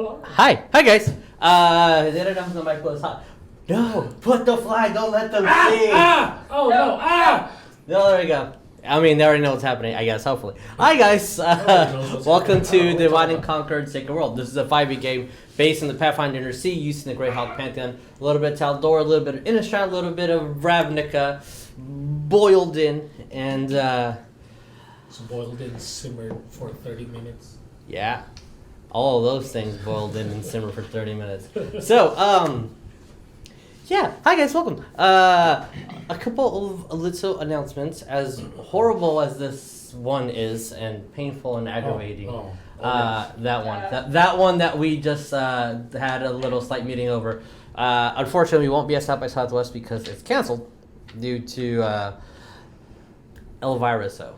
Hi guys. They don't know the microphone is hot. No, put the flag. Don't let them see. Oh no! No, there we go. I mean, they already know what's happening, I guess, hopefully. Hi guys, welcome to Divide and Conquer Sacred World. This is a 5e game based in the Pathfinder Inner Sea, using the Greyhawk Pantheon, a little bit of Taldor, a little bit of Innistrad, a little bit of Ravnica, boiled in, and So boiled in, simmered for 30 minutes. yeah, all of those things boiled in and simmered for 30 minutes. So, yeah, hi guys, welcome. A couple of little announcements. As horrible as this one is, and painful and aggravating, that one that we just had a little slight meeting over. Unfortunately, we won't be at South by Southwest because it's canceled due to Elvira. So,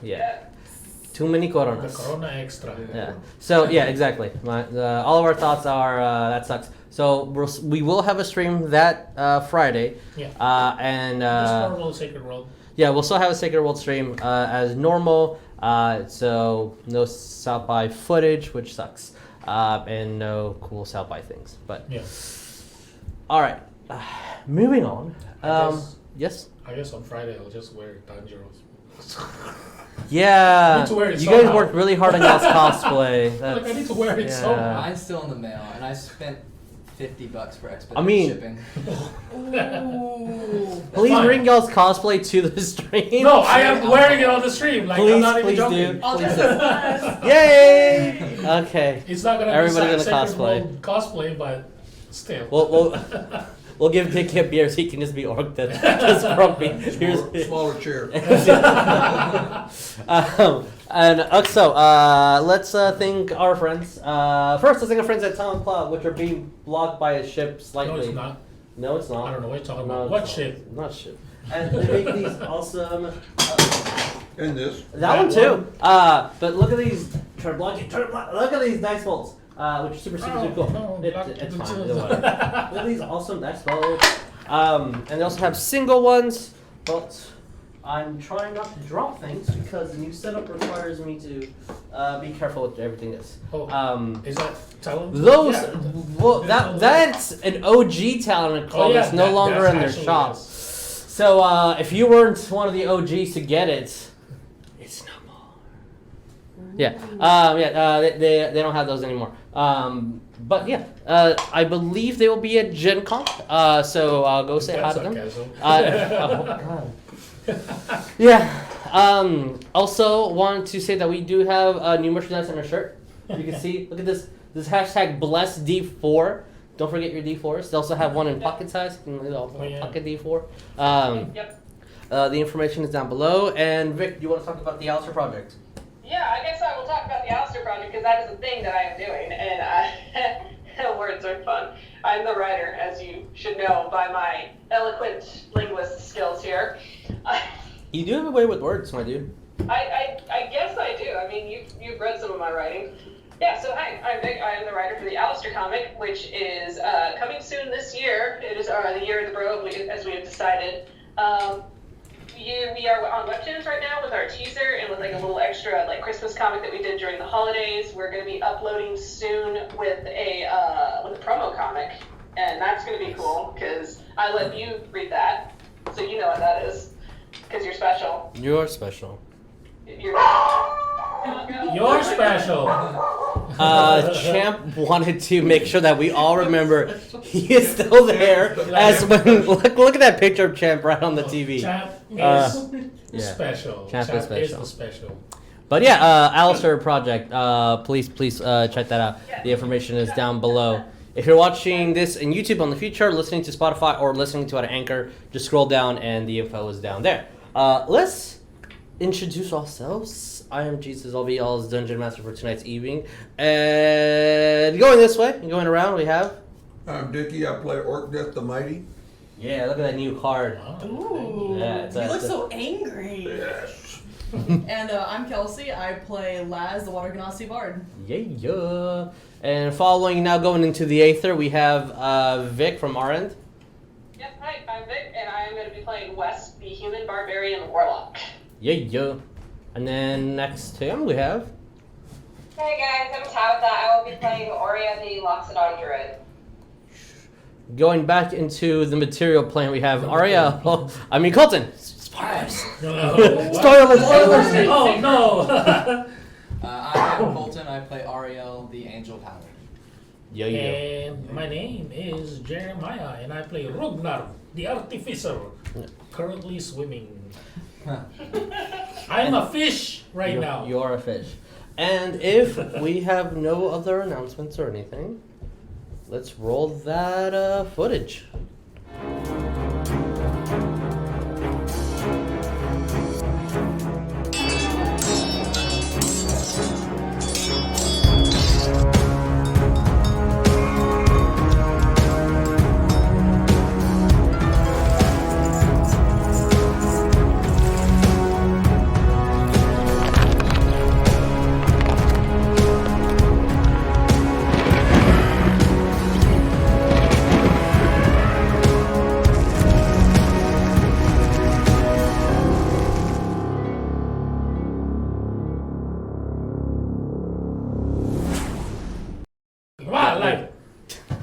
yeah. Too many coronas. The corona extra. Yeah. So yeah, exactly. All of our thoughts are that sucks. So we will have a stream that Friday. Yeah. And Just normal Sacred World. yeah, we'll still have a Sacred World stream as normal. So no South by footage, which sucks, and no cool South by things. But Yeah. all right, moving on. Yes. I guess on Friday I'll just wear Tanjiro's. Yeah, I need to wear it you guys somehow. worked really hard on y'all's cosplay. Like I need to wear it somehow. Mine's still in the mail, and I spent $50 for expedited I mean- shipping. Ooh. Please Fine. bring y'all's cosplay to the stream. No, I am wearing it on the stream. Like Please, I'm not even please joking. do. I'll Please just do. last. Yay! Okay. It's not gonna Everybody's be gonna Sacred cosplay. World cosplay, but still. We'll give Dickie a beer so he can just be Orcdeath. Just grumpy. Here's Smaller chair. and so let's thank our friends. First, let's thank our friends at MacLeod, which are being blocked by a ship No, slightly. it's not. No, it's not. I don't know what you're talking No, about. it's What not. ship? Not ship. And they make these awesome. And this. That one too. But look at these. Look at these dice bolts. Which are super cool. No, It's fine. Either way. Look at these awesome dice bolts. And they also have single ones, but I'm trying not to drop things because the new setup requires me to be careful with everything else. Is that talent? Those, Yeah. well, that's an OG Talon Club. It's no longer in their actually shop. is. So if you weren't one of the OGs to get it, it's no more. Yeah, they don't have those anymore. But yeah, I believe they will be at Gen Con. So I'll go say hi to them. Oh God. Yeah. Also want to say that we do have new merchandise on our shirt. You can see. Look at this. This hashtag blessed D4. Don't forget your D4s. They also have one in pocket size. You can pocket D4. Yep. The information is down below. And Vic, do you want to talk about the Alistair project? Yeah, I guess I will talk about the Alistair project because that is a thing that I am doing, and words are fun. I'm the writer, as you should know by my eloquent linguist skills here. You do have a way with words, my dude. I guess I do. I mean, you've read some of my writing. Yeah, so hi, I'm Vic. I am the writer for the Alistair comic, which is coming soon this year. It is the year of the Brogue, as we have decided. We are on Webtoons right now with our teaser and with like a little extra like Christmas comic that we did during the holidays. We're going to be uploading soon with a promo comic, and that's going to be cool because I let you read that, so you know what that is because you're special. You're special. You're special. Champ wanted to make sure that we all remember he is still there. As when look at that picture of Champ right on the TV. Champ is yeah. special. Champ is special. the special. But yeah, Alistair project. Please check that out. The information is down below. If you're watching this in YouTube on the future, listening to Spotify, or listening to it on Anchor, just scroll down and the info is down there. Let's introduce ourselves. I am Jesus. I'll be y'all's dungeon master for tonight's evening. And going this way, going around, we have. I'm Dickie. I play Orcdeath the Mighty. Yeah, look at that new card. Ooh, Yeah, you look so angry. Yes. And I'm Kelsey. I play Laz, the Water Genasi Bard. Yeah. And following now, going into the Aether, we have Vic from our end. Yep, hi, I'm Vic, and I am going to be playing Wes, the Human Barbarian Warlock. Yeah. And then next to him we have. Hey guys, I'm Tabatha. I will be playing Oria the Loxodon Druid. Going back into the material plan, we have Ariell. I mean, Coleton. Spoilers. No. Spoilers. Oh no. I am Coleton. I play Ariell, the Angel Paladin. Yo. And my name is Jeremiah, and I play Rognarv, the Artificer, currently swimming. I'm a fish right now. You are a fish. And if we have no other announcements or anything, let's roll that footage.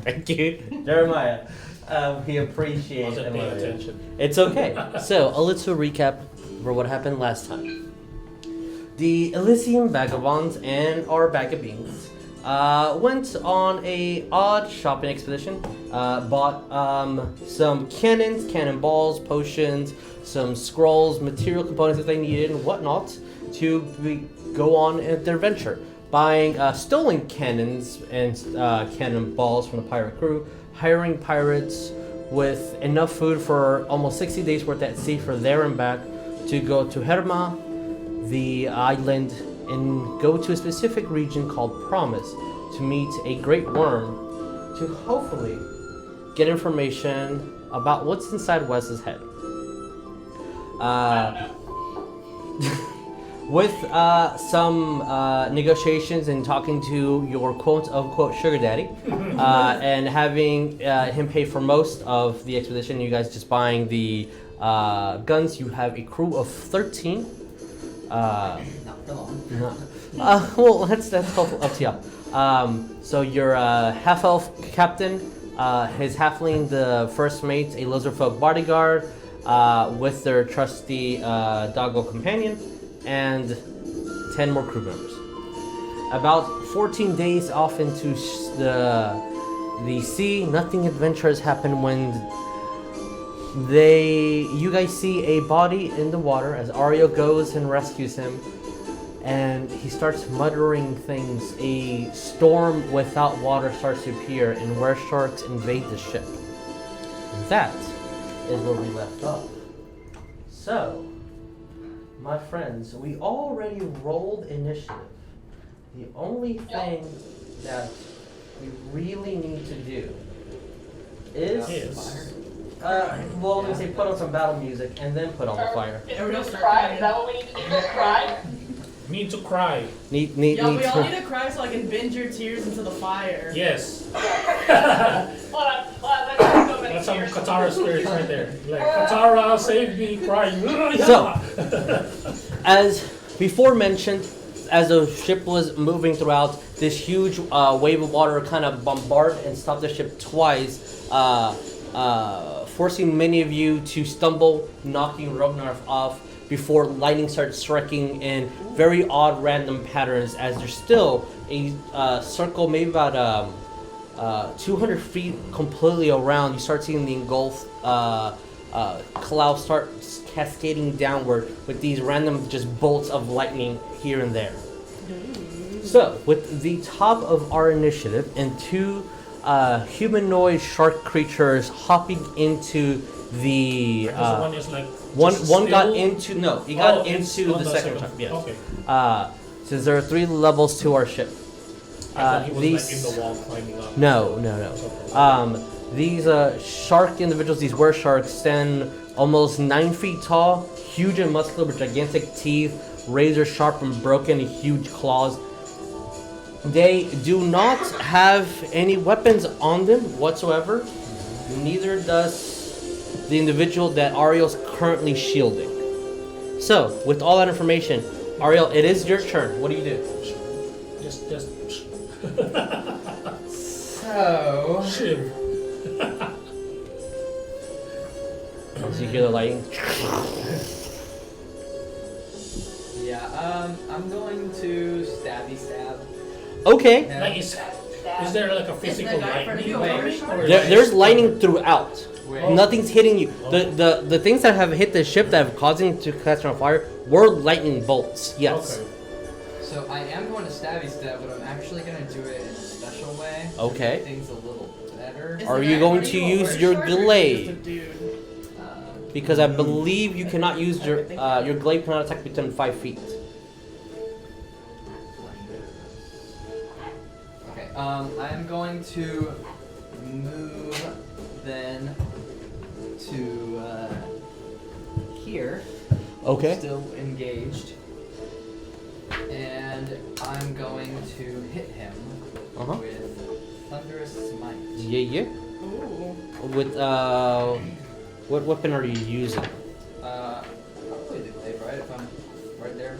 Thank you, Jeremiah. We appreciate Wasn't it. paying attention. It's okay. So, a little recap for what happened last time. The Elysican Vagobonds and our bag of beans went on a odd shopping expedition. Bought some cannons, cannonballs, potions, some scrolls, material components that they needed, and whatnot to go on their adventure. Buying stolen cannons and cannonballs from the pirate crew, hiring pirates with enough food for almost 60 days worth at sea for there and back to go to Herma, the island, and go to a specific region called Promise to meet a great worm to hopefully get information about what's inside Wes's head. With some negotiations and talking to your quote-unquote sugar daddy, and having him pay for most of the expedition, you guys just buying the guns, you have a crew of 13. Not for long. Well, that's up to y'all. So your half-elf captain, his halfling, the first mate, a lizardfolk bodyguard, with their trusty doggo companion, and 10 more crew members. About 14 days off into the sea, nothing adventurous happened when you guys see a body in the water as Ariell goes and rescues him, and he starts muttering things. A storm without water starts to appear, and were sharks invade the ship. And that is where we left off. So, my friends, we already rolled initiative. The only thing that we really need to do is... well, I'm going to say put on some battle music and then put on the fire. Is cry? Is that what we need to do? Just cry? Need to cry. Yeah, we all need to cry so I can bend your tears into the fire. Yes. Hold on, that's so many That's some tears. Katara spirits right there. Like, Katara, save me, crying. So, as before mentioned, as the ship was moving throughout, this huge wave of water kind of bombarded and stopped the ship twice, forcing many of you to stumble, knocking Rognarv off before lightning starts striking in very odd random patterns as there's still a circle maybe about 200 feet completely around. You start seeing the engulfed clouds start cascading downward with these random just bolts of lightning here and there. So, with the top of our initiative and two humanoid shark creatures hopping into the one is like one got still- into he got it's into on the second time. Yes. Okay. Since there are 3 levels to our ship. I thought he was These like in the wall climbing up. no. These shark individuals, these were sharks, stand almost 9 feet tall, huge and muscular with gigantic teeth, razor sharp and broken, huge claws. They do not have any weapons on them whatsoever. Neither does the individual that Ariell's currently shielding. So, with all that information, Ariell, it is your turn. What do you do? Just. So. Shiv. So you hear the lighting. Yeah, I'm going to stab. Okay. him. Like, is there like a physical guy in front of lightning? you Or already? There's lightning throughout. Wait. Nothing's hitting you. The things that have hit the ship that have causing it to catch on fire were lightning bolts. Yes. Okay. So I am going to stab, but I'm actually going to do it in a special way. Okay. To make things a little better. Is Are the you guy going in front to of you use a your shard or glaive? just a dude? Because I believe you cannot use your glaive cannot attack within 5 feet. Okay, I'm going to move then to here. Okay. Still engaged. And I'm going to hit him with Thunderous Smite. Yeah. Ooh. With what weapon are you using? Probably the glaive, right? If I'm right there.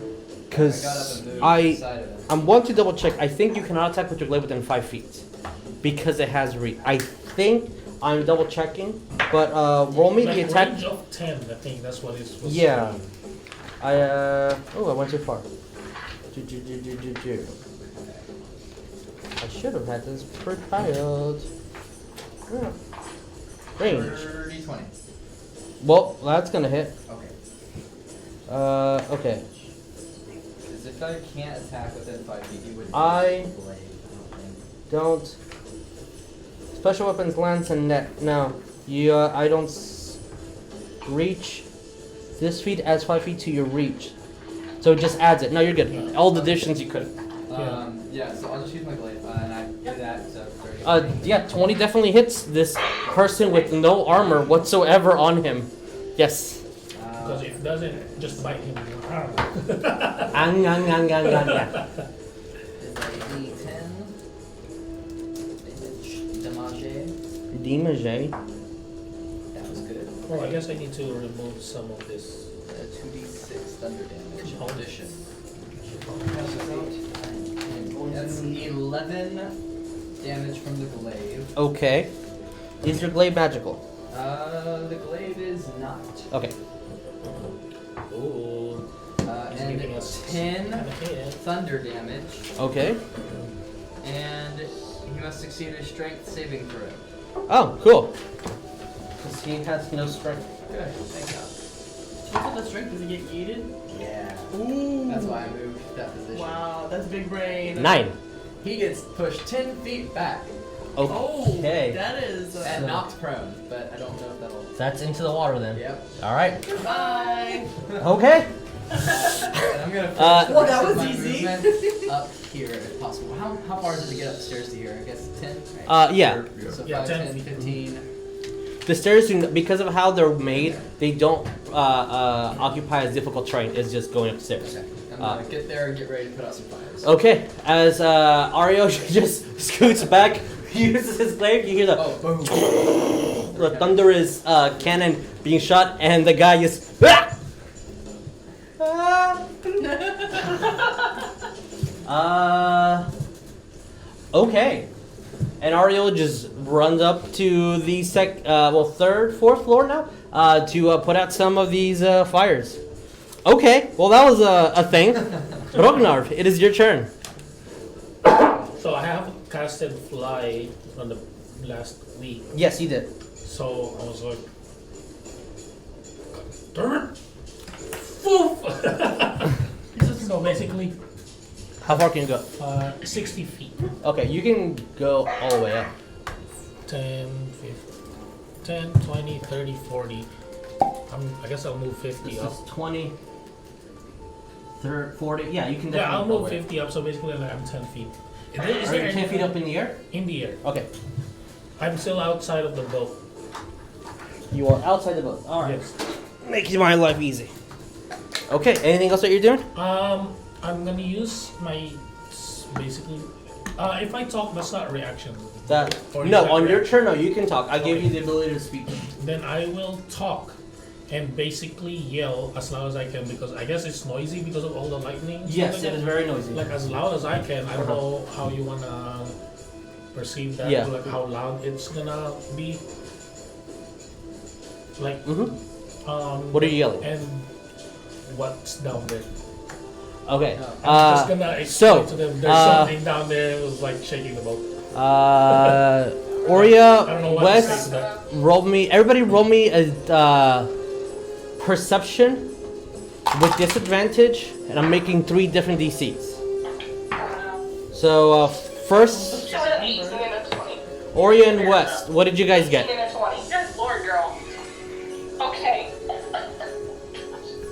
Because I got up and moved beside of him. I'm going to double check. I think you cannot attack with your glaive within 5 feet because it has reach. I think I'm double checking, but roll me the Like attack. range of 10, I think that's what it's supposed Yeah. to be. I went too far. I should have had this prepared. Yeah. Range. 30, 20. Well, that's gonna hit. Okay. Okay. Because if I can't attack within 5 feet, you would. I blade. don't. Special weapons, lance, and net. No, you. I don't reach. This feet adds 5 feet to your reach, so it just adds it. No, you're good. All the additions you could. Yeah, so I'll just use my glaive, and I do that, so 30. Yeah, 20 definitely hits this person with no armor whatsoever on him. Yes. Because if it doesn't, just bite him in the arm. Ang. Is that a D10? Damage. That was good. Well, I guess I need to remove some of this. 2d6 thunder damage. Oh. Addition. That's 11 damage from the glaive. Okay. Is your glaive magical? The glaive is not. Okay. Ooh. He's And giving us 10 kinda hit. thunder damage. Okay. And he must succeed a strength saving throw. Oh, cool. Because he has no strength. Good, thank God. What's with the strength? Does he get yeeted? Yeah. Ooh. That's why I moved that position. Wow, that's big brain. 9. He gets pushed 10 feet back Okay. Oh, that is. and knocked prone, but I don't know if that'll. That's into the water then. Yep. Alright. Bye. Okay. And I'm gonna finish Uh, the Well, rest that of was my easy. movement up here if possible. How far does it get upstairs to here? I guess 10? Right? Yeah. So Yeah, 5, 10 10, feet. 15. The stairs, because of how they're made, they don't occupy as difficult terrain. It's just going upstairs. Okay. I'm gonna get there and get ready to put out some fires. Okay. As Ariell just scoots back, uses his glaive, you hear the Oh, boom. the thunder is cannon being shot, and the guy is. Okay. And Ariell just runs up to the third, fourth floor now to put out some of these fires. Okay. Well, that was a thing. Rognarv, it is your turn. So I have casted fly on the last week. Yes, you did. So I was like, turn. Foof. So basically, How far can you go? 60 feet. Okay, you can go all the way up. 10, 15, 10, 20, 30, 40. I guess I'll move 50 This up. is 20, 30, 40. Yeah, you can definitely Yeah, I'll go move away. 50 up, so basically I'm 10 feet. Is Are there you 10 any- feet up in the air? in the air? Okay. I'm still outside of the boat. You are outside the boat. Alright. Yes. Making my life easy. Okay, anything else that you're doing? I'm gonna use my basically. If I talk, that's not a reaction. Or is No, that on your reaction? turn, no, you can talk. I gave Okay. you the ability to speak. Then I will talk and basically yell as loud as I can because I guess it's noisy because of all the lightning. Yes, stuff it like is that. very noisy. Like as loud as I can. I don't know how you wanna perceive that. Yeah. Like how loud it's gonna be. Like What are you yelling? and what's down there? Okay. I'm just gonna so, explain to them there's something down there. It was like shaking the boat. Oria, I don't know what to say Wes, to that. roll me. Everybody, roll me a perception with disadvantage, and I'm making 3 different DCs. So first, She said 18 and a 20. Oria and West. What did you guys 18 get? and a 20. Good lord, girl. Okay.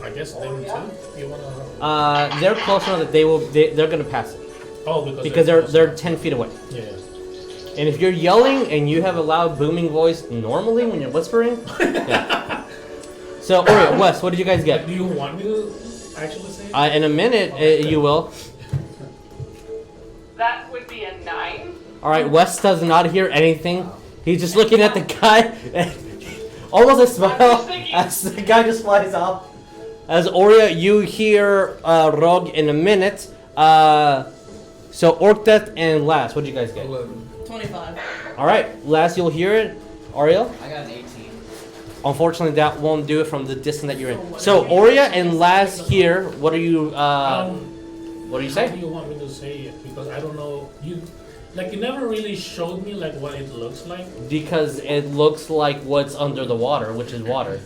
I guess them too. You wanna? They're close enough that they're gonna pass it Oh, because they're 10 feet away. Yeah. And if you're yelling and you have a loud booming voice normally when you're whispering, yeah. So Oria, West, what did you guys get? Do you want me to actually say it? In a minute, you will. That would be a 9. All right, Wes does not hear anything. He's just looking at the guy, and almost a smile as the guy just flies off. As Oria, you hear Rog in a minute. So Orcdeath and Last, what did you guys get? 11. 25. All right, Last, you'll hear it. Ariel? I got an 18. Unfortunately, that won't do it from the distance that you're in. So Oria and Last here. What are you? What do you How do say? you want me to say it? Because I don't know. You never really showed me like what it looks like. Because it looks like what's under the water, which is water.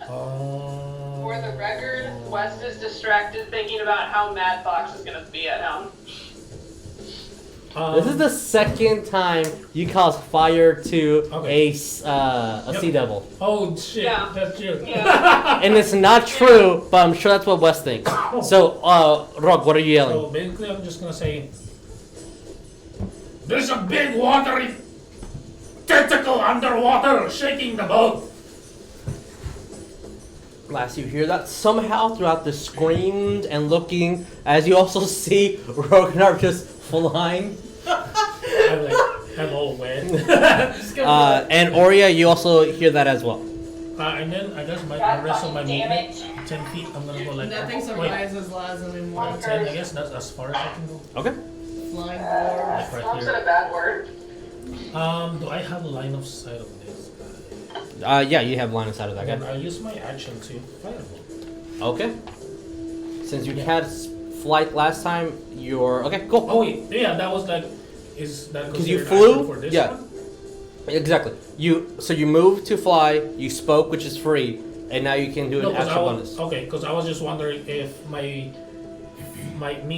For the record, West is distracted thinking about how Mad Fox is gonna be at him. This is the second time you cause fire to Okay. a sea devil, Oh shit! Yeah. That's you. Yeah. and it's not true, but I'm sure that's what Wes thinks. So, Rog, what are you So yelling? basically, I'm just gonna say, there's a big watery tentacle underwater shaking the boat. Last, you hear that somehow throughout the screams and looking, as you also see Rognarv just flying. I'm all wet. And Oria, you also hear that as well. And then I guess the rest of my movement, 10 feet, I'm gonna go like Nothing wait, surprises Laz anymore. 10, I guess that's as far as I can go. Okay. Flying board. Like Mom right said here. a bad word. Do I have a line of sight of this guy? Yeah, you have line of sight of that Then guy. I use my action to firebolt. Okay. Since you had flight last time, you're okay. Cool. Oh wait, yeah, that was like, is that Because you considered action flew? for this Yeah. one? Exactly. So you moved to fly, you spoke, which is free, and now you can do No, an 'cause extra I was, bonus. okay, because I was just wondering if me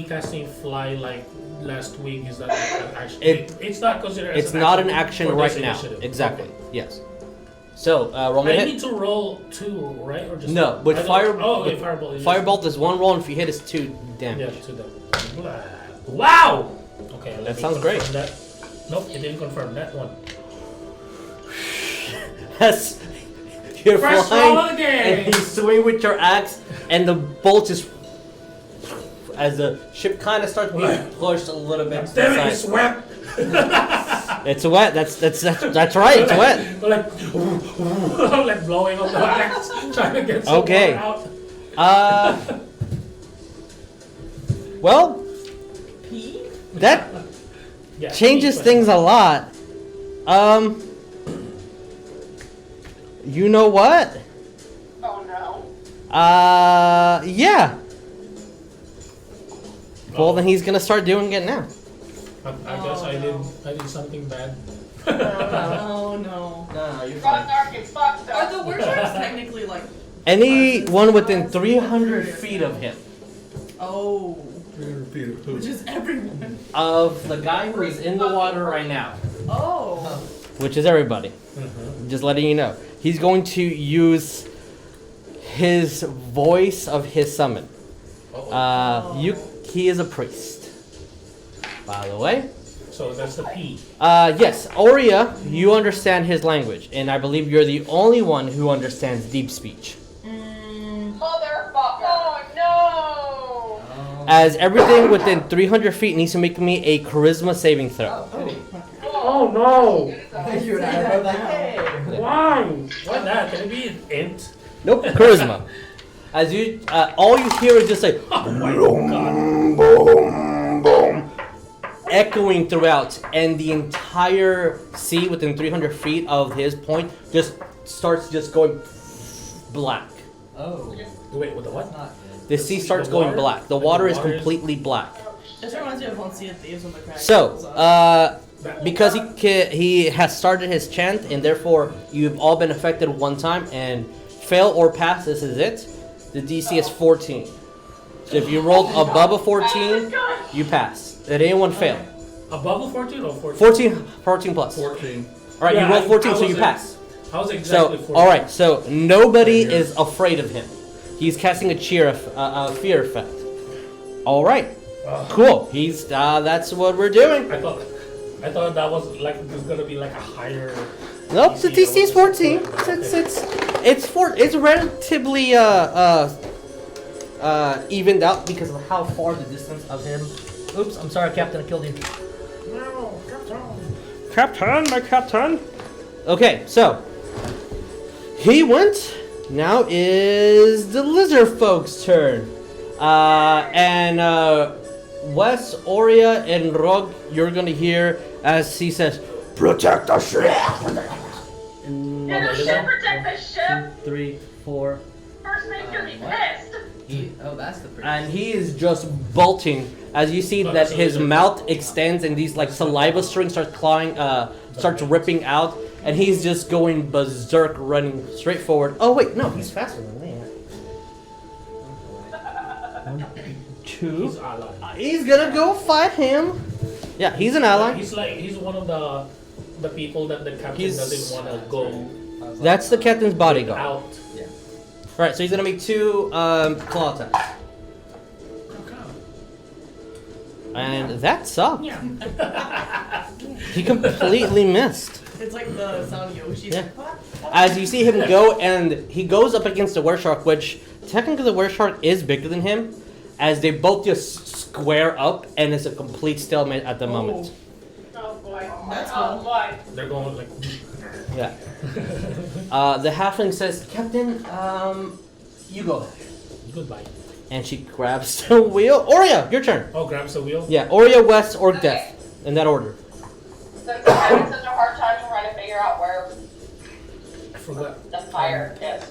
casting fly like last week is that an action? It's not considered. As It's not an action for right this now. initiative. Exactly. Okay. Yes. So roll me I a need hit. to roll 2, right? Or just No, with I don't- fire. Oh, okay, with firebolt. is Firebolt is 1 roll, and if you hit, it's 2 Just, damage. yeah, 2 damage. Wow. Okay, let That me sounds confirm great. That. Nope, it didn't confirm that one. Yes. You're First flying, roll again. and you swing with your axe, and the bolt just as the ship kind of starts being pushed a little bit to the Damn it, side. it's wet. It's wet. That's right. It's wet. Like, I'm like blowing up the axe, trying to get some Okay. water out. Well, P? that Yeah, changes but- things a lot. You know what? Oh no. Yeah. Well, then he's gonna start doing it now. I guess I did something bad. Oh no. No, you're fine. Rognarv gets fucked Are up. the worships technically like? Anyone within 300 feet of him, Oh. 300 feet of Which poop. is everyone. of the guy who is in the water right now, Oh. which is everybody. Just letting you know, he's going to use his voice of his summon. He is a priest, by the way. So that's the P. Yes, Oria, you understand his language, and I believe you're the only one who understands deep speech. Motherfucker. Oh no. As everything within 300 feet needs to make me a charisma saving throw. Oh no! You're not about that. Hey. on! Why not? Can it be an int? Nope, charisma. As you, all you hear is just like Oh my god. Boom, boom. echoing throughout, and the entire sea within 300 feet of his point just starts just going black. Oh, Wait, what the what? not good. The sea starts The going water? black. The Like water the is water is- completely black. This reminds me of on Sea of Thieves when the Kraken So, comes up. because he has started his chant, and therefore you've all been affected one time, and fail or pass, this is it. The DC is 14. So if you rolled above a 14, you pass. Did anyone fail? Above a 14 or 14? 14 plus. 14. Alright, Yeah, you rolled 14, I so you was pass. I was exactly So, 14. alright, so nobody is afraid of him. He's casting a fear effect. Alright, cool. He's, that's what we're doing. I thought that was like it was gonna be like a higher. Nope, the DC is 14. It's relatively evened out because of how far the distance of him. Oops, I'm sorry, Captain, I killed you. No, Captain, my captain. Okay, so he went. Now is the lizard folks' turn. And Wes, Oria, and Rog, you're gonna hear as he says, "Protect the ship." And the ship, protect the ship. 3, 4, First mate's gonna be What? pissed. Oh, that's the pretty. and he is just bolting as you see that his mouth extends and these like saliva strings start starts ripping out, and he's just going berserk, running straight forward. Oh wait, no, he's faster than me. 1, 2. He's ally. He's gonna go fight him. Yeah, he's an ally. He's one of the people that the captain He's- doesn't want to go That's the captain's bodyguard. out. Right, so he's gonna make 2 claw attacks, and that sucked. Yeah. He completely missed. It's like the sound Yoshi. Yeah. As you see him go, and he goes up against the wereshark, which technically the wereshark is bigger than him, as they both just square up, and it's a complete stalemate at the moment. Oh boy. That's Oh cool. boy. They're going like. Yeah. The halfling says, "Captain, you go ahead." Goodbye. And she grabs the wheel. Oria, your turn. Oh, grabs the wheel. Yeah, Oria, West, Orcdeath, Okay. in that order. Since I'm having such a hard time trying to figure out where I forgot. the fire is.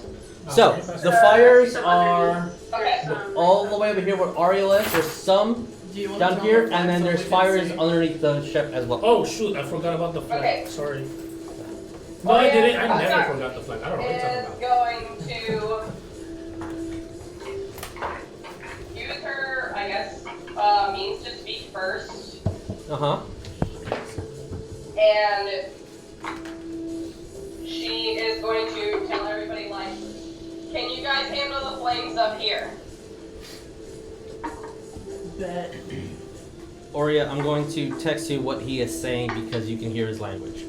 So the fires are Okay. all the way over here where Ariell is. There's some Do you want down to here, tell me and then so there's we can fires see? underneath the ship as well. Oh shoot! I forgot about the flag. Okay. Sorry. No, I didn't. I never sorry. forgot the flag. I don't know what you're Is talking about. going to use her, I guess, means to speak first, Uh huh. and she is going to tell everybody, like, can you guys handle the flames up here? Bet. Oria, I'm going to text you what he is saying because you can hear his language.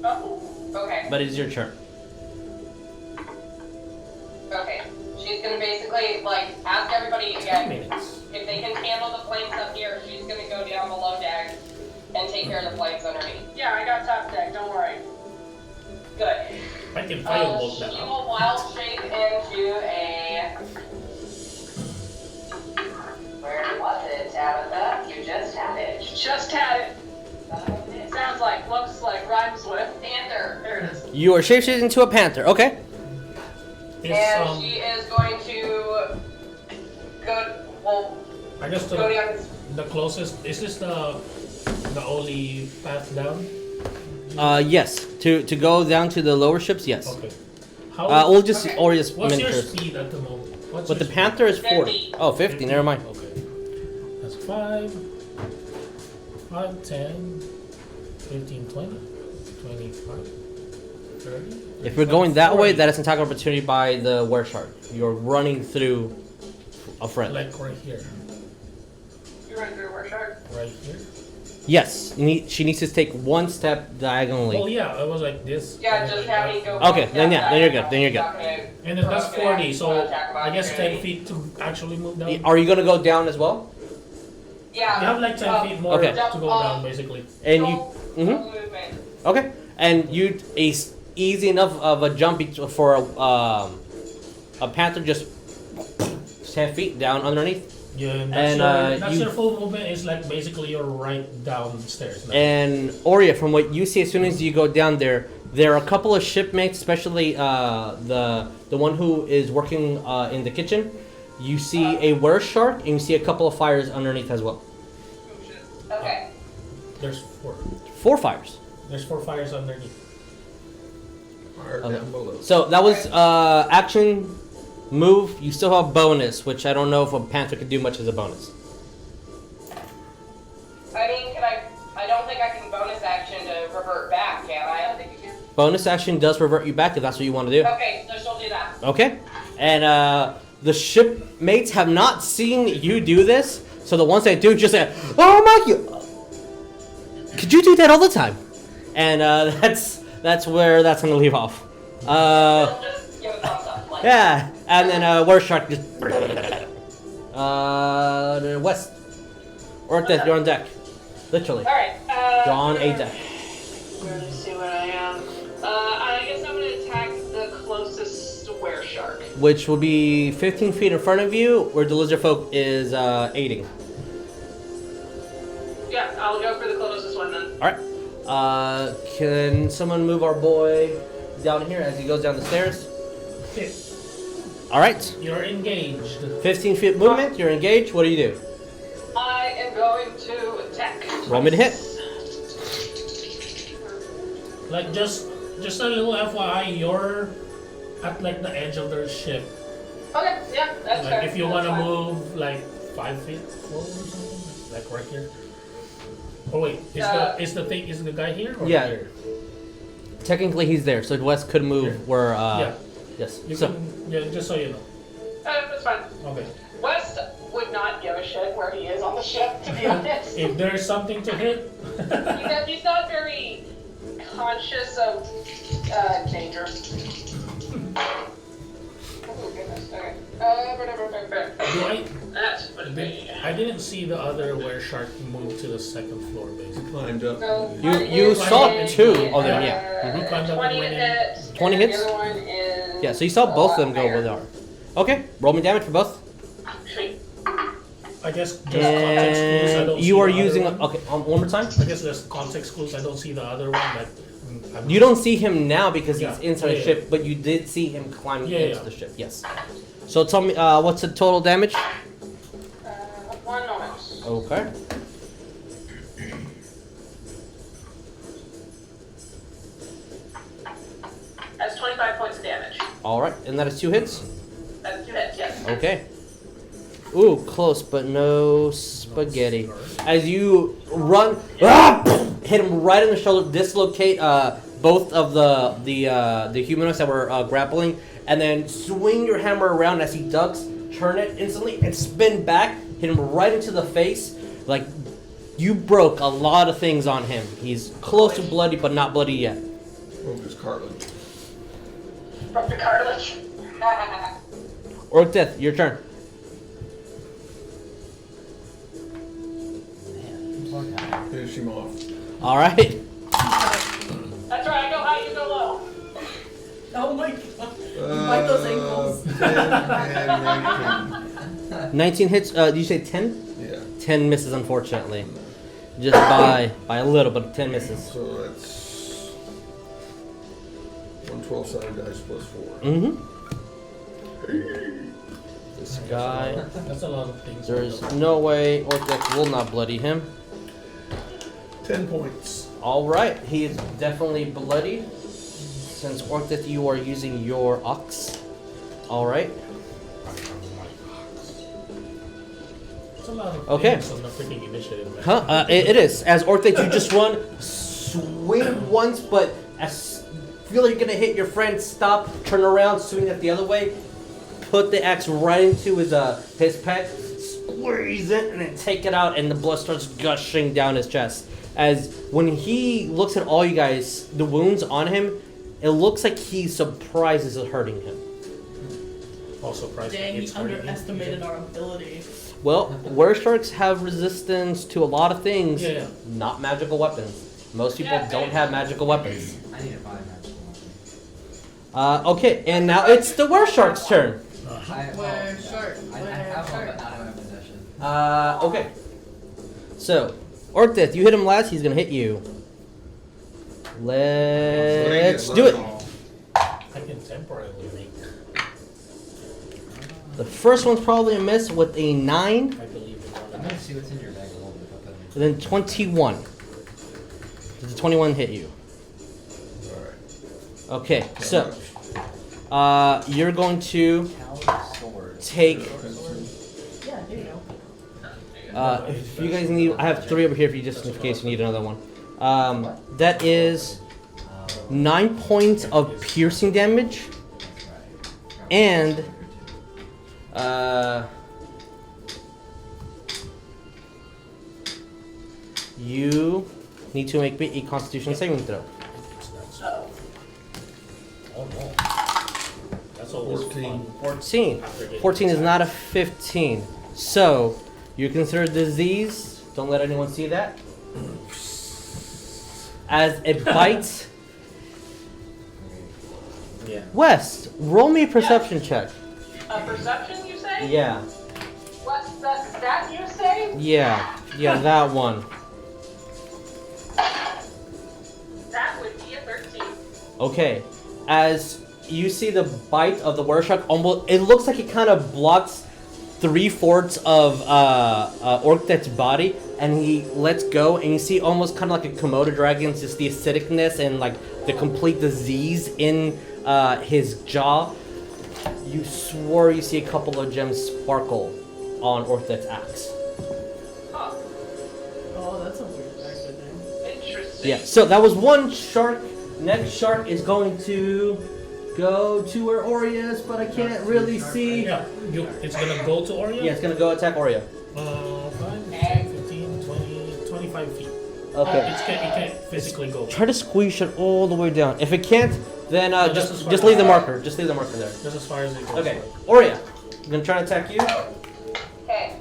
Oh, okay. But it's your turn. Okay. She's gonna basically, like, ask everybody 10 again minutes. if they can handle the flames up here. She's gonna go down below deck and take care of the flames underneath. Yeah, I got top deck. Don't worry. Good. I can firebolt that She up. will wild shape into a. Where was it, Tabatha? You just had it. Just had it. Sounds like, looks like, rhymes with. Panther. There it is. You are shapeshifted into a panther. Okay. It's, And she is going to go. Well, I guess go down. the closest. Is this the only path down? Yes. To go down to the lower ships, yes. Okay. How? We'll just see Okay. Oria's What's your miniatures. speed at the moment? What's But the your panther is 40. 50. Oh, 50. Never mind. Okay. That's 5, 10, 15, 20, 25, 30. If we're going that 40. way, that is an attack opportunity by the wereshark. You're running through a friend. Like right here. You run through where shark. Right here. Yes. She needs to take one step diagonally. Oh yeah, it was like this. Yeah, and just then have like me go. Okay, one then step yeah, then you're good, back. then you're good. Not gonna- And then that's Okay. 40, so Attack of I guess 10 opportunity. feet to actually move down. Are you gonna go down as well? Yeah. You have like 10 feet more Okay. to go down basically. And you. Full Mhm. movement. Okay. And you easy enough of a jump for a panther just 10 feet down underneath. Yeah, And, that's you- your full movement. Is like basically you're right downstairs now. And Oria, from what you see, as soon as you go down there are a couple of shipmates, especially the one who is working in the kitchen. You see a were shark, and you see a couple of fires underneath as well. Okay. There's 4. 4 fires. There's 4 fires underneath. Fire Okay. down below. So that was action, move. You still have bonus, which I don't know if a panther could do much as a bonus. I mean, I don't think I can bonus action to revert back, can I? I don't think you can. Bonus action does revert you back if that's what you want to do. Okay, so she'll do that. Okay. And the shipmates have not seen you do this, so the ones that do just say, "Oh my God, could you do that all the time?" And that's where that's gonna leave off. She'll just give a thumbs up. Like, Yeah, and then were shark just west. Orcdeath, you're on deck. Literally. Alright, You're on a deck. Let's see what I am. I guess I'm gonna attack the closest were shark. Which will be 15 feet in front of you, where the lizard folk is aiding. Yeah, I'll go for the closest one then. Alright. Can someone move our boy down here as he goes down the stairs? Okay, Alright. you're engaged. 15 feet movement, you're engaged. What do you do? I am going to attack. Roll me to hit. Like just a little FYI, you're at like the edge of their ship. Okay, yeah, that's Like fair. if you That's want to fine. move like 5 feet forward or something, like right here. Oh wait, is the guy here or Yeah. here? Technically, he's there, so West could move Here. where. Yeah. Yes. You So, can, yeah, just so you know. That's fine. Okay. West would not give a shit where he is on the ship, to be honest. If there's something to hit, He's not very conscious of danger. Oh goodness. Okay. That's what it be. I didn't see the other were shark move to the second floor basically. Climbed up. So You- one you is saw in, two of them, yeah. Mhm. Climbed up 20 and went in. hits. 20 and hits? The other one is. yeah, so you saw both of them go higher. where they are. Okay, roll me damage for both. Sweet. I guess just context clues. I And don't see you are the other using. one. Okay, one more time. I guess there's context clues. I don't see the other one. Like You don't see him now because he's Yeah, inside the yeah. ship, but you did see him climbing Yeah, into yeah. the ship. Yes. So tell me, what's the total damage? 1 moment. Okay. That's 25 points of damage. All right, and that is 2 hits. That's 2 hits, yes. Okay. Ooh, close, but no spaghetti. As you run, hit him right in the shoulder, dislocate both of the humanoids that were grappling, and then swing your hammer around as he ducks, turn it instantly, and spin back, hit him right into the face. Like, you broke a lot of things on him. He's close to bloody, but not bloody yet. Broke his cartilage. From the cartilage. Orcdeath, your turn. Finish him off. All right. That's right, I go high, you go low. Oh my god. Bite those ankles. 10 and 19. 19 hits. Did you say 10? Yeah. 10 misses, unfortunately. Just by a little, but 10 misses. So that's 112 sided dice plus 4. Mm-hmm. This guy. That's a lot of things. There's no way Orcdeath will not bloody him. 10 points. Alright, he is definitely bloody. Since Orcdeath, you are using your ox. Alright. That's a lot of Okay. things on the freaking initiative. Man. Huh? It is. As Orcdeath, you just run, swing once, but as feel like you're gonna hit your friend, stop, turn around, swing it the other way, put the axe right into his pec, squeeze it, and then take it out, and the blood starts gushing down his chest. As when he looks at all you guys, the wounds on him, it looks like he's surprised it's hurting him. Also, surprised Dang, he it's hurting him. underestimated our ability. Well, were sharks have resistance to a lot of things, Yeah. not magical weapons. Most people don't have magical weapons. I need to buy a magical weapon. Okay, and now it's the Warshark's turn. Where shark? I Where have one, shark? but not in my possession. Okay. So, Orcdeath, you hit him last. He's gonna hit you. Let's do it. I can temporarily make. The first one's probably a miss with a 9, I believe in I'm one. gonna see what's in your bag a little bit. I'll put it and then 21. Does the 21 hit you? Alright. Okay, so you're going to sword. take. Yeah, there you go. If you guys need, I have 3 over here. If you just in case you need another one. That is 9 points of piercing damage, and you need to make me a Constitution saving throw. Oh no. That's always 14. fun. 14. After getting 14 is attacked. not a 15. So you're considered disease. Don't let anyone see that. As it bites. Yeah. West, roll me a perception check. Perception, you say? Yeah. What's the stat you say? Yeah, that one. That would be a 13. Okay. As you see the bite of the Warshark, almost it looks like it kind of blocks 3/4 of Orcdeath's body, and he lets go, and you see almost kind of like a Komodo dragon, just the acidicness and like the complete disease in his jaw. You swore you see a couple of gems sparkle on Orcdeath's axe. Huh. Oh, that's a weird accent there. Interesting. Yeah, so that was one shark. Next shark is going to go to where Oria is, but I can't really see. Yeah, it's gonna go to Oria? Yeah, it's gonna go attack Oria. 5, 10, 15, 20, 25 feet. Okay. It can't physically go. Try to squeeze it all the way down. If it can't, then No, that's as far just as- leave the marker. Just leave the marker there. Just as far as it goes. Okay, Oria, I'm gonna try to attack you. Okay.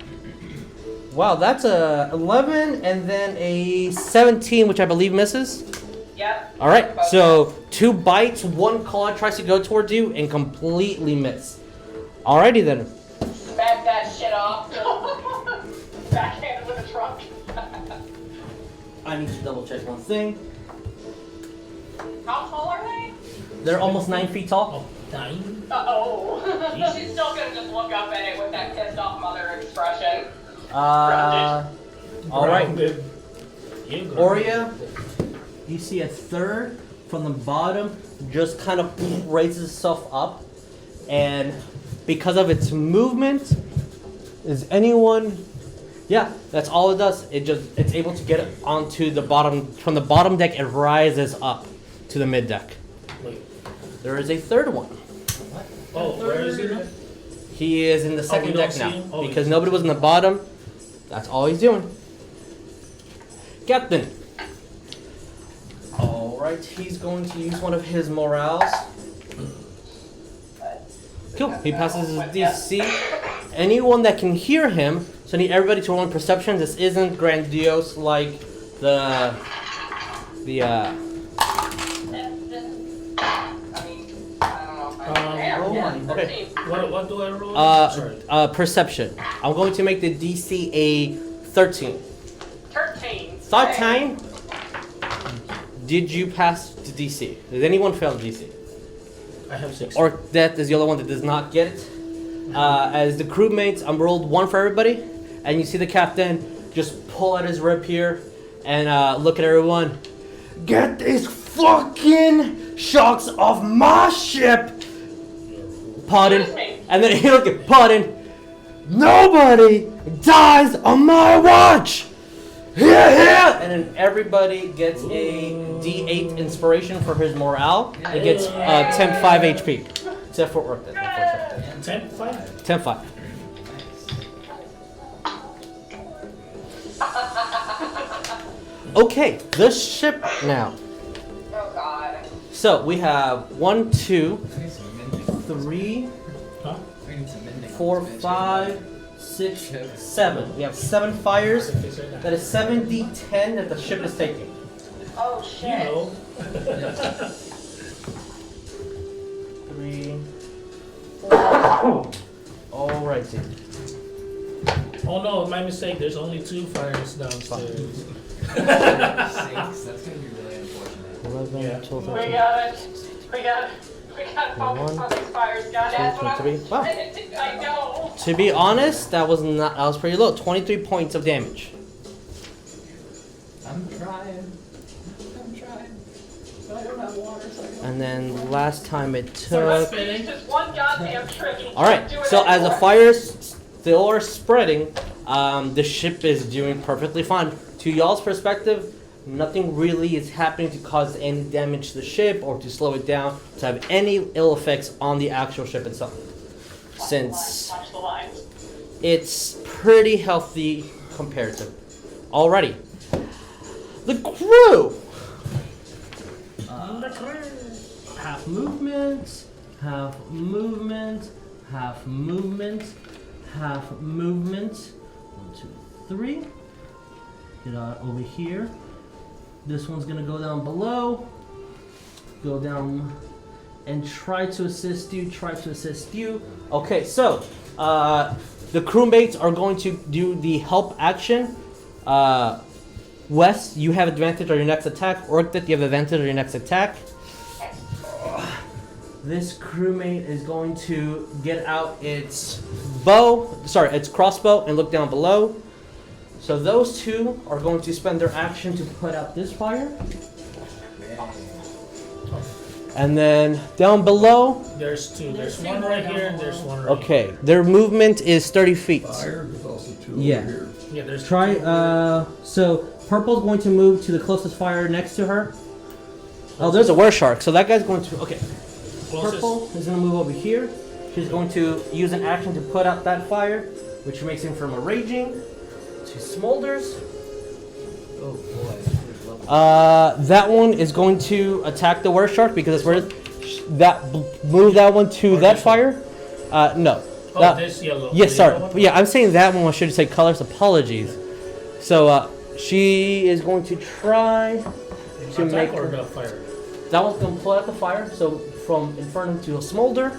Wow, that's a 11 and then a 17, which I believe misses. Yep. All right, so 2 bites, 1 claw tries to go towards you and completely miss. Alrighty then. Smack that shit off. Backhand with a truck. I need to double check one thing. How tall are they? They're almost 9 feet tall. Oh, 9? Uh-oh. She's still gonna just look up at it with that pissed off mother expression. All right, Grounded. Yeah, grounded. Oria, you see a third from the bottom just kind of raises itself up, and because of its movement, is anyone? Yeah, that's all it does. It's able to get onto the bottom. From the bottom deck, it rises up to the mid deck. Wait. There is a third one. Oh, where is he now? He is in the second we don't deck see now him? Oh, because he's- nobody was in the bottom. That's all he's doing. Captain. All right, he's going to use one of his morals. Cool. He passes his DC. Anyone that can hear him, so I need everybody to roll in perception. This isn't grandiose like the I mean, I don't know if I roll yeah, one. Okay. 13. What do I roll? Sorry. Perception. I'm going to make the DC a 13. 13. Thought time. Did you pass the DC? Did anyone fail the DC? I have 6. Or Death is the only one that does not get it. As the crewmates, I'm rolled 1 for everybody, and you see the captain just pull out his rapier and look at everyone. Get these fucking sharks off my ship! Pardon. Excuse me. And then he look at Pardon. Nobody dies on my watch! Here, here! And then everybody gets a D8 inspiration for his morale. It gets 10 5 HP. Except for Orcdeath, unfortunately. 10, 5? 10 5. Okay, the ship now. Oh god. So we have 1, 2, 3, Huh? 4, 5, 6, 7. We have 7 fires. That is 7d10 that the ship is taking. Oh You shit. know. 3, 4. Alrighty. Oh no, my mistake. There's only 2 fires downstairs. 6. That's gonna be really unfortunate. 11, Yeah. 12, We 13. got it. We got focus on these fires, guys. That's what I 23. was Wow. trying to do. I know. To be honest, that was pretty low. 23 points of damage. I'm trying. I don't have water, so I don't. And then last time it So took. spinning. It's just one goddamn trick. and you All right. can't do it So as the anymore. fires still are spreading, the ship is doing perfectly fine. To y'all's perspective, nothing really is happening to cause any damage to the ship or to slow it down, to have any ill effects on the actual ship itself. Since Watch the lines. it's pretty healthy comparative. Alrighty. The crew! Half movement, half movement, half movement, half movement. 1, 2, 3. Get out over here. This one's gonna go down below. Go down and try to assist you. Try to assist you. Okay, so the crewmates are going to do the help action. Wes, you have advantage on your next attack. Orcdeath, you have advantage on your next attack. This crewmate is going to get out its its crossbow, and look down below. So those two are going to spend their action to put out this fire. And then down below, There's 2. There's There's 1 two right more here down and there's below. 1 right okay, their movement is 30 feet. Fire, there's also 2 Yeah. over here. here. Yeah, there's Try, 2. so Purple's going to move to the closest fire next to her. Oh, there's a wereshark, so that guy's going to, okay. Closest. Purple is going to move over here. She's going to use an action to put out that fire, which makes him from a raging to smolders. Oh boy. That one is going to attack the wereshark because it's where move that one to Or that this one? fire. No. Oh, That- this yellow. Yes, the sorry. yellow one? Yeah, I'm saying that one. I should say colors. Apologies. So she is going to try to Attack make or the fire? that one's going to pull out the fire. So from inferno to a smolder,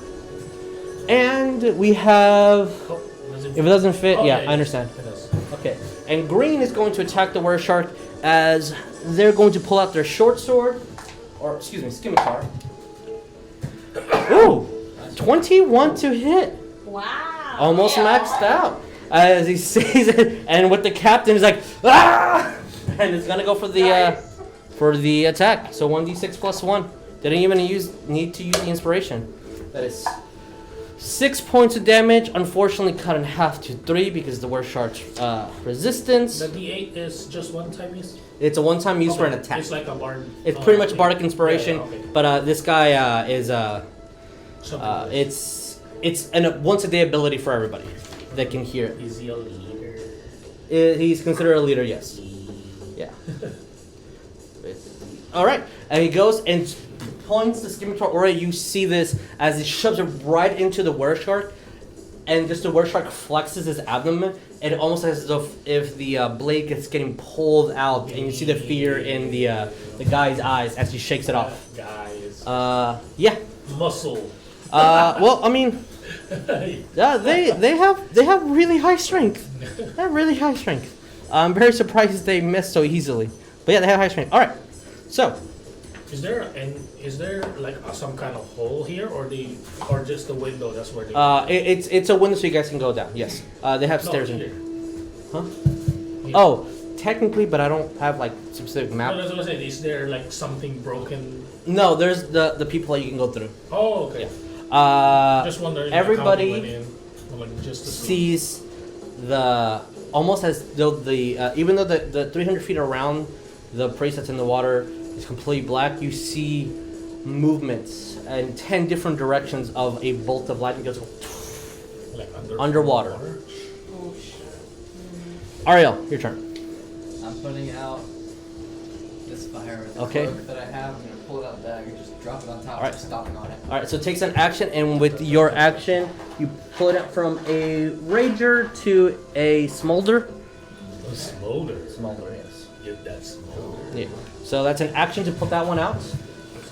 and we have. Oh, does it If it doesn't fit, Oh, yeah, it I understand. It does. Okay, and green is going to attack the wereshark as they're going to pull out their short sword, or excuse me, scimitar. Ooh, 21 to hit. Wow. Almost maxed out. As he sees it, and with the captain, he's like, ah! And it's gonna go for the attack. So 1d6 plus 1. Didn't even need to use the inspiration. That is 6 points of damage. Unfortunately, cut in half to 3 because the wereshark's resistance. The D8 is just 1 time use? It's a one-time use for an Okay, attack. It's like a bard. It's pretty much okay. bardic inspiration, Yeah, okay. but this guy is Something it's an once a day ability for everybody that can hear it. Is he a leader? He's considered a leader, yes. Yeah. All right, and he goes and points the scimitar Oria. You see this as he shoves it right into the wereshark, and just the wereshark flexes his abdomen, and it almost as if the blade gets getting pulled out, and you see the fear in the guy's eyes as he shakes it off. Guys. Yeah. Muscle. Well, I mean, yeah, they have really high strength. They have really high strength. I'm very surprised they missed so easily. But yeah, they have high strength. All right, so Is there like some kind of hole here, or just the window? That's where they. it's a window so you guys can go down. Yes, they have No, stairs in here. here. Huh? Here. Oh, technically, but I don't have like specific No, map. that's what I'm saying. Is there like something broken? No, there's the people that you can go through. Oh, okay. Just wondering. like, Everybody how they went in, like, just to see. sees the almost as though the even though the 300 feet around the priest that's in the water is completely black, you see movements in 10 different directions of a bolt of lightning goes Like underwater. Oh shit. Ariell, your turn. I'm putting out this fire with the Okay. cloak that I have. I'm gonna pull it out of the bag and just drop it on top, Alright. just stomping on it. All right, so it takes an action, and with your action, you pull it up from a rager to a smolder. A smolder. Smolder, yes. Get that smolder. Yeah. So that's an action to put that one out. So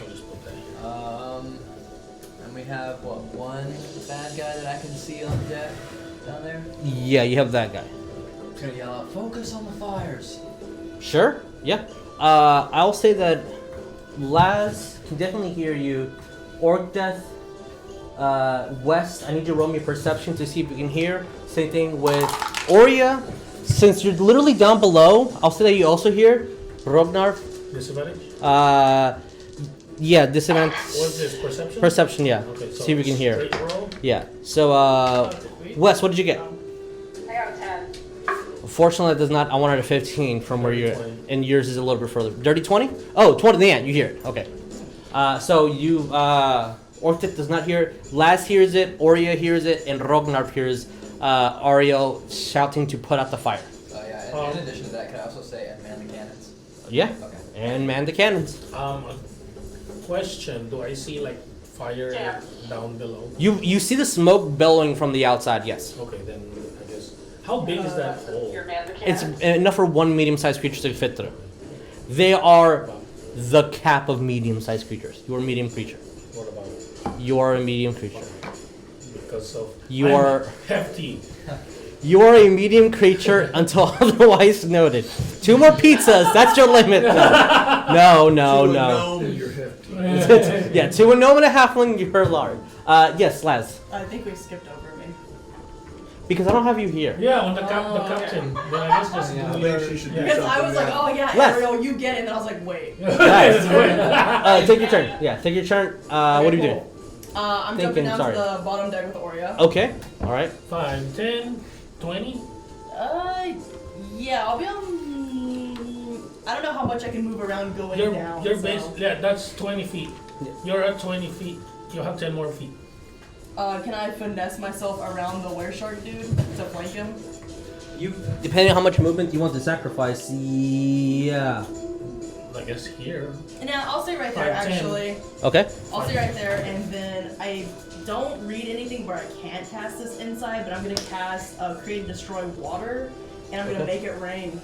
just put that here. And we have one bad guy that I can see on deck down there. Yeah, you have that guy. I'm just gonna yell out, "Focus on the fires." Sure. Yeah. I'll say that Laz can definitely hear you. Orcdeath, West. I need you to roll me perception to see if you can hear. Same thing with Oria. Since you're literally down below, I'll say that you also hear Rognarv. Disadvantage? Yeah, disadvantage. What's this, perception? Perception, yeah. Okay, so see if we can hear. straight roll? Yeah. So, Wes, what did you get? I got a 10. Fortunately, it does not. I wanted a 15 from where you're, 20. and yours is a little bit further. Dirty 20? Oh, 20. Yeah, you hear it. Okay. So you, Orcdeath does not hear it. Laz hears it. Oria hears it, and Rognarv hears Ariell shouting to put out the fire. Oh yeah. In addition to that, could I also say and man the cannons? Yeah. Okay. And man the cannons. Question, do I see like fire Yeah. down below? You see the smoke billowing from the outside. Yes. Okay, then I guess. How big is that hole? Your man, the It's cannons. enough for one medium-sized creature to fit through. They are the cap of medium-sized creatures. You are a medium creature. What about You are a medium creature. because of You I'm are- hefty. You are a medium creature until otherwise noted. 2 more pizzas. That's your limit. No, no, To a no. gnome, you're hefty. Yeah, 2 a gnome and a halfling. You're large. Yes, Laz. I think we skipped over me. Because I don't have you here. Yeah, on the Oh, captain. Then I guess just Yeah. do I your, think she should do yeah. Because I was like, oh yeah, Les. Ariel, you get it. And then I was like, wait. Laz. Take your turn. Yeah, take your turn. What are you doing? I'm Thinking, jumping down sorry. to the bottom deck with Oria. Okay. All right. 5, 10, 20. Yeah, I'll be on. I don't know how much I can move around going down. You're so. yeah, that's 20 feet. Yeah. You're at 20 feet. You have 10 more feet. Can I finesse myself around the were shark dude to flank him? You, depending on how much movement you want to sacrifice, yeah. I guess here. And yeah, I'll stay right there 5, 10. actually. Okay. I'll stay right there, and then I don't read anything where I can't cast this inside, but I'm gonna cast Create and Destroy Water, and I'm gonna Okay. make it rain.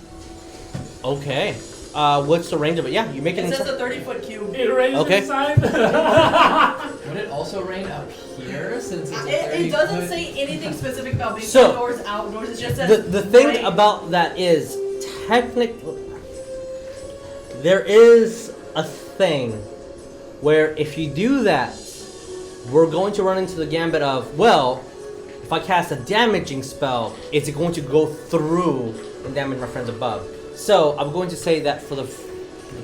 Okay. What's the range of it? Yeah, you make it. It says inside- a 30-foot cube. It rains Okay. inside. Would it also rain up here since it's a It doesn't 30-foot? say anything specific about being So, indoors, outdoors. It just says The thing rain. about that is, technically, there is a thing where if you do that, we're going to run into the gambit of, well, if I cast a damaging spell, is it going to go through and damage my friends above? So I'm going to say that for the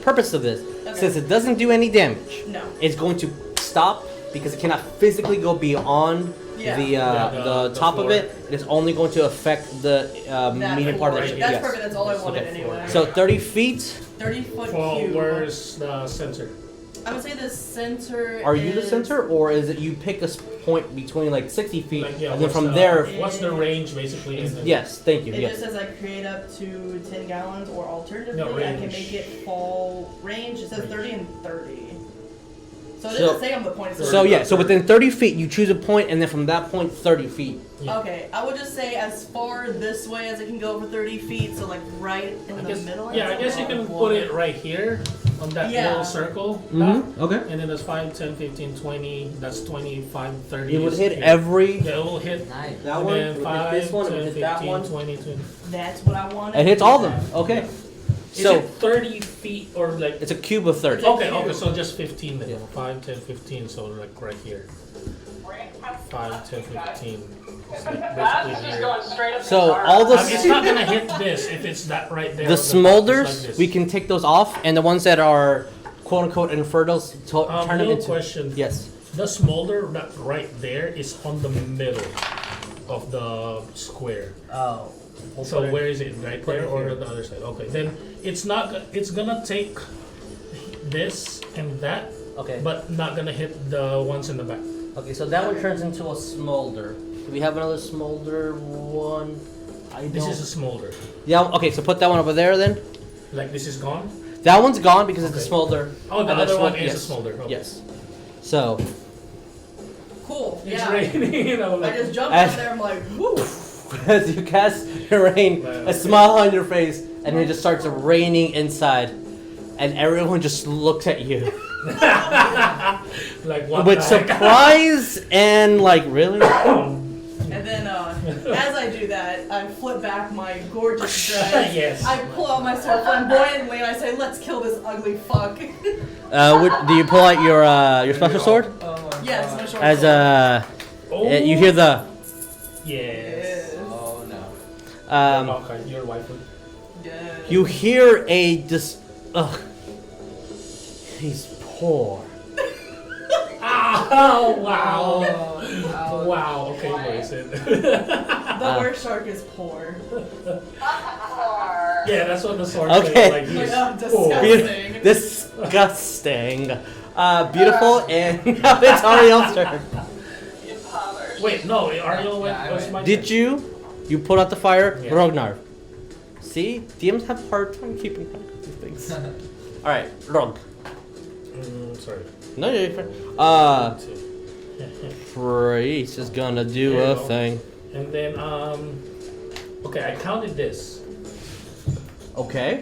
purpose of this, Okay. since it doesn't do any damage, No. it's going to stop because it cannot physically go beyond Yeah. the the top of floor. it. It is only going to affect the That medium part of floor. the ship. That's Yes. perfect. That's all I wanted Okay. anyway. So 30 feet. 30-foot For cube. where's the center? I'm gonna say the center. Are you the is- center, or is it you pick a point between like 60 feet, Like, yeah, and then what's from the- there? What's the range basically? in the- Yes, thank you. It Yes. just says I create up to 10 gallons, or alternatively, No, I can range. make it fall range. It says Range. 30 and 30. So it So- doesn't say on the point. It says So 30. yeah, so within 30 feet, you choose a point, and then from that point, 30 feet. Yeah. Okay, I would just say as far this way as it can go over 30 feet, so like right in I the guess, middle. yeah, I guess you can put it right here on that Yeah. little circle. Okay. And then there's 5, 10, 15, 20. That's 25, 30. It would is hit here. every. Yeah, it will hit. Nice. That and one. then It would 5, hit this one. It 10, would hit that 15, one. 20, 20. That's what I wanted. It hits all of them. Okay. Is So it 30 feet or like. it's a cube of 30. Okay, okay, so just 15 then. 5, 10, 15, so like right here. 5, 10, 15. It's like That's basically just here. going straight up. So his arm. all the It's not gonna hit this if it's that right there. The on top, it's smolders, like this. we can take those off, and the ones that are quote unquote infertles, turn them little into. question. Yes. The smolder that right there is on the middle of the square. Oh. So where is it? Right put it there or here. on the other side? Okay, then it's not. It's gonna take this and that, Okay. but not gonna hit the ones in the back. Okay, so that one turns into a smolder. Do we have another smolder one? I This don't. is a smolder. Yeah. Okay, so put that one over there then. Like this is gone. That one's gone because it's a Okay. smolder. Oh, the And other this one is yes. a smolder. Okay. Yes. So Cool. It's Yeah. raining. You know, I like, just jumped As- out there. I'm like, whoo. as you cast your rain, a smile on your face, and it just starts raining inside, and everyone just looks at you. Like what? with the heck? surprise and like really. And then, as I do that, I flip back my gorgeous dress. Yes. I pull out my sword flamboyantly and I say, "Let's kill this ugly fuck." Do you pull out your special sword? Yes, my short As sword. you hear the Yes. Oh no. Okay, your wife would. Yes. you hear a he's poor. Oh wow. Oh, Wow. Okay, listen. The worst shark is poor. Yeah, that's what the sword Okay. says. Like he's Disgusting. Disgusting. Beautiful, and now it's Ariel's turn. Wait, no, Ariel was my Did you pulled out the fire, Yeah. Rognarv? See, DMs have a hard time keeping track of these things. All right, Rog. Sorry. No, you're fine. Priest is gonna do There you a go. thing. And then okay, I counted this. Okay.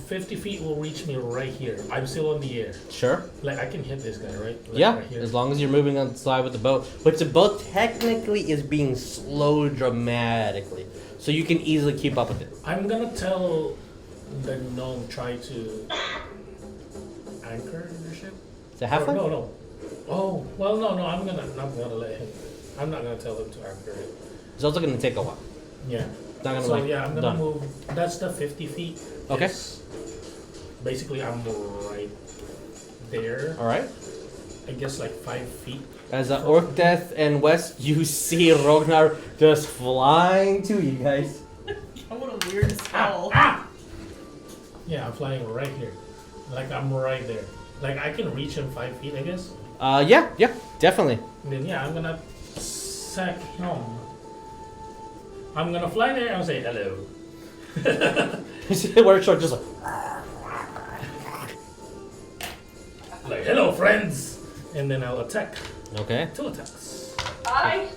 50 feet will reach me right here. I'm still in the air. Sure. Like I can hit this guy, right? Like Yeah, right here. as long as you're moving on the side with the boat, which the boat technically is being slowed dramatically, so you can easily keep up with it. I'm gonna tell the gnome try to anchor the ship. Is it halfway? No. Oh, well, no. I'm gonna let him. I'm not gonna tell him to anchor it. It's also gonna take a while. Yeah. It's not gonna So like yeah, I'm gonna done. move. That's the 50 feet. Okay. It's- Basically, I'm right there. All right. I guess like 5 feet. As Orcdeath and West, you see Rognar just flying to you guys. Oh, what a weird spell. Yeah, I'm flying right here. Like I'm right there. Like I can reach him 5 feet, I guess. Yeah, definitely. And then yeah, I'm gonna sack him. I'm gonna fly there and say hello. You see the word shark just Like hello, friends. And then I'll attack. okay. 2 attacks. Hi.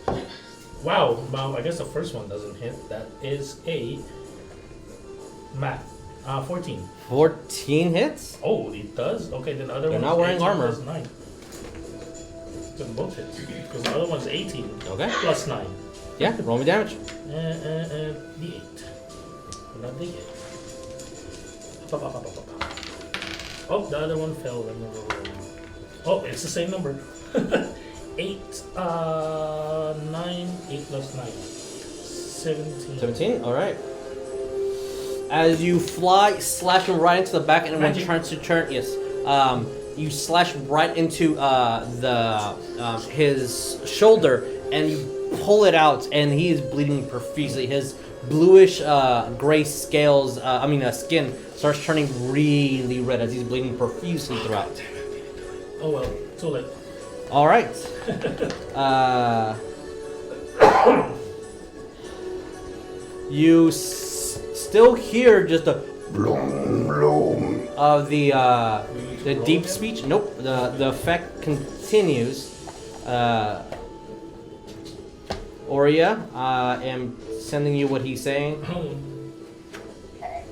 Wow. Well, I guess the first one doesn't hit. That is a math. 14. 14 hits. Oh, it does? Okay, then the other They're one not wearing armor. Plus 9. So both hits. Because the other one's 18. Okay. Plus 9. Yeah, roll me damage. D8. Not D8. Pa, pa, pa, pa, pa, pa. Oh, the other one fell. Oh, it's the same number. 8, 9, 8 plus 9. 17. 17. All right. As you fly, slash him right into the back, and when Magic. turns to turn, yes, you slash right into his shoulder, and you pull it out, and he is bleeding profusely. His bluish gray scales, skin starts turning really red as he's bleeding profusely throughout. Oh well, too late. All right. You still hear just a of the deep speech. Nope. The effect continues. Oria, I am sending you what he's saying. Okay.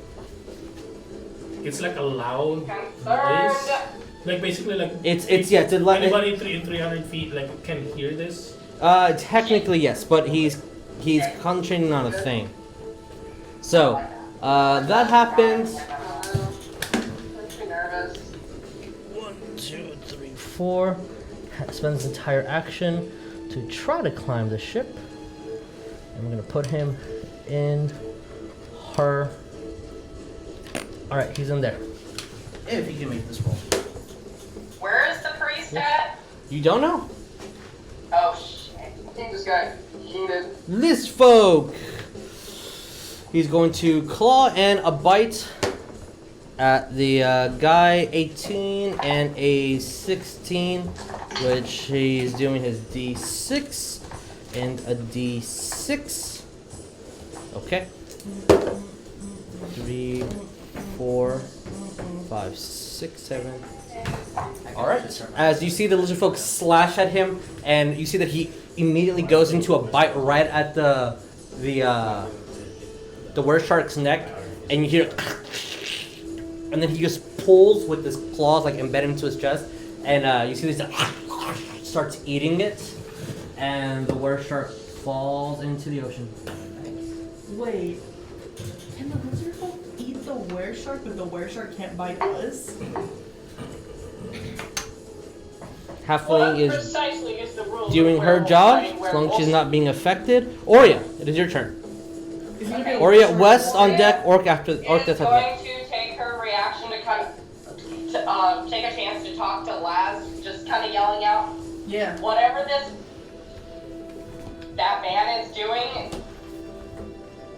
It's like a loud Confirmed. voice. Like basically like It's a lot. anybody in 300 feet like can hear this. Technically yes, but he's concentrating on a thing. So that happens. I'm too nervous. 1, 2, 3, 4. Spends his entire action to try to climb the ship. And we're gonna put him in her. Alright, he's in there. If he can make this roll. Where is the priest at? You don't know? Oh shit. I think this guy heated. This folk! He's going to claw and a bite at the guy 18 and a 16, which he's doing his D6 and a D6. Okay. 3, 4, 5, 6, 7. All right. As you see the lizard folk slash at him, and you see that he immediately goes into a bite right at the were shark's neck, and you hear, and then he just pulls with his claws like embedded into his chest, and you see this starts eating it, and the were shark falls into the ocean. Wait. Can the lizard folk eat the were shark, but the were shark can't bite us? Halfling is precisely is the rule. doing of her werewolf job fighting as long as she's werewolves. not being affected. Oria, it is your turn. Is he gonna be a Oria, were shark west on boy? deck. Orc after Is Orcdeath after that. going to take her reaction to kind of take a chance to talk to Laz, just kind of yelling out, Yeah. whatever that man is doing,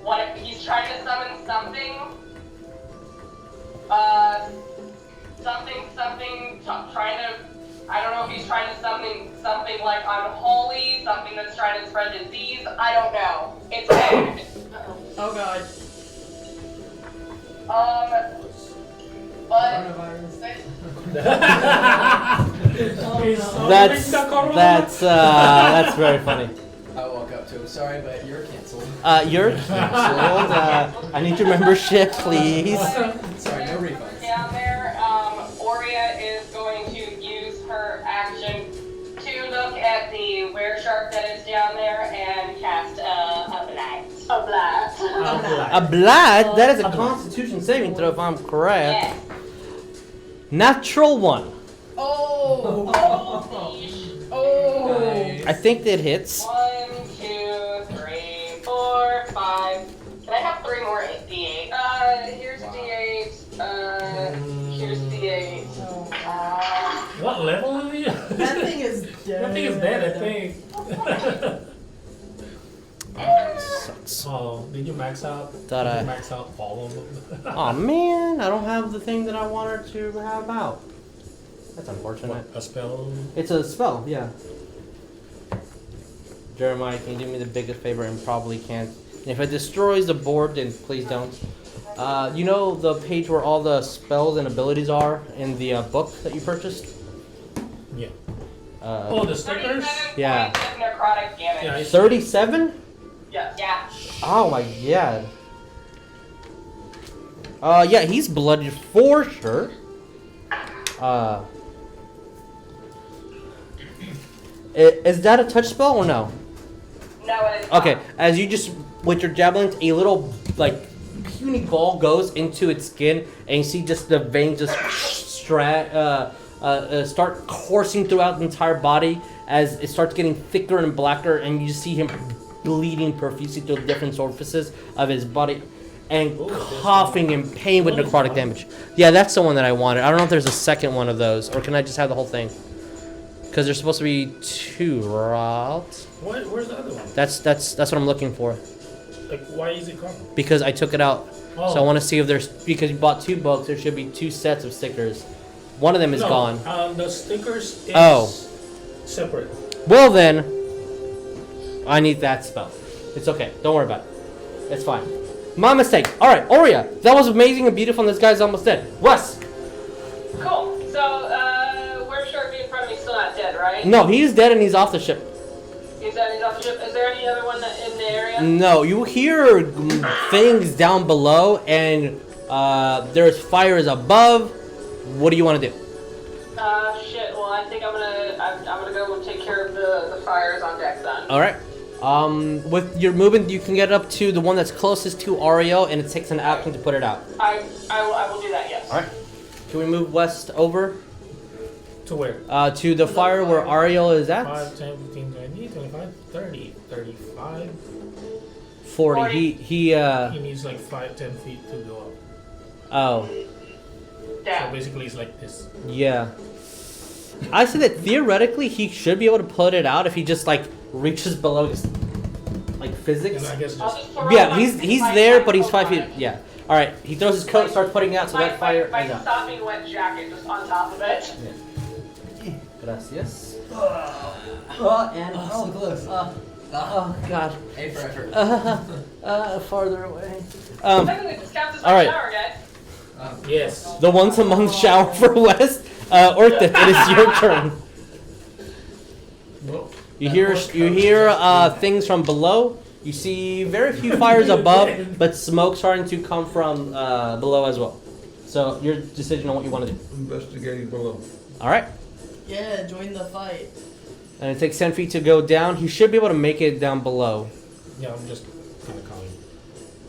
what if he's trying to summon something, trying to, I don't know if he's trying to summon something like unholy, something that's trying to spread disease, I don't know. It's bad. Oh god. But That's very funny. I walk up to him. Sorry, but you're canceled. You're canceled. I need your membership, please. Sorry, no refunds. down there, Oria is going to use her action to look at the were shark that is down there and cast a blight. A blight. A blight? That is a Constitution saving throw, if I'm correct. Yes. Natural 1. Oh. Oh. I think that hits. 1, 2, 3, 4, 5. Can I have 3 more D8? Here's a D8. Here's D8. What level are you? That thing is dead. That thing is dead, I think. Sucks. Oh, did you max out? Thought Did I- you max out all of them? Oh man, I don't have the thing that I wanted to have out. That's unfortunate. A spell? It's a spell, yeah. Jeremiah, can you do me the biggest favor and probably can't? And if it destroys the board, then please don't. You know the page where all the spells and abilities are in the book that you purchased? Yeah. Oh, Oh, the stickers? 37 Yeah. points of necrotic damage. Yeah, I 37? Yeah. Yeah. Oh my god. Yeah, he's blooded for sure. Is that a touch spell or no? No, it is not. Okay, as you just, with your javelins, a little, like, puny ball goes into its skin, and you see just the veins just start coursing throughout the entire body as it starts getting thicker and blacker, and you just see him bleeding profusely through different orifices of his body, and coughing in pain with necrotic damage. Yeah, that's the one that I wanted. I don't know if there's a second one of those, or can I just have the whole thing? Because there's supposed to be 2, right? Where's the other one? That's what I'm looking for. Like, why is it gone? Because I took it out. Oh. So I want to see if there's, because you bought 2 books, there should be 2 sets of stickers. One of them is No, gone. The stickers is Oh. separate. Well then, I need that spell. It's okay. Don't worry about it. It's fine. My mistake. Alright, Oria. That was amazing and beautiful, and this guy's almost dead. Wes! Cool. So, where's Sharpie in front of me? Still not dead, right? No, he's dead and he's off the ship. He's off the ship. Is there any other one in the area? No, you hear things down below, and there's fires above. What do you want to do? Shit. Well, I think I'm gonna go take care of the fires on deck then. All right. With your movement, you can get up to the one that's closest to Ariell, and it takes an action to put it out. I will do that. Yes. All right. Can we move west over To where? to the fire where Ariell is at? 5, 10, 15, 20, 25, 30, 35. 40. He He needs like 5, 10 feet to go up. Oh, So Down. basically it's like this. yeah. I say that theoretically he should be able to put it out if he just like reaches below, just like physics. And I guess I'll just just throw Yeah, my- he's my- there, my but he's coat 5 on feet. it. Yeah. All right. He throws his coat, starts putting it out, so that fire my is out. sopping wet jacket just on top of it. Gracias. And So close. oh god. A for effort. Farther away. Technically, this counts as all my right. shower, guys. yes. The ones among the shower for West. Orcdeath, it is your turn. Well, You hear things from below. You see very few fires above, but smoke starting to come from below as well. So your decision on what you want to do. Investigating below. All right. Yeah, join the fight. And it takes 10 feet to go down. He should be able to make it down below. Yeah, I'm just kind of counting.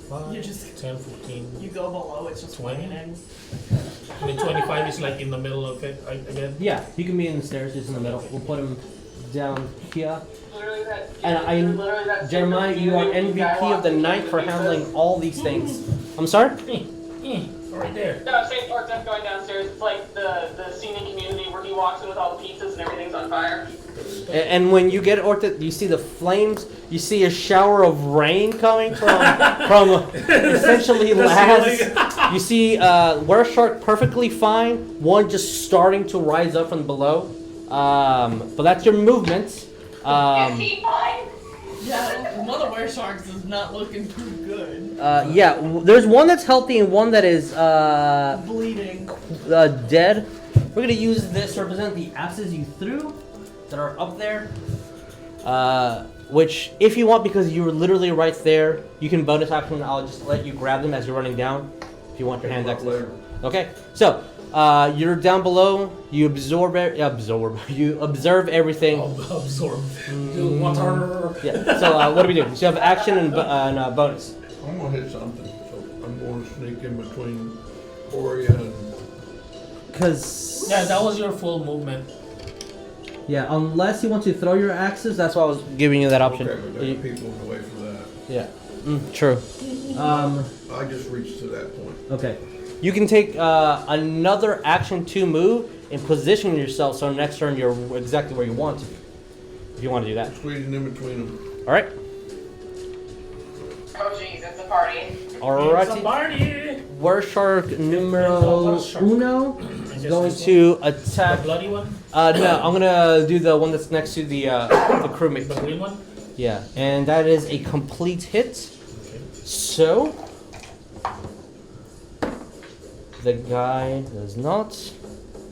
5, You just- 10, 15, You go below, it's just 20. raining. I mean, 25 is like in the middle of it, again. Yeah, he can be in the stairs, just in the middle. We'll put him down here. Literally that. And literally that Jeremiah, you are MVP of the night for handling all these things. I'm sorry? Right there. No, I'm saying Orcdeath going downstairs. It's like the scene in Community where he walks in with all the pizzas and everything's on fire. And when you get Orcdeath, you see the flames. You see a shower of rain coming from essentially Laz. You see Were Shark perfectly fine. One just starting to rise up from below. But that's your movement. Is he fine? Yeah, one of the were sharks is not looking too good. There's one that's healthy and one that is Bleeding. dead. We're gonna use this to represent the axes you threw that are up there. Which, if you want, because you were literally right there, you can bonus action. I'll just let you grab them as you're running down. If you want your hand axes. Okay. So you're down below. You You observe everything. Absorb. Do water. Yeah. So what do we do? So you have action and bonus. I'm gonna hit something, so I'm going to sneak in between Oria and... Cause Yeah, that was your full movement. yeah, unless you want to throw your axes, that's why I was giving you that option. Okay, but there are people in the way for that. Yeah. True. I just reached to that point. Okay. You can take another action to move and position yourself so next turn you're exactly where you want to be. If you want to do that. Squeezing in between them. Alright. Oh jeez, it's a party. It's a Alrighty. party. Were Shark numero uno is going to The attack. bloody one? No, I'm gonna do the one that's next to the crewmate. The green one? Yeah, and that is a complete hit. Okay. So the guy does not.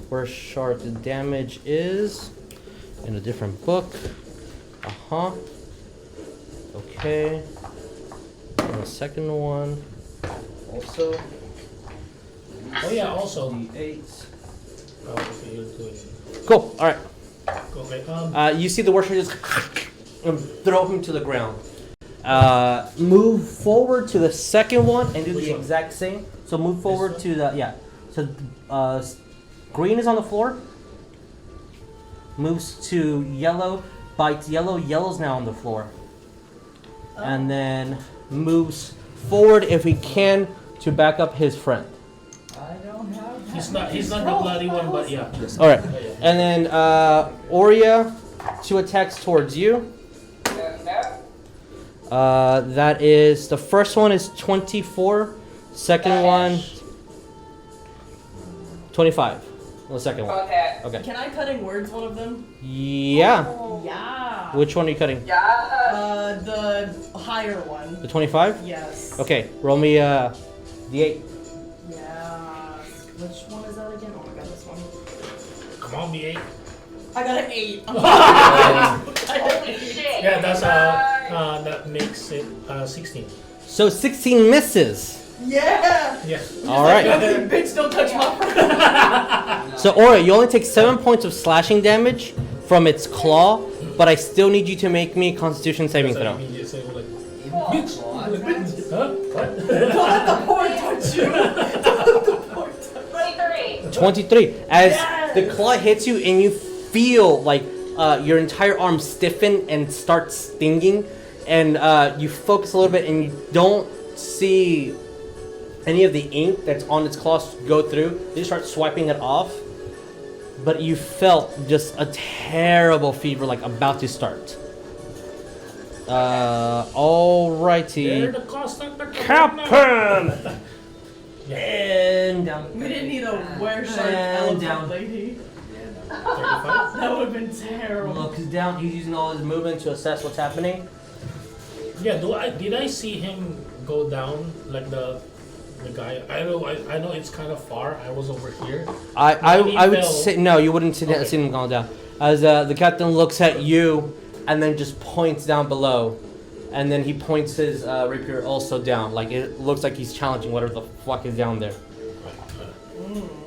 Where shark damage is in a different book. Okay. And the second one also. Oh yeah, also. D8. Oh, okay, you're doing it. Cool. All right. Okay. You see the worship just throw him to the ground. Move forward to the second one and do Which the one? exact same. So move forward one? to the So green is on the floor. Moves to yellow. Bites yellow. Yellow's now on the floor. And then moves forward if he can to back up his friend. I don't have. He's not the bloody one, but yeah. All right. Yeah, yeah. And then Oria, 2 attacks towards you. That is the first one is 24. Second one 25. The second one. Okay. Okay. Can I cutting words one of them? Yeah. Yeah. Which one are you cutting? Yeah. The higher one. The 25? Yes. Okay. Roll me the 8. Yeah. Which one is that again? Oh my god, this one. Come on, B8. I got an 8. Holy shit. Yeah, that's that makes it 16. So 16 misses. Yeah. Yeah. All right. Bitch, don't touch my friend. So Oria, you only take 7 points of slashing damage from its claw, but I still need you to make me a Constitution saving throw. Immediate save, like, Claw. huh? What? Don't let the poor touch you. Don't let the poor touch 23. 23. As Yes! the claw hits you and you feel like your entire arm stiffen and start stinging, and you focus a little bit and you don't see any of the ink that's on its claws go through. You start swiping it off, but you felt just a terrible fever like about to start. Alrighty. They're the constant Captain! Yeah. And down. We didn't need a were shark And elephant down. lady. 35? That would have been terrible. Look, he's down. He's using all his movement to assess what's happening. Yeah, did I see him go down like the guy? I know it's kind of far. I was over here. I would fell. say no. You wouldn't see, Okay. see him going down. As the captain looks at you, and then just points down below, and then he points his rapier also down. Like it looks like he's challenging whatever the fuck is down there.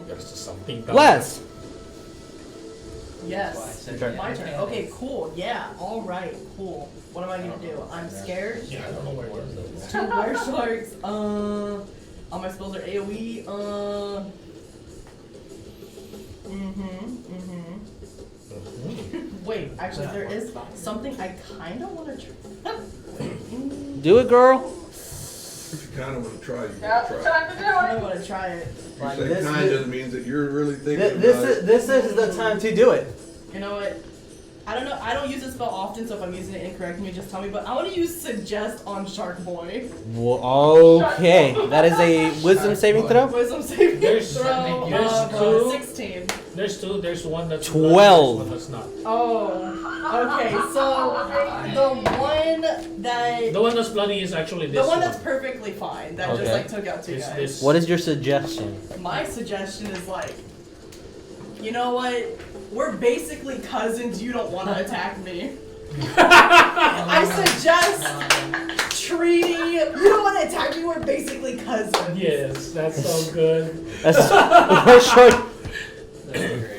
There's just something down Les, Yes. Your turn. My turn. Okay, cool. Yeah. All right. Cool. What am I gonna do? I'm scared. Yeah, I don't know where it is. Two were sharks. All my spells are AOE. Wait, actually, there is something I kind of want to try. Do it, girl. If you kind of want to try, you Now's can the try. time to do I it. want to try it. You Like say this- kind of means that you're really thinking This about it. is the time to do it. You know what? I don't know. I don't use this spell often, so if I'm using it incorrectly, just tell me. But I want to use Suggest on Shark Boy. Okay, that is a wisdom saving throw. Wisdom saving There's- throw there's of two. 16. There's two. There's one that's 12. One that's not. Oh, okay. So the one that The one that's bloody is actually this the one that's perfectly fine that just Okay. like took out two It's guys. this. What is your suggestion? My suggestion is like, you know what? We're basically cousins. You don't want to attack me. I suggest treating you. You don't want to attack me. We're basically cousins. Yes, that's so good. That's short.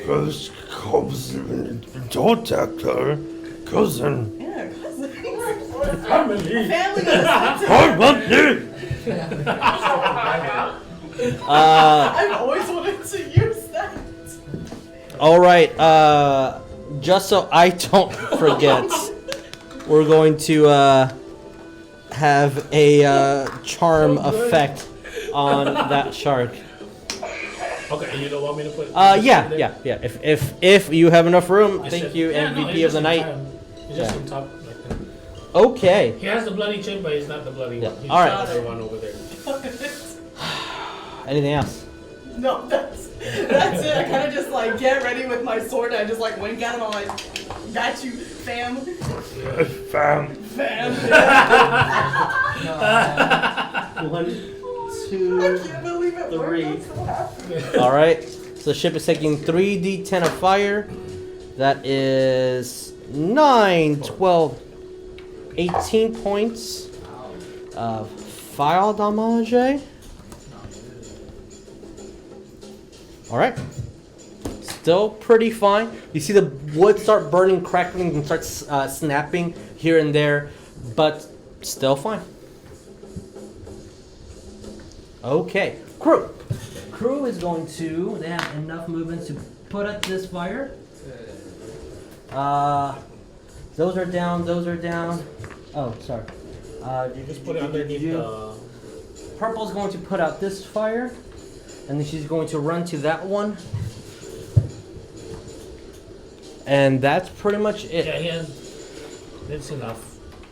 First cousin, don't attack her. Cousin. Yeah, cousins. Family. Family I've always wanted to use that. All right. Just so I don't forget, we're going to have a charm effect on that shark. Okay, you don't want me to put? Yeah. If you have enough room, It's thank just- you, yeah, no, MVP it's of the just night. It's just Yeah. on top like that. Okay. He has the bloody chin, but he's not the bloody Yeah. one. He's All right. the other one over there. Anything else? No, that's it. I kind of just like get ready with my sword. I just like wink at him. I'm like, got you, fam. Fam. Fam. One, I two. can't believe it. Three. I'm so happy. All right. So the ship is taking 3d10 of fire. That is 9, 12, 18 points of fire damage. All right. Still pretty fine. You see the wood start burning, crackling, and start snapping here and there, but still fine. Okay. Crew. Crew is going to. They have enough movement to put out this fire. Those are down. Those are down. Oh, sorry. You just put it underneath the. Purple's going to put out this fire, and then she's going to run to that one. And that's pretty much it. Yeah, he has. That's enough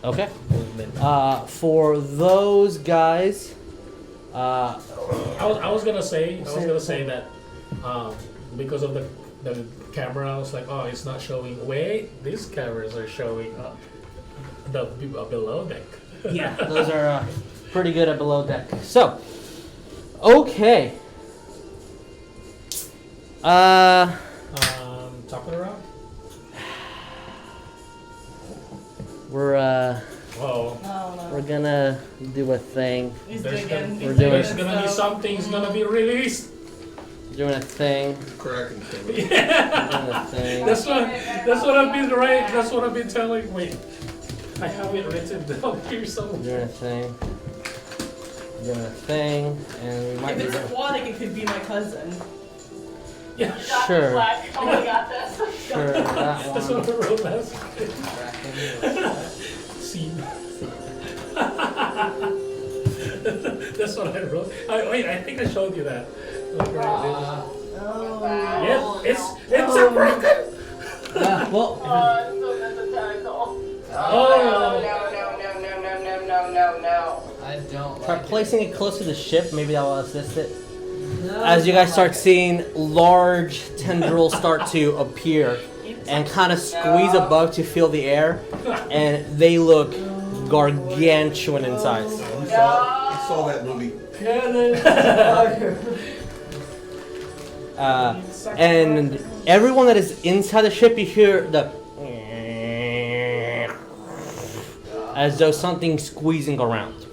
Okay. movement. For those guys, I was gonna say that because of the camera, I was like, oh, it's not showing. Wait, these cameras are showing the below deck. yeah, those are pretty good at below deck. So, okay. Top of the round. We're Oh, we're gonna do a thing. He's there's digging. gonna, We're doing there's gonna be something's gonna be released. Doing a thing. Kraken thing. Doing a thing. That's what I've been right. That's what I've been telling. Wait, I have it written down here somewhere. Doing a thing. Doing a thing, and we might If be it's done. aquatic, it could be my cousin. Yeah, Got Sure. this, Black. Oh, we got this. Sure, that that's one. what I wrote last. Scene. That's what I wrote. Wait, I think I showed you that. Look right there. Yep, it's a Kraken. Well, So that's a tentacle. Oh. No. I don't try like placing it close to the ship. Maybe that will assist it. As you guys start seeing large tendrils start to appear and kind of squeeze above to feel the air, and they look gargantuan in size. I saw that movie. And everyone that is inside the ship, you hear the as though something's squeezing around.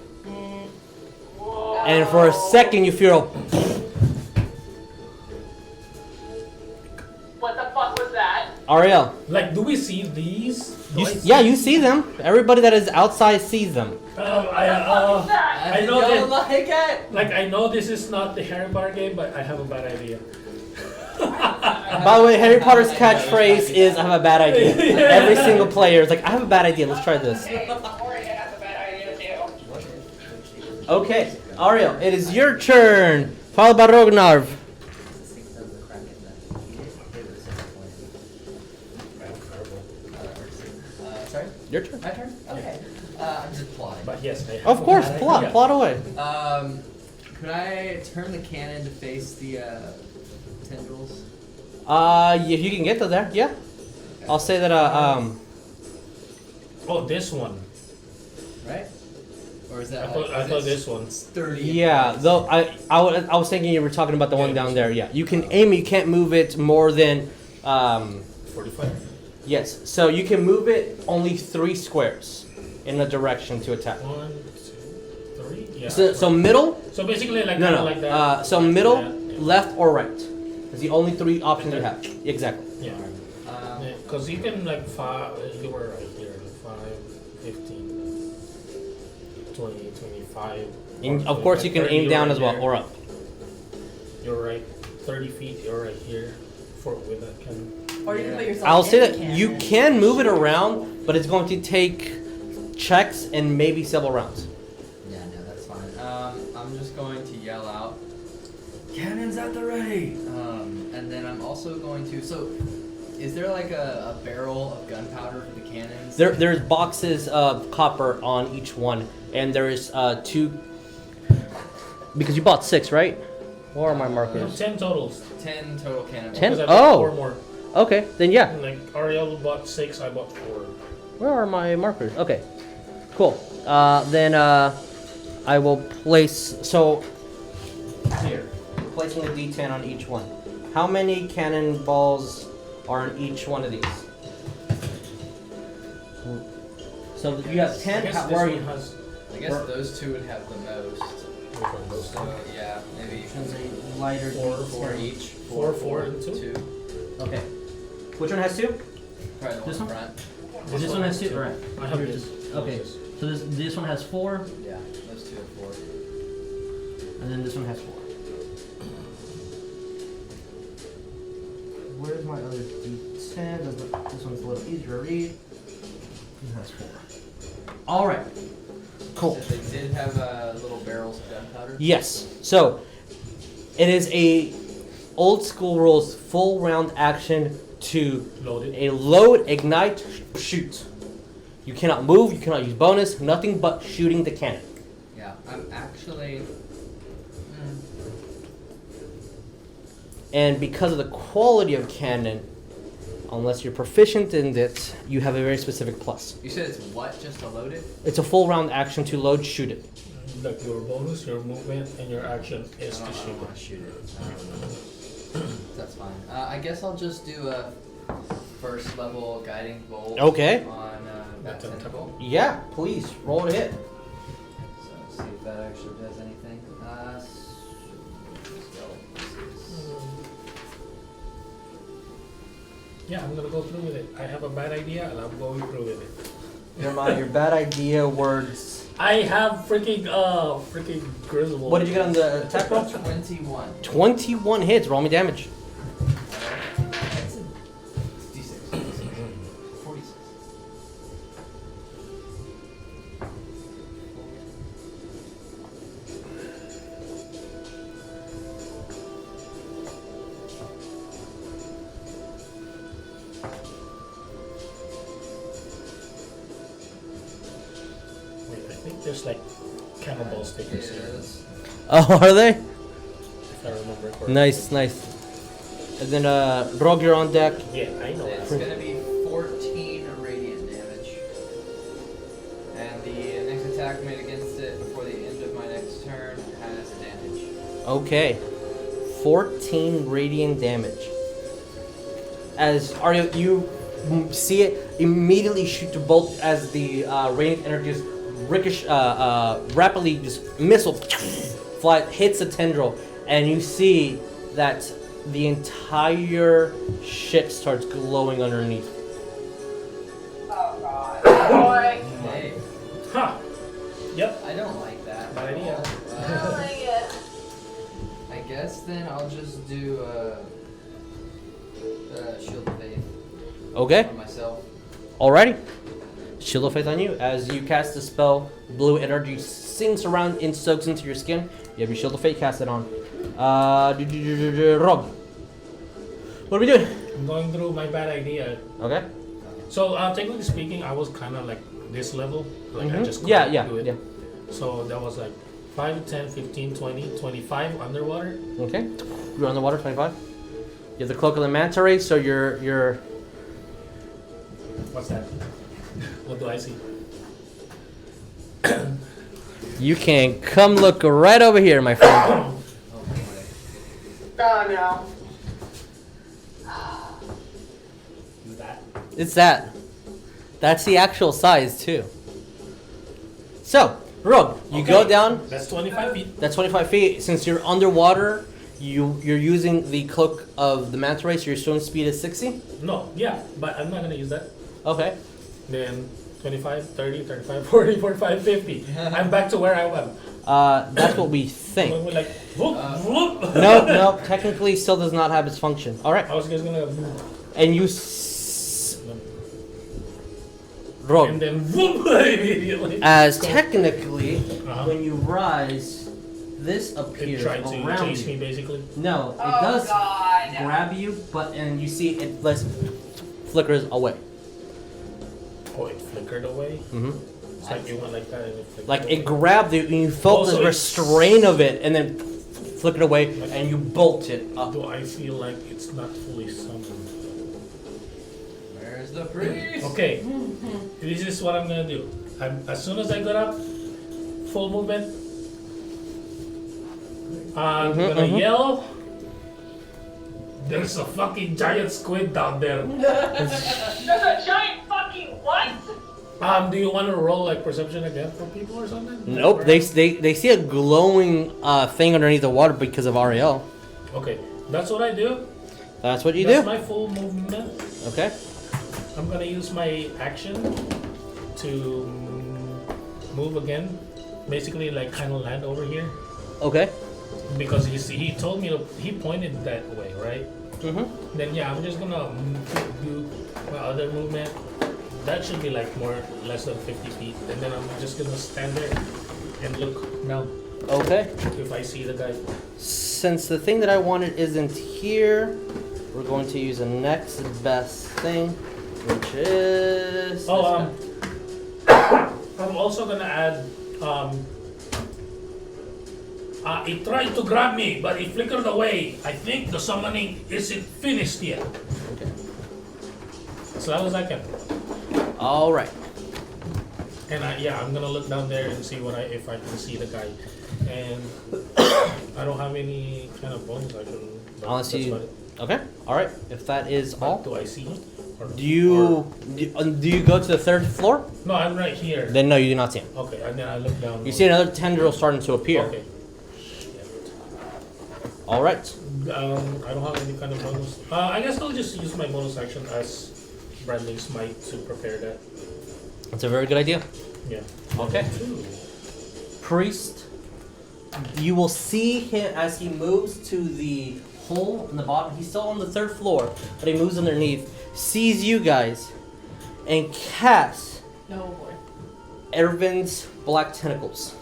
And for a second, you feel What the fuck was that? Ariell. Like, do we see these? Yeah, you see them. Everybody that is outside sees them. I know Don't that. like it. Like, I know this is not the Harry Potter game, but I have a bad idea. By the way, Harry Potter's catchphrase is "I have a bad idea." Every single player is like, "I have a bad idea. Let's try this." Oria has a bad idea too. Okay, Ariell, it is your turn. Followed by Rognarv. Sorry? Your turn. My turn? Okay. I'm just plotting. But yes, I have Of a course, bad plot idea. away. Could I turn the cannon to face the tendrils? If you can get to there, yeah. I'll say that. Oh, this one. Right? Or is I that thought this one. 30? Yeah. Though I was thinking you were talking about the one down there. Yeah. You can aim. You can't move it more than 45. Yes. So you can move it only 3 squares in a direction to attack. 1, 2, 3. Yeah. So middle. So basically, like No, kinda no. like that. So Like middle, that. left, or right. It's the only 3 options you have. Exactly. Yeah. Because you can like 5. You were right here. 5, 15, 20, 25. And of course, you can 30, aim you're down right as well here. or up. You're right. 30 feet. You're right here. For with that cannon. Or you can put yourself I'll in say the that cannon. you can move it around, but it's going to take checks and maybe several rounds. Yeah, no, that's fine. I'm just going to yell out, "Cannons at the ready!" And then I'm also going to. So, is there like a barrel of gunpowder for the cannons? There's boxes of copper on each one, and there is 2. Because you bought 6, right? What are my No, markers? 10 totals. 10 total cannons. 10? Because I bought 4 Oh. more. Okay, then yeah. Like Ariell bought 6. I bought 4. Where are my markers? Okay, cool. Then I will place. So here, placing a D10 on each one. How many cannonballs are in each one of these? So you have 10. I guess How, this where are one you? has. I guess those two would have the most. Which one? Those two? So yeah, maybe Lighter. 4 each. 4, and 2. 2. Okay. Which one has 2? Probably the This one one? in front. This one has 2. All right. I have this. Okay. So this one has 4, Yeah, those two are 4. and then this one has 4. Where's my other D10? This one's a little easier to read. This has 4. All right. Cool. So they did have little barrels of gunpowder. Yes. So it is a old school rules full round action to Loaded. a load, ignite, shoot. You cannot move. You cannot use bonus. Nothing but shooting the cannon. Yeah, I'm actually. And because of the quality of cannon, unless you're proficient in it, you have a very specific plus. You said it's what? Just to load it? It's a full round action to load, shoot it. Like your bonus, your movement, and your action is I to don't shoot want it. to shoot it. That's fine. I guess I'll just do a first level guiding bolt. Okay. On that The tentacle. tentacle. Yeah, please roll to hit. So see if that actually does anything. Yeah, I'm gonna go through with it. I have a bad idea, and I'm going through with it. Never mind your bad idea words. I have freaking Griswold. What did you get on the attack roll? 21. 21 hits. Roll me damage. That's a D6. 46. Wait, I think there's like cannonball stickers here, Oh, are they? if I remember correctly. Nice, nice. And then, Rog, you're on deck. Yeah, I know. It's gonna be 14 radiant damage. And the next attack made against it before the end of my next turn has advantage. Okay. 14 radiant damage. As Ariell, you see it immediately shoot the bolt as the radiant energy just rapidly just missile fly hits a tendril, and you see that the entire ship starts glowing underneath. Oh god. Boy. Hey, Ha! Yep. I don't like that. Bad idea. I don't like it. I guess then I'll just do Shield of Faith Okay. on myself. Alrighty. Shield of Faith on you. As you cast the spell, blue energy sinks around and soaks into your skin. You have your Shield of Faith casted on. Rog. What are we doing? I'm going through my bad idea. Okay. So, technically speaking, I was kind of like this level. Like, I just Yeah, couldn't yeah, do it. yeah. So, that was like 5, 10, 15, 20, 25 underwater. Okay. You're on the water, 25. You have the Cloak of the Manta Ray, so you're What's that? What do I see? you can come look right over here, my friend. Oh boy. Oh no. Who's that? It's that. That's the actual size too. So, Rogue, you go Okay. down. That's 25 feet. That's 25 feet. Since you're underwater, you're using the Cloak of the Manta Ray, so your swim speed is 60. No, yeah, but I'm not going to use that. Okay. Then 25, 30, 35, 40, 45, 50. I'm back to where I was. That's what we When think. we're like, whoop, whoop. No, technically still does not have its function. All right. I was just gonna, And you, Rogue. and then whoop immediately. As technically, Uh-huh. when you rise, this It appears tried to around chase me you. basically. No, it Oh does god. grab you, but and you see it less flickers away. Oh, it flickered away. Mm-hmm. It's like you went like that and it flickered Like away. it grabbed you, and you felt Also, the it's- restraint of it, and then flickered away, and you bolted up. Do I feel like it's not fully summoned? Where's the priest? Okay, this is what I'm gonna do. As soon as I got up, full movement, I'm gonna yell. There's a fucking giant squid down there. There's a giant fucking what? Do you want to roll like perception again for people or something? Nope, they see a glowing thing underneath the water because of Ariell. Okay, that's what I do. That's what you That's do. my full movement. Okay. I'm gonna use my action to move again. Basically, like kind of land over here Okay. because he told me he pointed that way, right? Mhm. Then yeah, I'm just gonna do my other movement. That should be like less than 50 feet, and then I'm just gonna stand there and look now Okay. if I see the guy. Since the thing that I wanted isn't here, we're going to use the next best thing, which is. Oh, this guy. I'm also gonna add. It tried to grab me, but it flickered away. I think the summoning isn't finished yet. Okay. As long as I can. All right. And I'm gonna look down there and see if I can see the guy. And I don't have any kind of bonus action. but Unless that's you. about it. Okay. All right. If that is all, Do I see him? Or- do you go to the third floor? No, I'm right here. Then no, you do not see him. Okay, and then I look down. You see another tendril starting to appear. Okay. All right. I don't have any kind of bonus. I guess I'll just use my bonus action as Bradley's might to prepare that. That's a very good idea. Yeah. Okay. Priest, you will see him as he moves to the hole in the bottom. He's still on the third floor, but he moves underneath, sees you guys, and casts No boy. Ervin's Black Tentacles.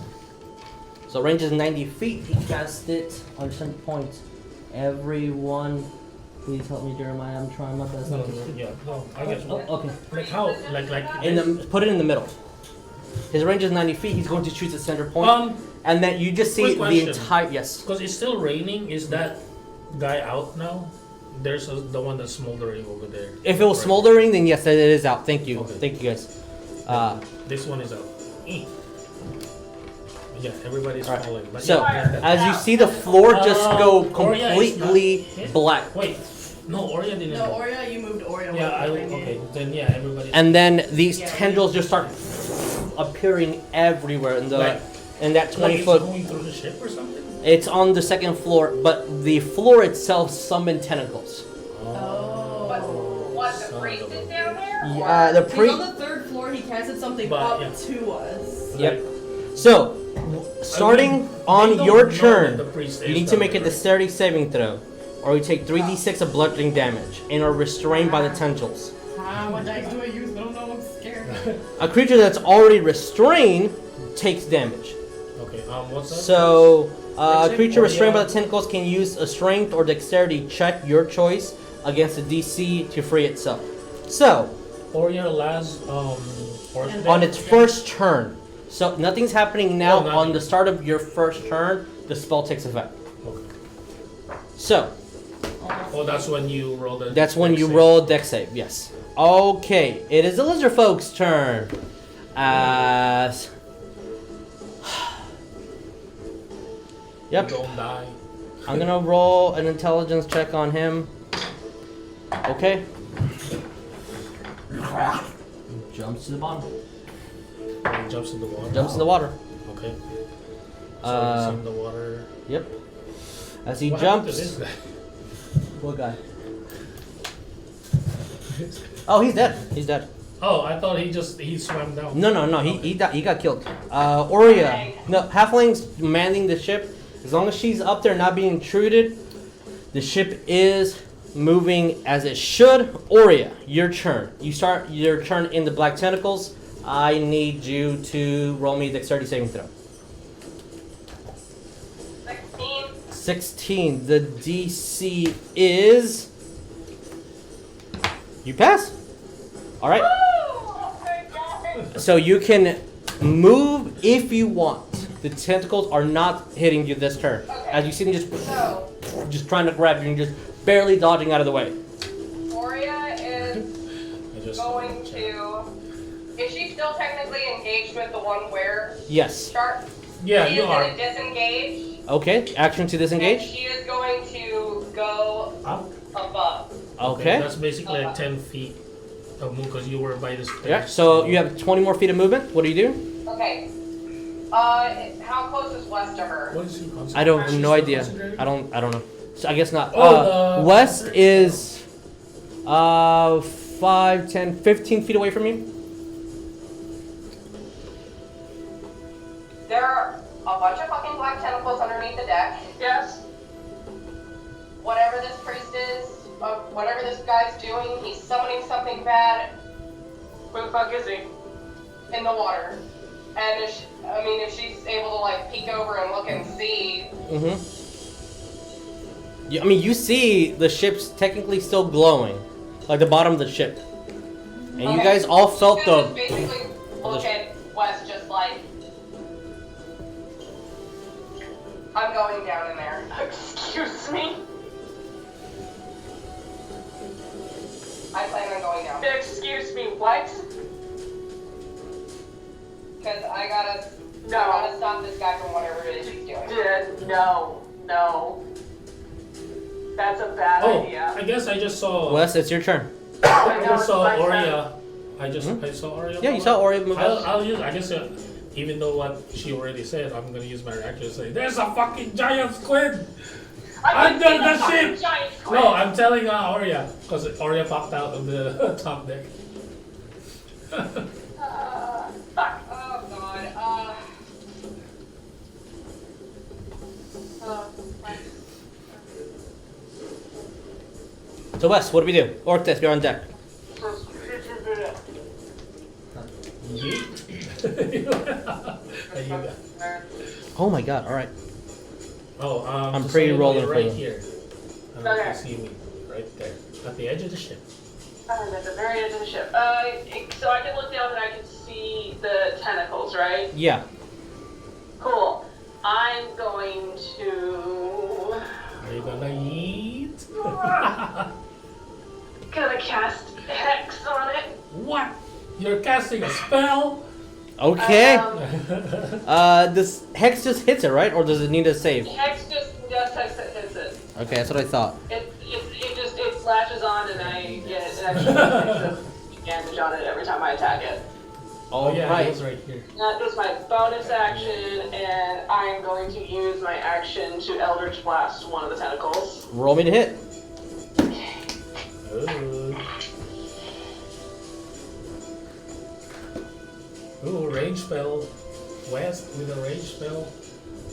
So range is 90 feet. He casts it on a certain point. Everyone, please help me, Jeremiah. I'm trying my best. No, not to- yeah, no, I guess. Oh, okay. Like how? Like In the, put it in the middle. His range is 90 feet. He's going to choose a center point. And then you just see quick the question. entire. Yes. Because it's still raining. Is that guy out now? There's the one that's smoldering over there. If it was Right. smoldering, then yes, it is out. Thank you. Okay. Thank you guys. This one is out. Yeah, everybody's All right. falling. But So, yeah, as you see the floor just go Oria is completely not- black. Wait, no, Oria didn't. No, go. Oria, you moved Oria. Yeah, away from okay. you. Then yeah, everybody. And then these Yeah. tendrils just start appearing everywhere in the Like, in that 20 Like foot. it's going through the ship or something? It's on the second floor, but the floor itself summoned tentacles. But what, the priest is down there? Yeah, the He's priest. on the third floor. He casted something But, up yeah. to us. Yep. So, starting they on don't your know turn, that the priest you is need to down make a there, right? dexterity saving throw, or you take 3d6 of bludgeoning damage and are restrained by the tentacles. What dice do I use? I don't know. I'm scared. A creature that's already restrained takes damage. Okay, what's that? So, a Check creature restrained by Oria. the tentacles can use a strength or dexterity check, your choice, against a DC to free itself. So, Oria last, Orcdeath on its again? first turn, so nothing's happening now. Oh, nothing. On the start of your first turn, the spell takes effect. Okay. So, Oh, that's when you roll the. that's when you save. roll a dex save, yes. Okay, it is the lizard folks' turn. As. Yep, Don't die. I'm gonna roll an intelligence check on him. Okay. Jumps to the bottom. He jumps in the water. Jumps in the water. Okay. So Uh, he's in the water. Yep. As he What happened to jumps. this guy? What guy? Oh, he's dead. He's dead. Oh, I thought he swam down. No. He got killed. Oria. No, halfling's manning the ship. As long as she's up there not being intruded, the ship is moving as it should. Oria, your turn. You start your turn in the black tentacles. I need you to roll me a dexterity saving throw. 16. 16. The DC is. You pass. All right. So you can move if you want. The tentacles are not hitting you this turn. Okay. As you see them So, just trying to grab you and just barely dodging out of the way. Oria is I just going to. Is she still technically engaged with the one where Yes. shark? Yeah, she you is are. gonna disengage. Okay. Action to And disengage. she is going to go Up. above. Okay. That's basically like 10 feet of move because you were by the stairs. Yeah. So you have 20 more feet of movement. What do you do? Okay. How close is west to her? What is he concentrating? I don't have She's no still idea. concentrating? I don't know. So I guess not. Oh, the- West is 5, 10, 15 feet away from you. There are a bunch of fucking black tentacles underneath the deck. Yes. Whatever this priest is, whatever this guy's doing, he's summoning something bad Where the fuck is he? in the water. And if she's able to like peek over and look and see, Mm-hmm. I mean, you see the ship's technically still glowing, like the bottom of the ship, and you Okay. guys all felt she's gonna the. just basically look at West just like, I'm going down in there. Excuse me? I plan on going down. Excuse me, what? Because I gotta stop this guy from whatever it is he's doing. No. That's a bad Oh, idea. I guess I just saw. Wes, it's your turn. I just it's saw my Oria. I saw Oria. Yeah, you saw Oria move. I'll use. I guess even though what she already said, I'm gonna use my reaction to say, "There's a fucking giant squid I under can see the fucking ship." giant squid. No, I'm telling Oria because Oria popped out of the top deck. Fuck. Oh god. So Wes, what do we do? Orcdeath, you're on deck. There you go. Oh my God! All right. Oh, I'm just pre-rolling so for right you. here. I don't know Okay. if you see me right there at the edge of the ship. I'm at the very edge of the ship. So I can look down and I can see the tentacles, right? Yeah. Cool. I'm going to Are you gonna eat? gonna cast Hex on it. What? You're casting a spell? Okay. Um, This hex just hits it, right? Or does it need a save? Hex just Hex hits it. Okay, that's what I thought. It flashes on and I get an extra 6 of damage on it every time I attack it. All yeah, right. it was right here. That was my bonus action, and I'm going to use my action to Eldritch Blast one of the tentacles. Roll me to hit. Ooh, range spell. West with a range spell.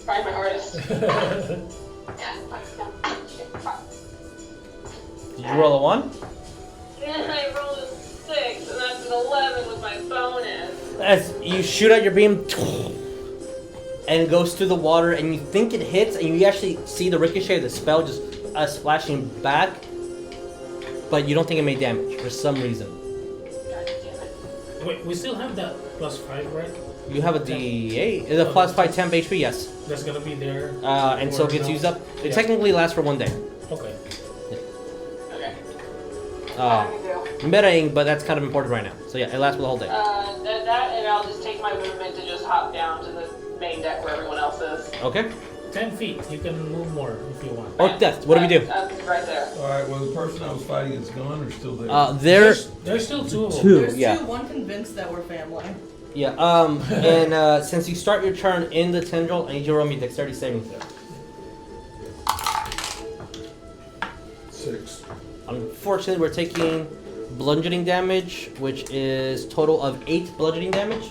Try my hardest. Did you roll a 1? And I rolled a 6, and that's an 11 with my bonus. As you shoot out your beam, and it goes through the water, and you think it hits, and you actually see the ricochet of the spell just splashing back, but you don't think it made damage for some reason. God damn it. Wait, we still have that +5, right? You have a D8. Is a plus 5 temp HP? Yes. That's gonna be there. And so it gets used up. It technically lasts for 1 day. Okay. Okay. Uh, What do we do? metaing, but that's kind of important right now. So yeah, it lasts for the whole day. That, and I'll just take my movement to just hop down to the main deck where everyone else is. Okay. 10 feet. You can move more if you want. Orcdeath, what do we do? I'm right there. Alright, well, the person I was fighting is gone or still there? There's still 2 of them. There's yeah. 2, one convinced that we're family. Yeah, and since you start your turn in the tendril, I need you to roll me dexterity saving throw. 6. Unfortunately, we're taking bludgeoning damage, which is total of 8 bludgeoning damage.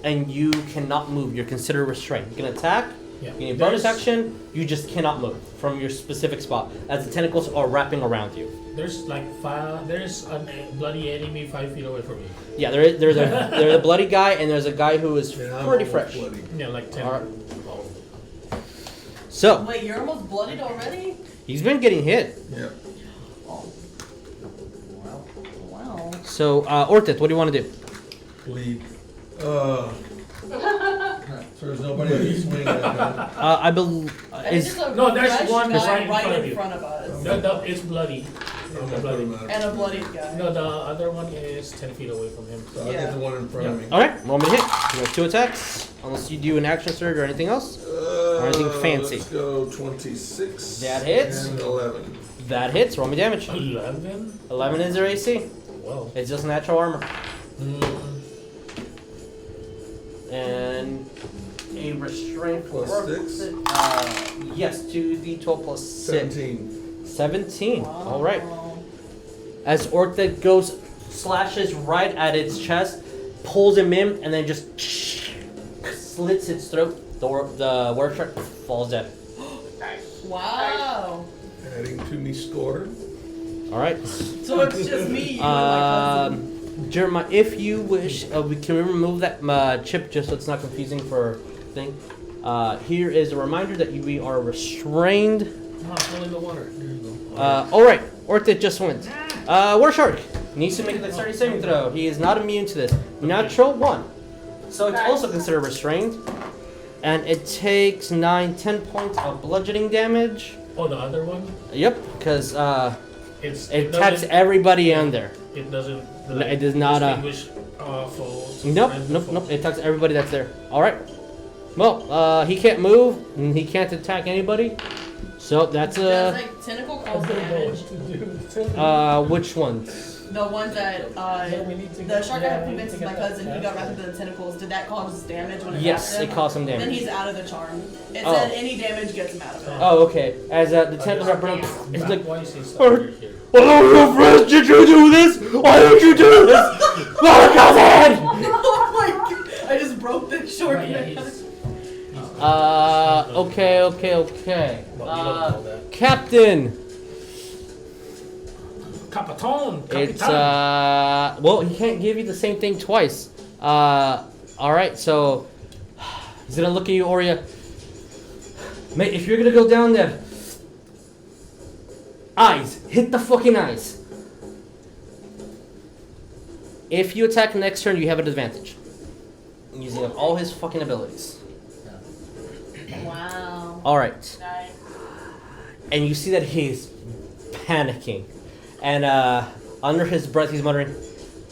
And you cannot move. You're considered restrained. You can attack. Yeah. You need a bonus action. You just cannot move from your specific spot as the tentacles are wrapping around you. There's like 5. There's a bloody enemy 5 feet away from me. Yeah, there's a bloody guy, and there's a guy who is And I'm pretty almost fresh. bloody. Yeah, like 10. Alright. So Wait, you're almost bloodied already? he's been getting hit. Yep. Oh. Wow. So Orcdeath, what do you want to do? Bleed. So there's nobody else swinging at them. I believe is No, there's fresh one guy right in front of in you. front of us. No, it's bloody. I'm gonna put him out. And a bloodied guy. No, the other one is 10 feet away from him. So I'll get the one in front of me. all right. Roll me to hit. You have 2 attacks, unless you do an action surge or anything else. anything fancy. Let's go 26. That hits. And 11. That hits. Roll me damage. 11? 11 is their AC. Well. It's just natural armor. Mm. And a restraint for Plus 6? yes, 2d12 plus 6. 17. 17. Wow. All right. As Orcdeath goes, slashes right at its chest, pulls him in, and then just slits its throat. The word shark falls dead. Wow. Adding to me score. All right. So it's just me, you and my cousin. Jeremiah, if you wish, we can remove that chip just so it's not confusing for thing. Here is a reminder that we are restrained. Come on, fall in the water. There you go. All right, Orcdeath just went. War Shark needs to make a dexterity saving throw. He is not immune to this. Natural 1. So it's also considered restrained. And it takes 9-10 points of bludgeoning damage. Oh, the other one? Yep, because It it attacks everybody in there. It doesn't. No, it does not, Distinguish foes. Nope, friends, nope, foes. nope. It attacks everybody that's there. All right. Well, he can't move, and he can't attack anybody. So that's Does like tentacle cause damage? which ones? The ones that the shark I have convinced my cousin he got wrapped into the tentacles. Did that cause damage when it Yes, wrapped it him? caused him Then damage. he's out of the charm. It Oh. said any damage gets him out of it. Oh, okay. As the tentacles are burning, it's like, Why is he stuck Or- here? "Oh, your friends, did you do this? Why did you do this? My cousin!" Oh my god! I just broke the short Yeah, man. he's- Okay. Well, you don't know that. Captain. Capitan! It's Capitan! well, he can't give you the same thing twice. All right, so he's gonna look at you, Oria. Mate, if you're gonna go down there, eyes, hit the fucking eyes. If you attack next turn, you have an advantage. Using up all his fucking abilities. Wow. All right. Nice. And you see that he's panicking. And under his breath, he's muttering,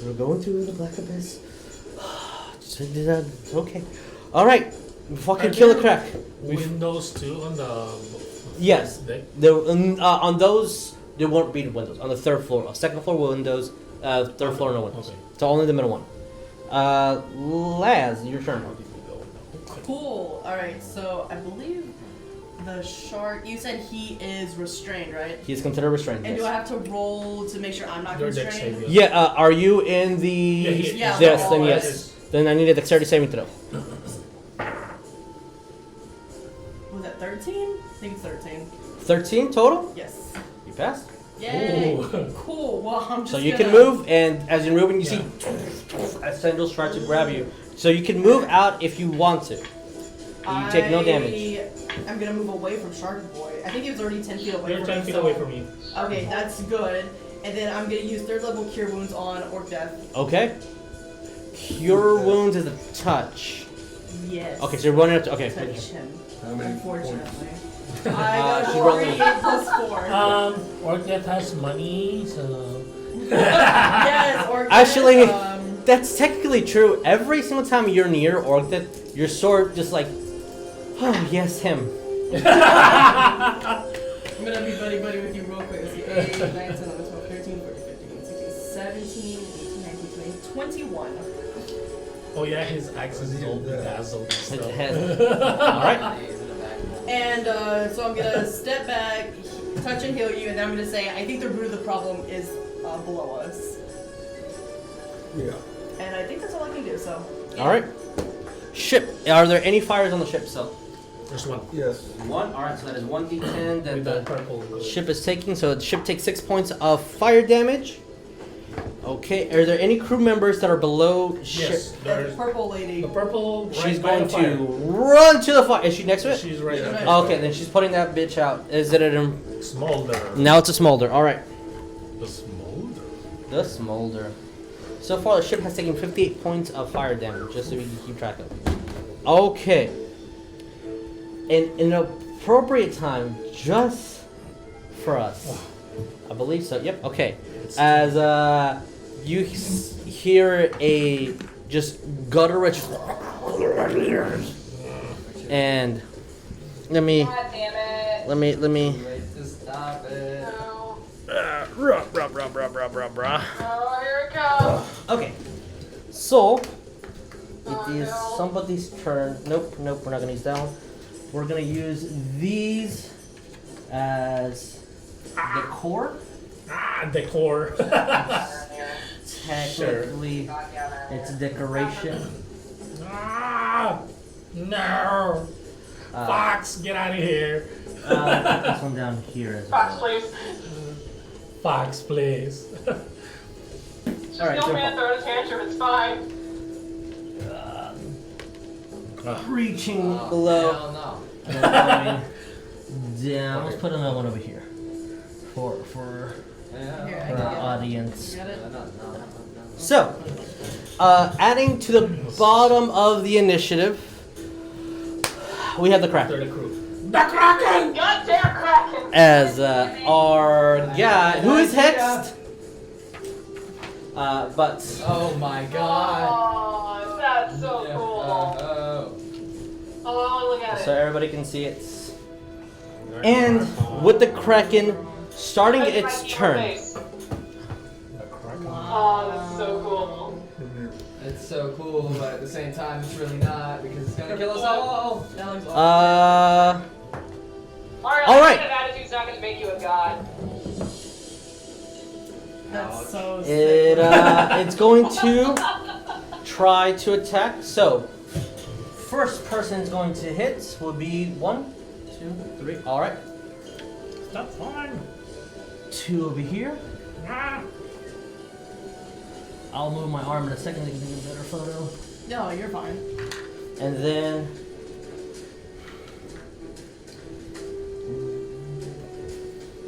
"We're going to the black abyss." Okay. All right. Fucking kill a crack. Windows too on the. Yes. deck? There, on those, there won't be windows. On the third floor. Second floor, windows. Third floor, no windows. Okay. So only the middle one. Laz, your turn. Cool. Alright, so I believe the shark. You said he is restrained, right? He's considered restrained. And yes. do I have to roll to make sure I'm not Your dex constrained? save, Yeah, are you in the... Yeah, yes, then all yes. is. Then I need a dexterity saving throw. Was that 13? I think it's 13. 13 total? Yes. You passed. Yay! Ooh. Cool. Well, I'm just So you gonna... can move, and as you're moving, you see as tendrils try to grab you. So you can move out if you want to. You take no damage. I'm gonna move away from Shark Boy. I think he was already 10 feet away You're from 10 me. feet so- away from me. Okay, that's good. And then I'm gonna use 3rd level Cure Wounds on Orcdeath. Okay. Cure wounds is a touch. Yes. Okay, so you're running up to... Okay. Touch him. How many Unfortunately. points? I got she's a rolling. 48 plus 4. Orcdeath has money, so. Yes, Orcdeath. Actually, that's technically true. Every single time you're near Orcdeath, your sword just like... Oh, yes, him. I'm gonna be buddy with you real quick. Let's see. 8, 9, 10, 11, 12, 13, 14, 15, 16, 17, 18, 19, 20, 21. Oh yeah, his axe is all bedazzled and It stuff. has- Alright. And so I'm gonna step back, touch and heal you, and then I'm gonna say, I think the root of the problem is below us. Yeah. And I think that's all I can do, so. Yeah. Alright. Ship. Are there any fires on the ship still? There's one. Yes. One. Alright, so that is 1d10 that With that the purple. ship is taking. So the ship takes 6 points of fire damage. Okay, are there any crew members that are below ship? Yes, The there's purple lady. the purple. Right She's by going the fire. to run to the fire. Is she next to it? She's right Yeah. there. Okay, then she's putting that bitch out. Is it a... Smolder. Now it's a smolder. Alright. The smolder. The smolder. So far, the ship has taken 58 points of fire damage, just so we can keep track of it. Okay. In an appropriate time, just for us. I believe so. Yep. Okay. As you hear a just guttural, and let me God damn it. let me Wait to stop it. No. Bruh. Oh, here it comes. Okay. So it Oh, is no. somebody's turn. Nope, we're not gonna use that one. We're gonna use these as decor. Decor. Technically, God damn it. it's decoration. No. Fox, get out of here. Put this one down here as Fox, well. please. Fox, please. Just Alright, feel so man throw a tantrum, it's fine. Reaching below. Hell no. and going down. Let's put another one over here for Yeah. Here, I our can get it. audience. You got it? No. So, adding to the bottom of the initiative, we have the After Kraken. the crew. The Kraken! Goddamn Kraken! As our guy, who is hexed, but Oh my god. Oh, that's so cool. Oh, look at so it. everybody can see it. And with the Kraken starting Look at its my evil turn, face. The Kraken. Oh, that's so cool. It's so cool, but at the same time, it's really not because it's gonna kill us all. That looks awesome. Mario, All right. that kind of attitude's not going to make you a god. That's so sick. it's going to try to attack. So, first person's going to hit will be 1, 2, 3. All right, Stop flying. 2 over here. Ah. I'll move my arm in a second to give you a better photo. No, you're fine. And then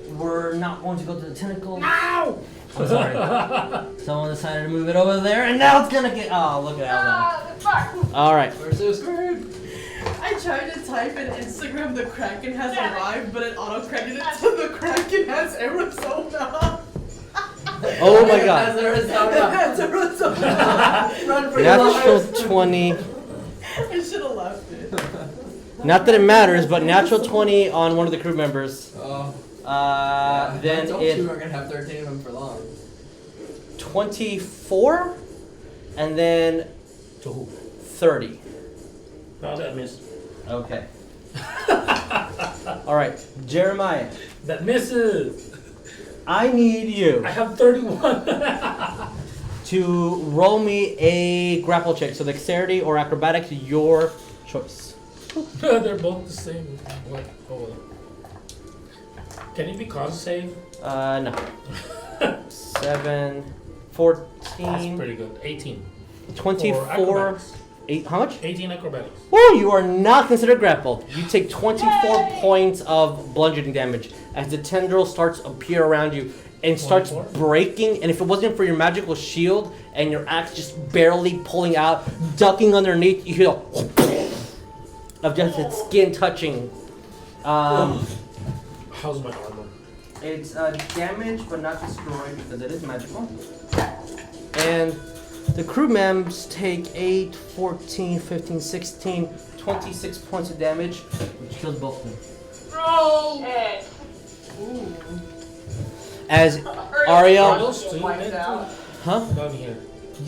we're not going to go to the tentacles. Ow! I'm sorry. Someone decided to move it over there, and now it's gonna get. Oh, look at that. Ah, fuck! All right. We're so screwed. I tried to type in Instagram the Kraken has arrived, but it auto-credited to the Kraken has Arizona. Oh my God. As Arizona. That's Arizona. Run for your Natural lives. 20. I should have left it. Not that it matters, but natural 20 on one of the crew members. Oh. Then I told it you we're gonna have 13 of them for long. 24, and then To who? 30. No, that missed. Okay. All right, Jeremiah. That misses. I need you I have 31. to roll me a grapple check. So dexterity or acrobatics, your choice. They're both the same. What? Oh. Can it be con save? No. 7, That's 14, pretty good. 18. 24. acrobatics. 8. How much? 18 acrobatics. Woo! You are not considered grappled. You take 24 points of bludgeoning damage as the tendril starts to appear around you and starts 24? breaking. And if it wasn't for your magical shield and your axe just barely pulling out, ducking underneath, you hear of just its skin touching. How's my armor? It's damaged but not destroyed because it is magical. And the crew members take 8, 14, 15, 16, 26 points of damage, which kills both of them. Shit. As Are Ariell, those two dead too? huh? Down here.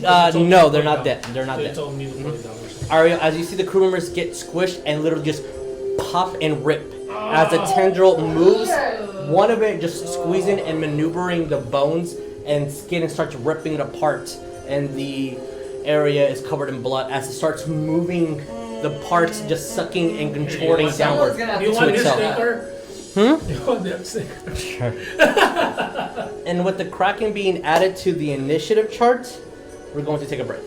No, they're not dead. They're not They dead. told me to put it down or something. Ariel, as you see the crew members get squished and literally just pop and rip as the tendril moves, one of it just squeezing and maneuvering the bones and skin and starts ripping it apart, and the area is covered in blood as it starts moving the parts, just sucking and contorting downward Someone's gonna have You to want to this itself. sticker? Hmm? You want that sticker? Sure. And with the Kraken being added to the initiative chart, we're going to take a break.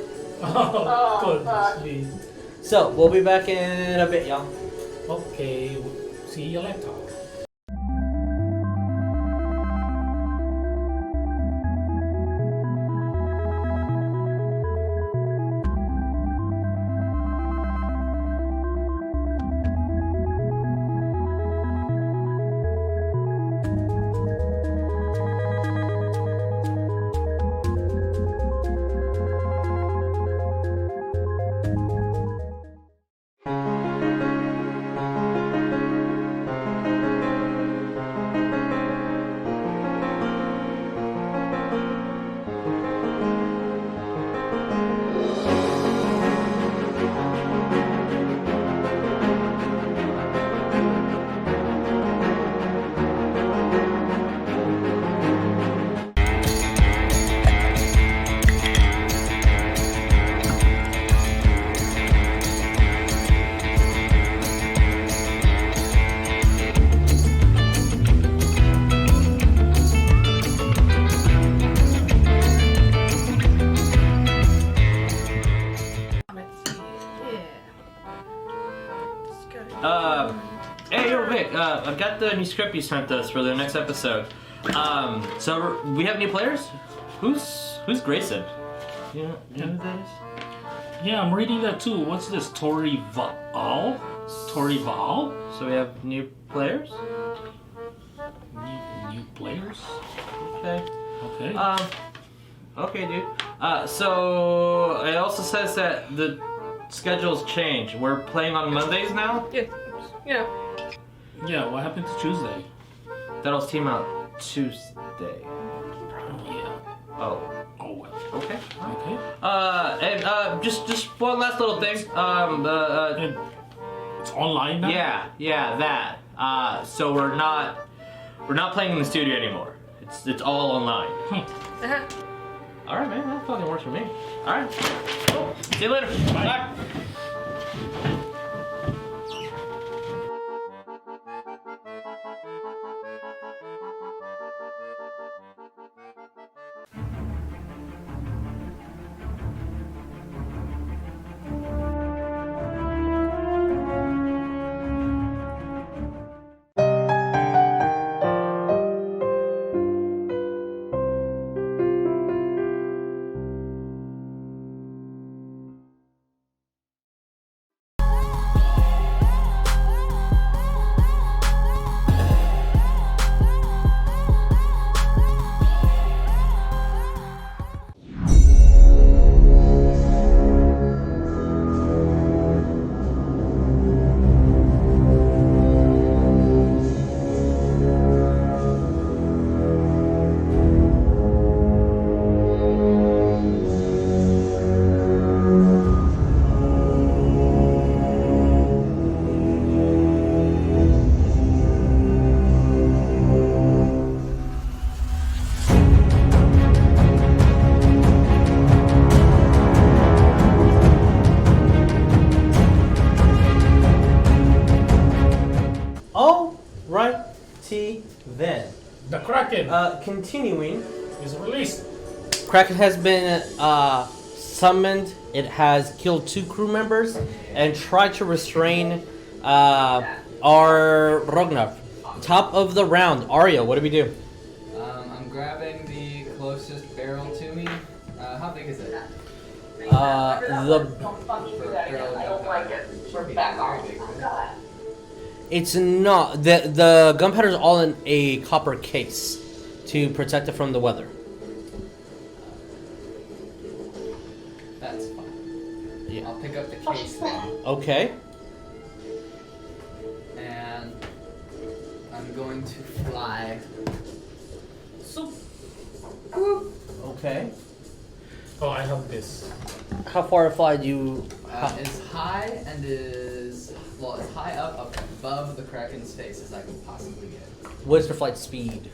Oh, fuck. goodness me. So we'll be back in a bit, y'all. Okay, see you later. Hey, yo, Vic. I've got the new script you sent us for the next episode. So we have new players. Who's Grayson? You know who that is? Yeah, I'm reading that too. What's this? Tori Val? So we have new players. New players? Okay. Okay. Okay, dude. So it also says that the schedule's changed. We're playing on Mondays now. Yeah, you know. Yeah, what happened to Tuesday? That'll team out Tuesday. Yeah. Oh. Oh well. Okay. Okay. And just one last little thing. And it's online now? Yeah, that. So we're not playing in the studio anymore. It's all online. Uh-huh. All right, man. That fucking works for me. All right. Cool. See you later. Bye. see then. The Kraken Continuing. is released. Kraken has been summoned. It has killed 2 crew members and tried to restrain our Rognarv. Top of the round, Ariell, what do we do? I'm grabbing the closest barrel to me. How big is it? Don't fucking do that again. I don't like it. We're back on. It's not. The gunpowder is all in a copper case to protect it from the weather. That's fine. Yeah. I'll pick up the case then. Okay. And I'm going to fly. So, Okay. oh, I have this. How far fly do you? As high and as high up above the Kraken's face as I can possibly get. What is your flight speed?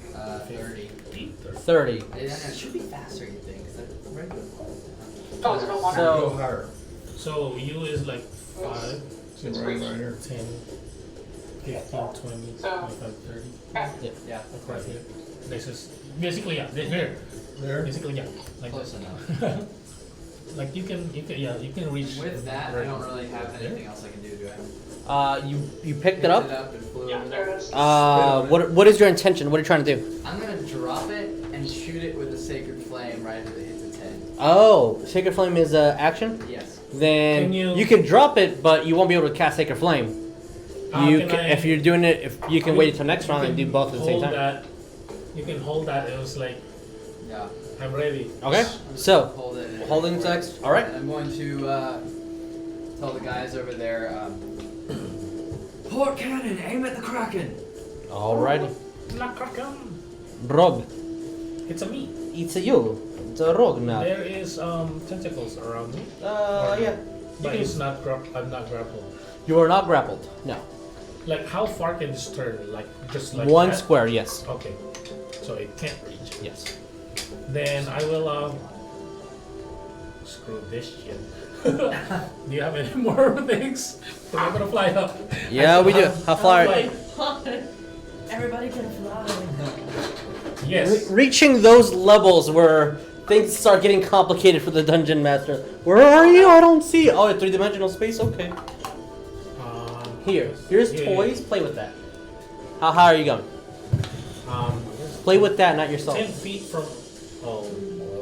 30. 30. It should be faster, you think? Because that's regular flight. Oh, is it a 1 So- Go higher. So you is like 5, See right here. 10, 15, 20, 25, 30. Yeah, Right here. This is basically here. There. Basically like close that. enough. Like you can reach. With that, I right don't really have anything else I can do, do I? You picked it up. and flew Yeah, over there there. it is. What is your intention? What are you trying to do? I'm gonna drop it and shoot it with a sacred flame right as it hits its head. Oh, Sacred Flame is action. Yes. Then Can you- you can drop it, but you won't be able to cast Sacred Flame. If you're doing it, if you can wait until next round and do both at the same time. That, you can hold that. It was like Yeah. I'm ready. Okay. So Hold it. holding the text. All right. And I'm going to tell the guys over there. Port cannon, aim at the Kraken. Alrighty. Not Kraken. Rog, It's a me. it's a you. It's a Rog now. There is tentacles around me, Yeah. but it's not I'm not grappled. You are not grappled. No. Like how far can this turn? Like just like One that? square. Yes. Okay, so it can't reach. Yes. Then I will screw this shit. Do you have any more things? We're not gonna fly up. Yeah, we do. How far? Everybody can fly. Yes. Reaching those levels where things start getting complicated for the dungeon master. Where are you? I don't see. Oh, 3-dimensional space. Okay. Here's yeah, toys. Play with that. How high are you going? Play with that, not yourself. 10 feet from. Oh,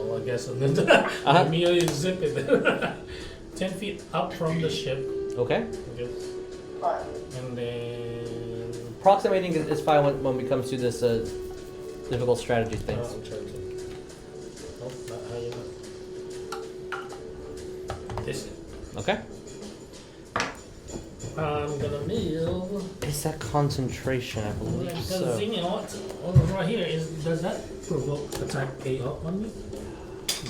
well, I guess Uh-huh. immediately zip it. 10 feet up from the ship. Okay. Okay. And then. Approximating is fine when it comes to this difficult strategy thing. I'm trying to. Oh, not high enough. This. Okay. I'm gonna mill. Is that concentration? I believe Because so. you know what? Right here is does that provoke attack A up on me?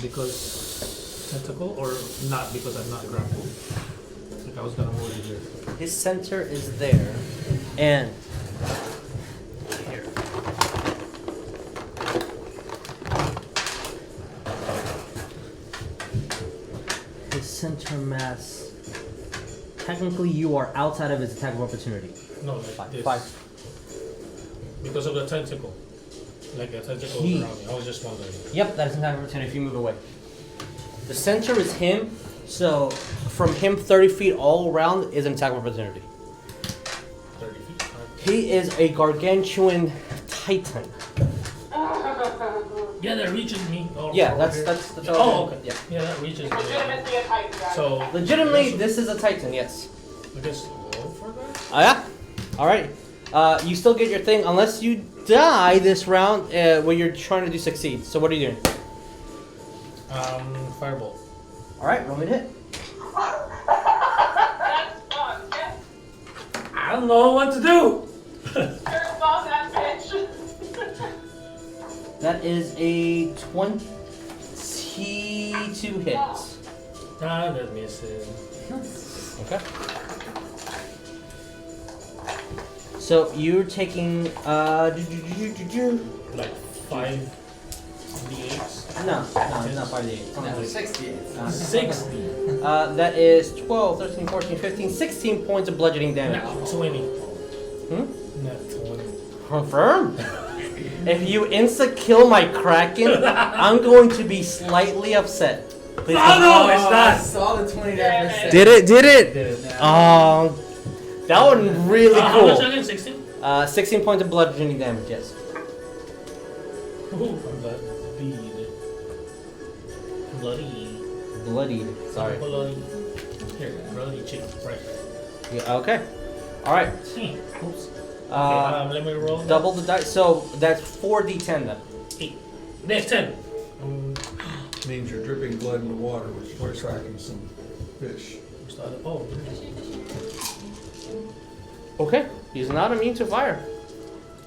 Because tentacle or not because I'm not grappled? Like I was gonna hold it here. His center is there, and here. His center mass. Technically, you are outside of his attack of opportunity. No, like this. 5. Because of the tentacle. Like a tentacle He- around me. I was just wondering. Yep, that is an attack of opportunity if you move away. The center is him, so from him 30 feet all around is an attack of opportunity. 30 feet. He is a gargantuan titan. Yeah, that reaches me. Yeah, over that's here. that's Oh, okay. Yeah. Yeah, that reaches me. Legitimately a Titan guy. So Legitimately, this is a titan. Yes. I guess roll for that. Yeah. All right. You still get your thing unless you die this round when you're trying to do succeed. So what are you doing? Firebolt. All right, roll me to hit. That's fun. Yeah. I don't know what to do. Curveball that bitch. That is a 22 hits. That misses. Okay. So you're taking Like 5 d8s. no, it's not 5d8. No, 60. 60. That is 12, 13, 14, 15, 16 points of bludgeoning damage. Not 20. Hmm? Not 20. Confirm. If you insta-kill my Kraken, I'm going to be slightly upset. Please Oh no, it's I not. saw the 29%. Did it? Did it. That one really How much cool. again? 16? 16 points of bludgeoning damage, yes. Ooh, blood bead. Bloody. Bloodied, sorry. Bloody. Here, bloody chicken. Right. Yeah, okay. Alright. Oops. Let me roll. Double the dice. So that's 4d10 then. 8. Next 10. Means you're dripping blood in the water, which is attracting some fish. Oh. Okay. He's not immune to fire.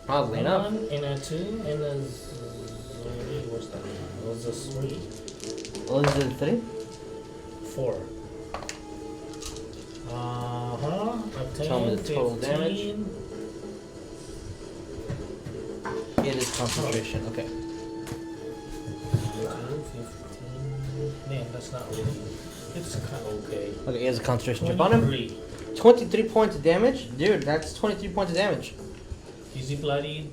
Oddly enough. 1 and a 2 and a what's that? Was a 3? What is it, 3? 4. Tell me the total 15. It is concentration. Okay. 15. Man, that's not really. It's kind of okay. Okay, he has a concentration chip on him. 23. 23 points of damage? Dude, that's 23 points of damage. Is he bloody?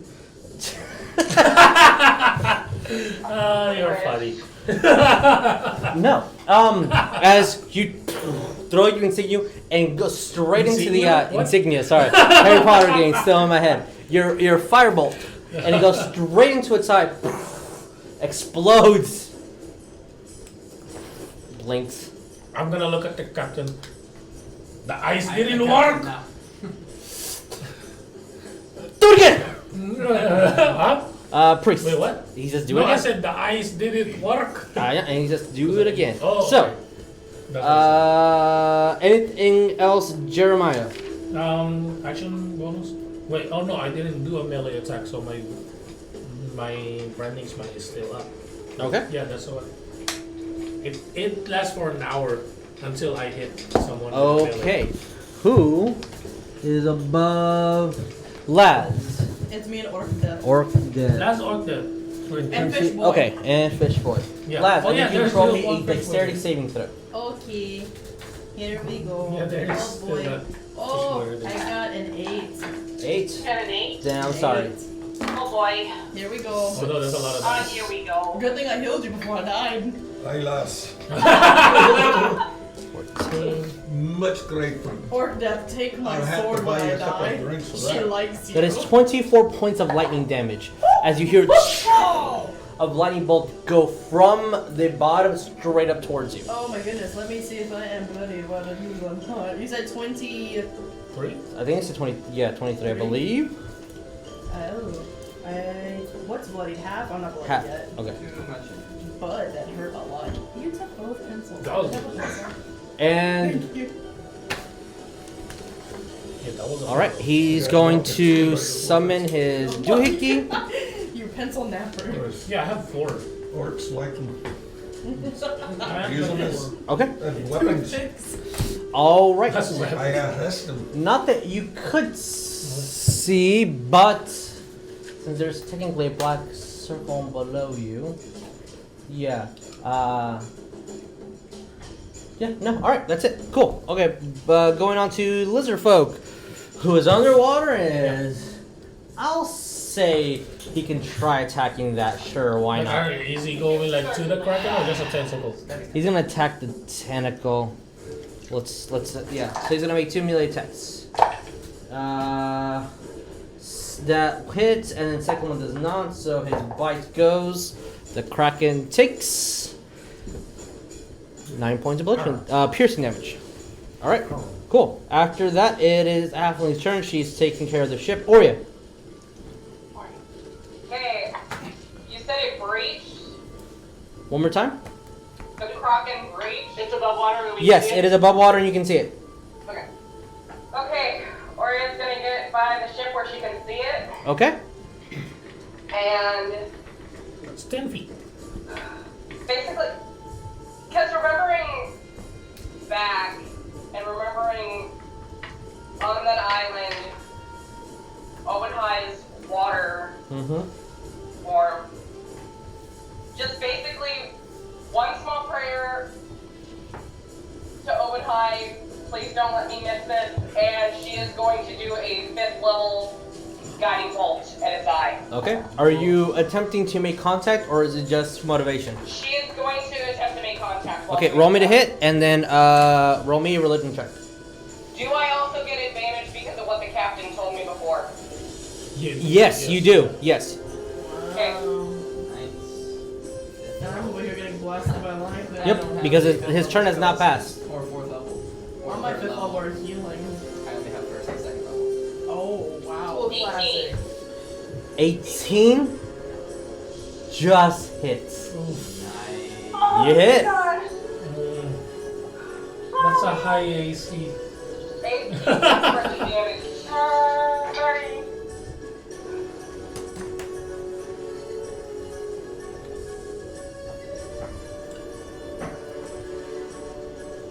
You're funny. No. As you throw your insignia and go straight into the Insignia? What? insignia, sorry. Harry Potter game still in my head. Your firebolt. And it goes straight into its eye. Explodes. Blinks. I'm gonna look at the captain. The ice didn't work. Do it again! Huh? Priest. Wait, what? He says do No, it I again. said the ice didn't work. Yeah, and he says do it again. Oh, So, okay. anything else, Jeremiah? Action bonus. Wait, oh no, I didn't do a melee attack, so my branding smite is still up. Okay. Yeah, that's what. It lasts for an hour until I hit someone. with melee. Okay. Who is above Laz? It's me and Orcdeath. Orcdeath. Last Orcdeath. And Fish Boy. Okay, and Fish Boy. Yeah. Laz, Oh, I yeah, need you to there's roll still me a one Fish dexterity Boy. saving throw. Okay. Here we go. Yeah, there's Oh still boy. that Oh, Fish Boy I there. got an 8. 8. Got an 8. Then I'm sorry. 8. Oh boy. Here we Oh go. no, there's a lot of Oh, dice. here we go. Good thing I healed you before I died. Ay, lass. 14. Much grateful. Orcdeath, take my I'll have to sword buy when you I a couple die. of drinks for She that. likes you. That is 24 points of lightning damage. As you hear of lightning bolt go from the bottom straight up towards you. Oh my goodness, let me see if I am bloody. What are you on? You said 20. 3? I think it's a 23, I believe. Oh. What's bloodied? Half? I'm not bloodied Half. yet. Okay. Too much. But that hurt a lot. You took both pencils. That was- I have a pencil. And Thank you. Yeah, that was a all right, he's going to summon his doohickey. You pencil napper. Yeah, I have 4. Orcs like them. I have Use them 4. as Okay. weapons. All right. That's what I I have. arrest them. Not that you could see, but since there's technically a black circle below you, yeah. Yeah, no, alright, that's it. Cool. Okay, going on to lizard folk, who is underwater and is, I'll say he can try attacking that. Sure, why Like, not? alright, is he going like to the Kraken or just a tentacle? He's gonna attack the tentacle. Let's yeah. So he's gonna make 2 melee attacks. That hits, and then second one does not. So his bite goes. The Kraken takes 9 points of bludgeoning, piercing damage. All right, cool. After that, it is Athling's turn. She's taking care of the ship. Oria. Okay. You said it breached? One more time. The Kraken breached? It's above water? Yes, it is above water, and you can see it. Okay. Okay. Oria's gonna get by the ship where she can see it. Okay. And It's 10 feet. basically, because remembering back and remembering on that island, Owenhigh's water Mm-hmm. form, just basically one small prayer to Owenhigh, please don't let me miss this, and she is going to do a 5th level guiding bolt at its eye. Okay. Are you attempting to make contact, or is it just motivation? She is going to attempt to make contact. while Okay, doing roll me to so. hit, and then roll me a religion check. Do I also get advantage because of what the captain told me before? Yes, you do. Yes. Okay. I'm over here getting blasted by light. then. Yep. Because his turn has not passed. Or 4th level. Or On my 3rd 5th level are healing. I only have 1st and 2nd level. Oh, wow. 18. Classic. 18 just hits. Nice. Oh, You hit. God. That's a high AC. 18 worth of damage. Sorry.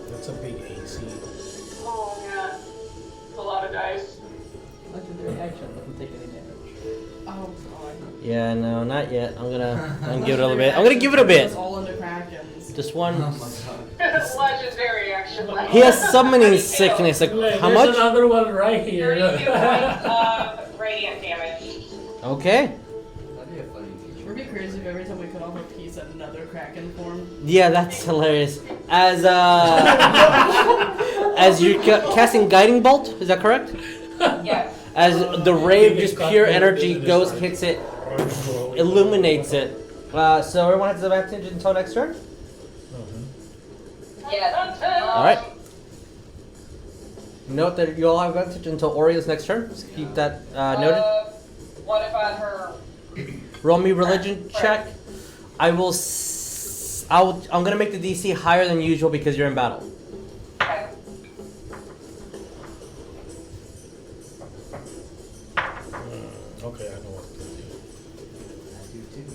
That's a big AC. Oh, yeah. It's a lot of dice. Legendary action doesn't take any damage. Oh, God. Yeah, no, not yet. I'm gonna give it a little bit. I'm gonna give it a bit. It's all into Krakens. Just one. Oh my god. Legendary action. He has summoning sickness. Like Wait, how there's much? another one right here. 32 points of radiant damage. Okay. That'd be a funny feature. Would it be crazy if every time we cut off a piece, another Kraken formed? Yeah, that's hilarious. As you're casting guiding bolt, is that correct? Yes. As the ray of just pure energy goes, hits it, illuminates it. So everyone has advantage until next turn. Yes. All right. Note that you all have advantage until Oria's next turn. Just keep that noted. What about her? Roll me religion check. I'm gonna make the DC higher than usual because you're in battle. Okay. Okay, I know what to do. I do too.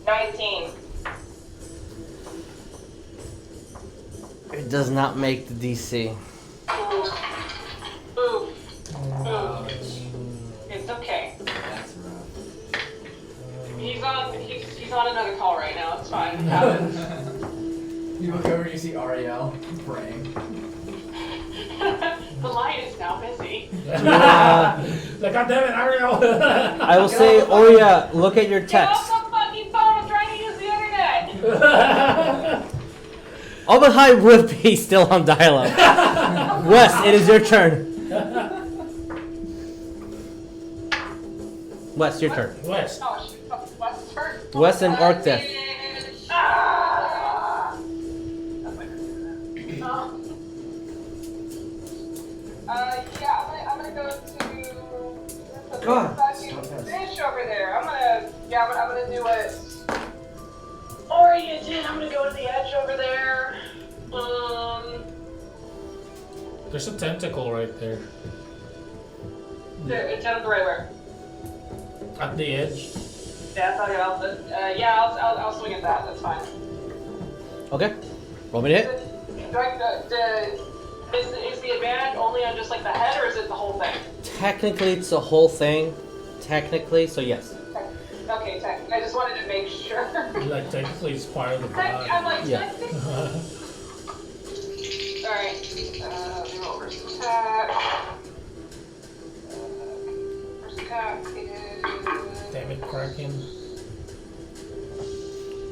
19. It does not make the DC. Ooh. It's okay. That's rough. He's on another call right now. It's fine. It happens. You look over and you see Ariell praying. The light is now busy. Like, God damn it, Ariell! I will say, Oria, look at your Get text. off the fucking phone! I'm trying to use the internet. Oh, but I would be still on dial-up. Wes, it is your turn. Wes, your turn. West. Oh shit! What's turn? Wes and Orcdeath. Ah! Yeah, I'm gonna go to God. fish over there. I'm gonna do it. Oria did. I'm gonna go to the edge over there. There's a tentacle right there. It's out of the right where? At the edge. Yeah, I'll swing at that. That's fine. Okay. Roll me to hit. Is the advantage only on just like the head, or is it the whole thing? Technically, it's the whole thing. Technically, so yes. Okay, I just wanted to make sure. Like, technically, it's part of the body. I'm like, Yeah. Alright, roll first attack. First attack is... Damn it, Kraken.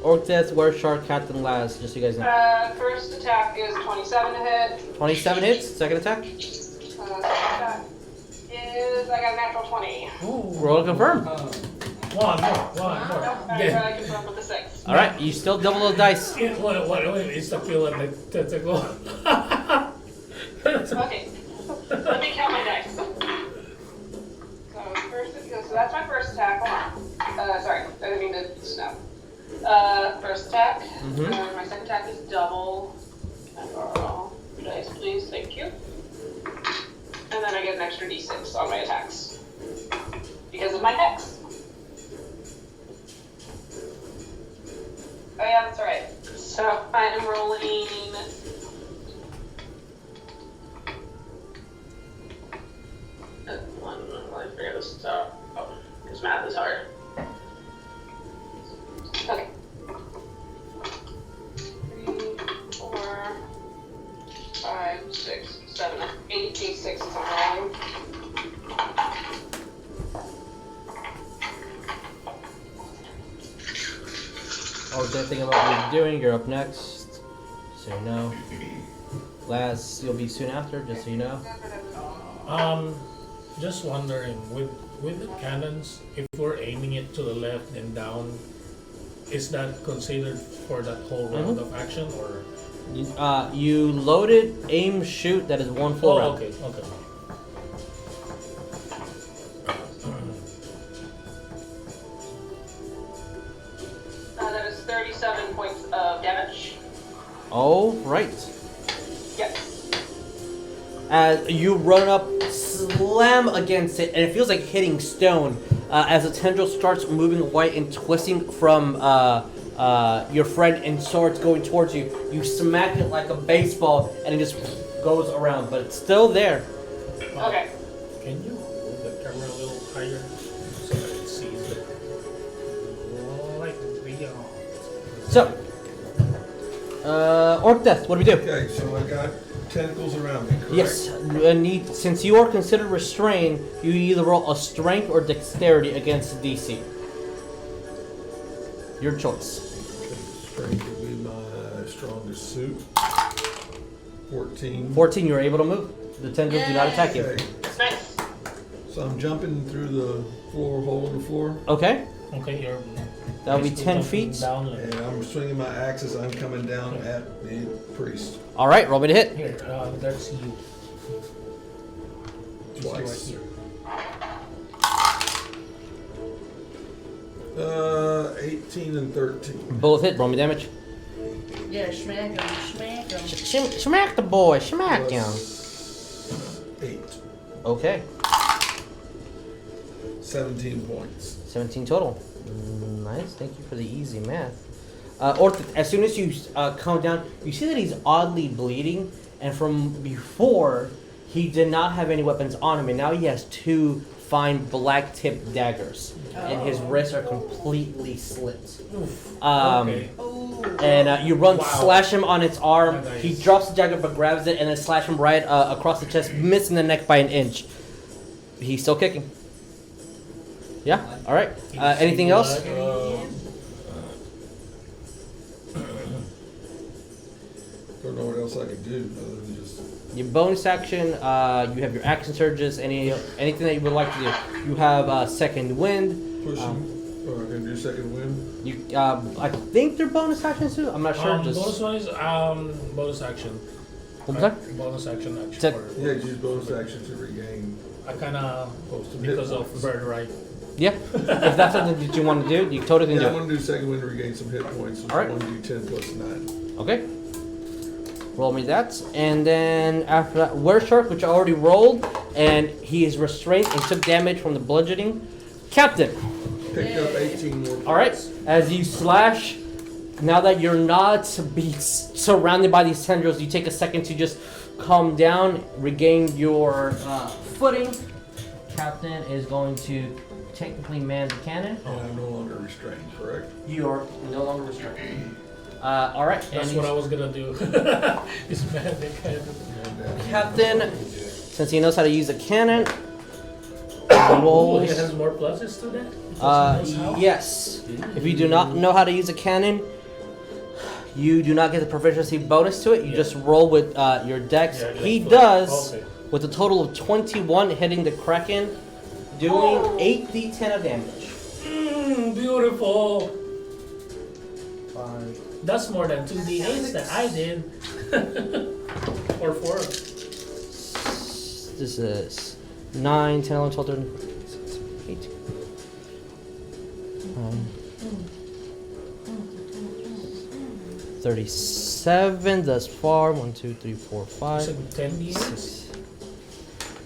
Orcdeath, Wereshark, Captain Laz, just so you guys know. First attack is 27 to hit. 27 hits. Second attack. Second attack is... I got a natural 20. Roll to confirm. One more. Nope, I confirmed with the 6. All right, you still double those dice. Wait, it's the kill of the tentacle. Okay, let me count my dice. So that's my first attack. Hold on. Sorry, I didn't mean to snap. First attack. Mhm. My second attack is double. Can I borrow dice, please? Thank you. And then I get an extra d6 on my attacks because of my hex. Oh yeah, that's right. So I am rolling. I figure this out. Because math is hard. Okay. 3, 4, 5, 6, 7, 8 d6 is on rolling. Orcdeath, think about what you're doing. You're up next. So you know. Laz, you'll be soon after, just so you know. Just wondering, with the cannons, if we're aiming it to the left and down, is that considered for that whole round of action, or? You load it, aim, shoot. That is one full round. Okay, okay. That is 37 points of damage. All right. Yep. As you run up, slam against it, and it feels like hitting stone. As the tendril starts moving away and twisting from your friend and swords going towards you, you smack it like a baseball, and it just goes around, but it's still there. Okay. Can you move the camera a little higher so that it sees it? Like beyond. So, Orcdeath, what do we do? Okay, so I got tentacles around me, correct? Yes, since you are considered restrained, you either roll a strength or dexterity against the DC. Your choice. Strength would be my strongest suit. 14. 14, you're able to move. The tendrils do not attack you. Okay, Nice. so I'm jumping through the floor, hole in the floor, Okay, Okay, you're. that would be basically 10 jumping feet. Down like, and I'm swinging my axe as I'm coming down at the priest. All right, roll me to hit. here, that's you. Twice. Right here. 18 and 13. Both hit, roll me damage. Yeah, smack him. Smack the boy, smack him. Plus 8. Okay, 17 points. 17 total. Nice, thank you for the easy math. Orcdeath, as soon as you come down, you see that he's oddly bleeding, and from before, he did not have any weapons on him, and now he has 2 fine black-tipped daggers, and his wrists are completely slit. Okay. And you run, Wow. slash him on its arm. Nice. He drops the dagger but grabs it, and then slash him right across the chest, missing the neck by an inch. He's still kicking. Yeah. All right. Anything else? Don't know what else I could do other than just. Your bonus action. You have your action surges. Anything that you would like to do. You have second wind. Pushing. Or I can do second wind. You. I think they're bonus actions too. I'm not sure. Bonus one is bonus action. One more time? Bonus action Set- for Yeah, use bonus action to regain. I kinda Close to because hit of points. bird right. Yeah. If that's something that you want to do, you totally can Yeah, I do it. want to do second wind to regain some hit points. So All right. I want to do 10 plus 9. Okay. Roll me that. And then after that, Wereshark, which I already rolled, and he is restrained and took damage from the bludgeoning. Captain. Picked up 18 more points. All right. As you slash, now that you're not surrounded by these tendrils, you take a second to just calm down, regain your footing. Captain is going to technically man the cannon. And I'm no longer restrained, correct? You are no longer restrained. All right. That's and what I was gonna do. Is man the cannon. And, Captain, since he knows how to use a cannon, Oh, rolls. he has more pluses to that? Because he knows how? Yes. If you do not know how to use a cannon, you do not get the proficiency bonus to it. You just roll with your dex. Yeah, like He flip. does, Okay. with a total of 21 hitting the Kraken, doing 8d10 of damage. Beautiful. That's more than 2d8s that I did. Or 4. This is 9, 10, 11, 12, 13, 18. 37 thus far. 1, 2, 3, 4, You 5. said 10d8s? 6,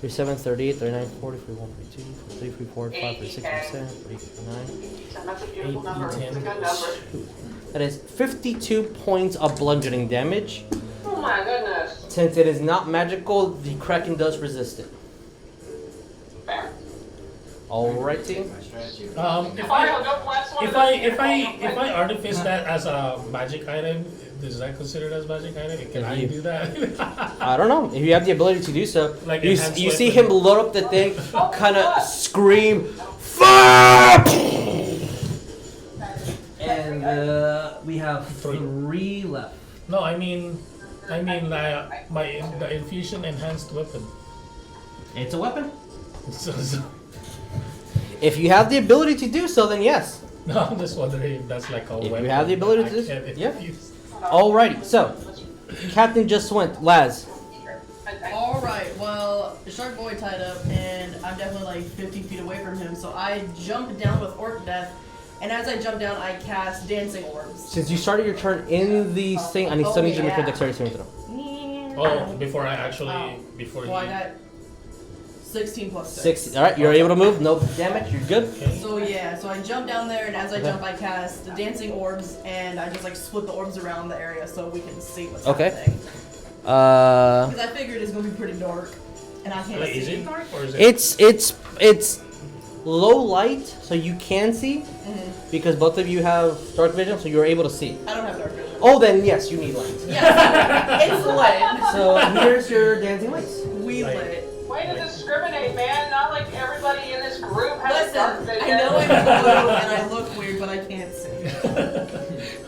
37, 38, 39, 40, 41, 42, 43, 44, 45, 46, 47, 48, 49. That's a beautiful 8d10. number. It's a good number. That is 52 points of bludgeoning damage. Oh my goodness. Since it is not magical, the Kraken does resist it. Fair. Alrighty. My strategy. If Alright, I I'll go bless one if of I those. if I artifice that as a magic item, is that considered as magic item? Can I do that? I don't know if you have the ability to do so. Like you enhanced you see weapon. him load up the thing, kind of scream, "Fuck!" And We have Three. 3 left. No, I mean, the infusion enhanced weapon. It's a weapon. So, If you have the ability to do so, then yes. no, I'm just wondering if that's like a If you weapon. have the ability that to I do- can't yeah. infuse. Alrighty, so Captain just went. Laz. Alright, well, the shark boy tied up, and I'm definitely like 50 feet away from him, so I jump down with Orcdeath, and as I jump down, I cast Dancing Orbs. Since you started your turn in the thing, I still need you to make your yeah. dexterity saving throw. Oh, before I actually, before Well, I he. got 16 plus 6. 6. Alright, you're able to move. No damage. You're good. Okay. So yeah, so I jump down there, and as I jump, I cast the Dancing Orbs, and I just like split the orbs around the area so we can see what's Okay. happening. Because I figured it's gonna be pretty dark, and I can't Wait, see. is it dark or is it? It's low light, so you can see because both of you have dark vision, so you're able to see. I don't have dark vision. Oh, then yes, you need light. Yes, it's lit. So here's your dancing lights. We Like- lit. Way to discriminate, man. Not like everybody in this group has dark Listen, vision. I know I'm blue and I look weird, but I can't see.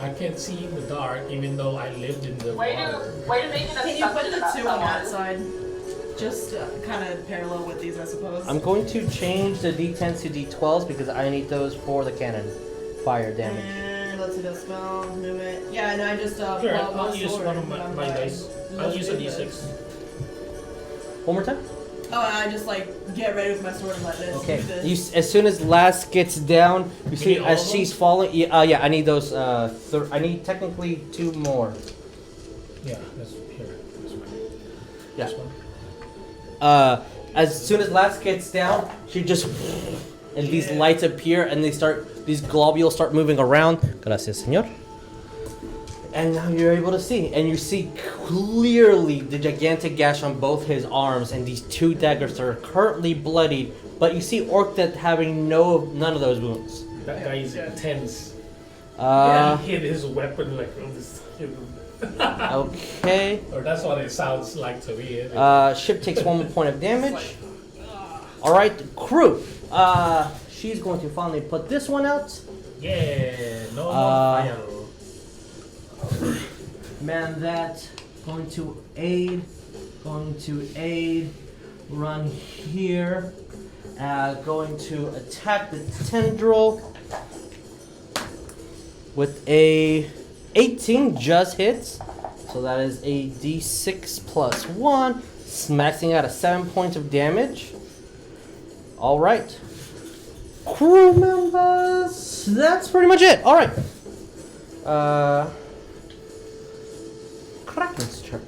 I can't see in the dark, even though I lived in the Way water. to make an Can you put assumption the about 2 on that someone. side? Just kind of parallel with these, I suppose. I'm going to change the d10s to d12s because I need those for the cannon fire damage. And let's see the spell, movement. Yeah, and I just Sure, pull out my I'll use sword one of and my I'm my like, dice. I'll use a d6. One more time. Oh, and I just like get ready with my sword and let this. Okay. do this. You, as soon as Lass gets down, you see need all as of she's them? falling. Yeah, I need those. I need technically 2 more. Yeah, that's here. This one. Yeah. This one. As soon as Lass gets down, she just and these Yeah. lights appear and these globules start moving around. Gracias, señor. And now you're able to see, and you see clearly the gigantic gash on both his arms and these 2 daggers that are currently bloodied. But you see Orcdeath having none of those wounds. That guy is intense. Uh, He hit his weapon like on this. okay. Or that's what it sounds like to me. Ship takes 1 point of damage. All right, crew. She's going to finally put this one out. Yeah, no more fire. Man, that going to aid. Run here. Going to attack the tendril with a 18 just hits. So that is a d6 plus 1, maxing out at 7 points of damage. All right. Crew members, that's pretty much it. All right. Kraken's turn.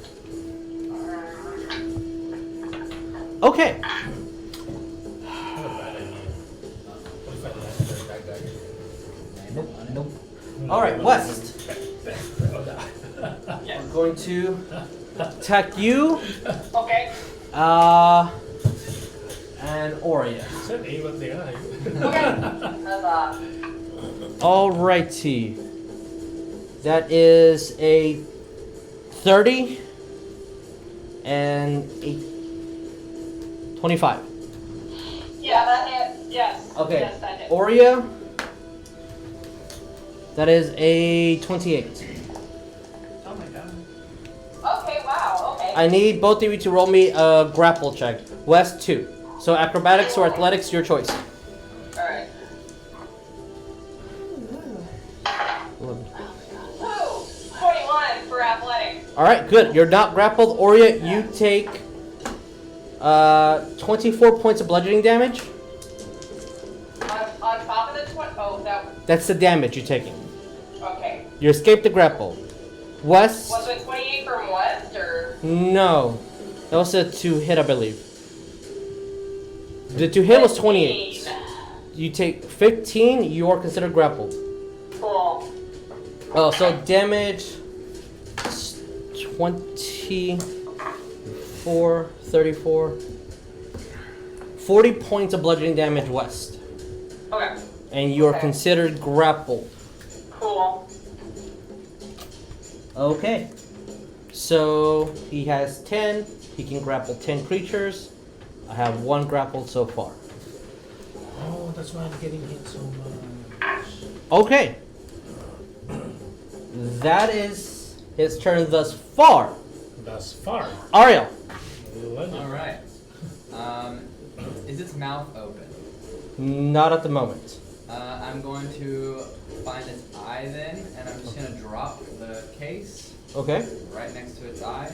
Okay. Not a bad idea. What if I landed on that guy? Nope. All right, West. Oh, no. I'm going to attack you, Okay. and Oria. Said aim at the eye. Okay. Huzzah. Alrighty. That is a 30 and a 25. Yeah, that hit. Yes. Okay. Yes, that hit. Oria. That is a 28. Oh my god. Okay, wow, okay. I need both of you to roll me a grapple check. West 2. So acrobatics or athletics, your choice. Alright. 11. Woo! 21 for athletics. Alright, good. You're not grappled. Oria, you take 24 points of bludgeoning damage. On top of the 20. Oh, that. That's the damage you're taking. Okay. You escaped the grapple. West. Was it 28 from West or? No. That was a 2 hit, I believe. The 2 hit was 28. 15. You take 15, you are considered grappled. Cool. Oh, so damage 24, 34, 40 points of bludgeoning damage West. Okay. And you are Okay. considered grappled. Cool. Okay. So he has 10. He can grapple 10 creatures. I have 1 grappled so far. Oh, that's why I'm getting hit so much. Okay. that is his turn thus far. Thus far. Ariell. Alright. Is its mouth open? Not at the moment. I'm going to find its eye then, and I'm just going to drop the case Okay. right next to its eye.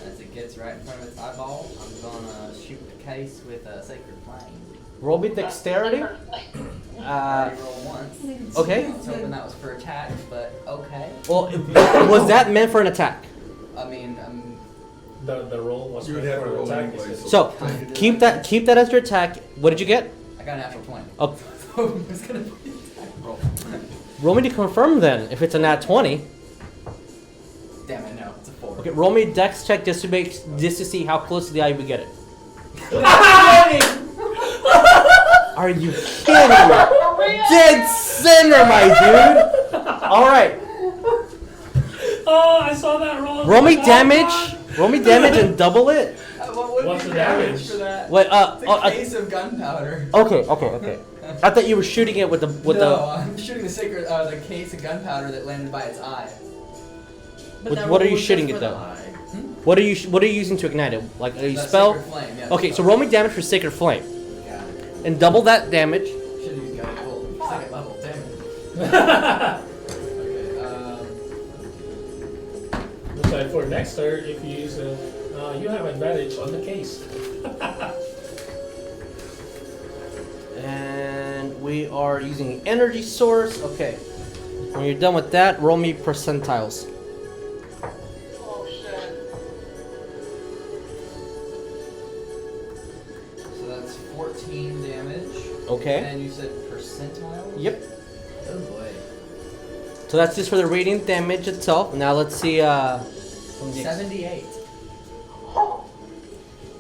As it gets right in front of its eyeball, I'm going to shoot the case with a Sacred Flame. Roll me dexterity. Already roll once. Okay. I was hoping that was for attack, but okay. Well, was that meant for an attack? I mean, The roll was You would meant have to for roll attack. anyway, So keep that as your attack. What did you get? I got a natural 20. Oh, So it's going to be attack roll. roll me to confirm then. If it's a nat 20. Damn it, no. It's a 4. Okay, roll me a dex check just to see how close to the eye we get it. Are you kidding me? Dead center, my dude. All right. Oh, I saw that roll. Roll me damage. Roll me damage and double it. What would What's be the damage damage? for that? Wait. It's a case of gunpowder. Okay. I thought you were shooting it with the No, I'm shooting the case of gunpowder that landed by its eye. But that what are roll you was shooting just it for the though? eye. What are you using to ignite it? Like a That spell? Sacred Flame, yeah. Okay, so roll me damage for Sacred Flame Got it. and double that damage. Should have used Gandhi Bolt. Second level, damn it. Okay, So for next turn, if you use you have advantage on the case. And we are using energy source. Okay. When you're done with that, roll me percentiles. Oh shit. so that's 14 damage. Okay. And you said percentile? Yep. Oh boy. So that's just for the radiant damage itself. Now let's see. From the 78.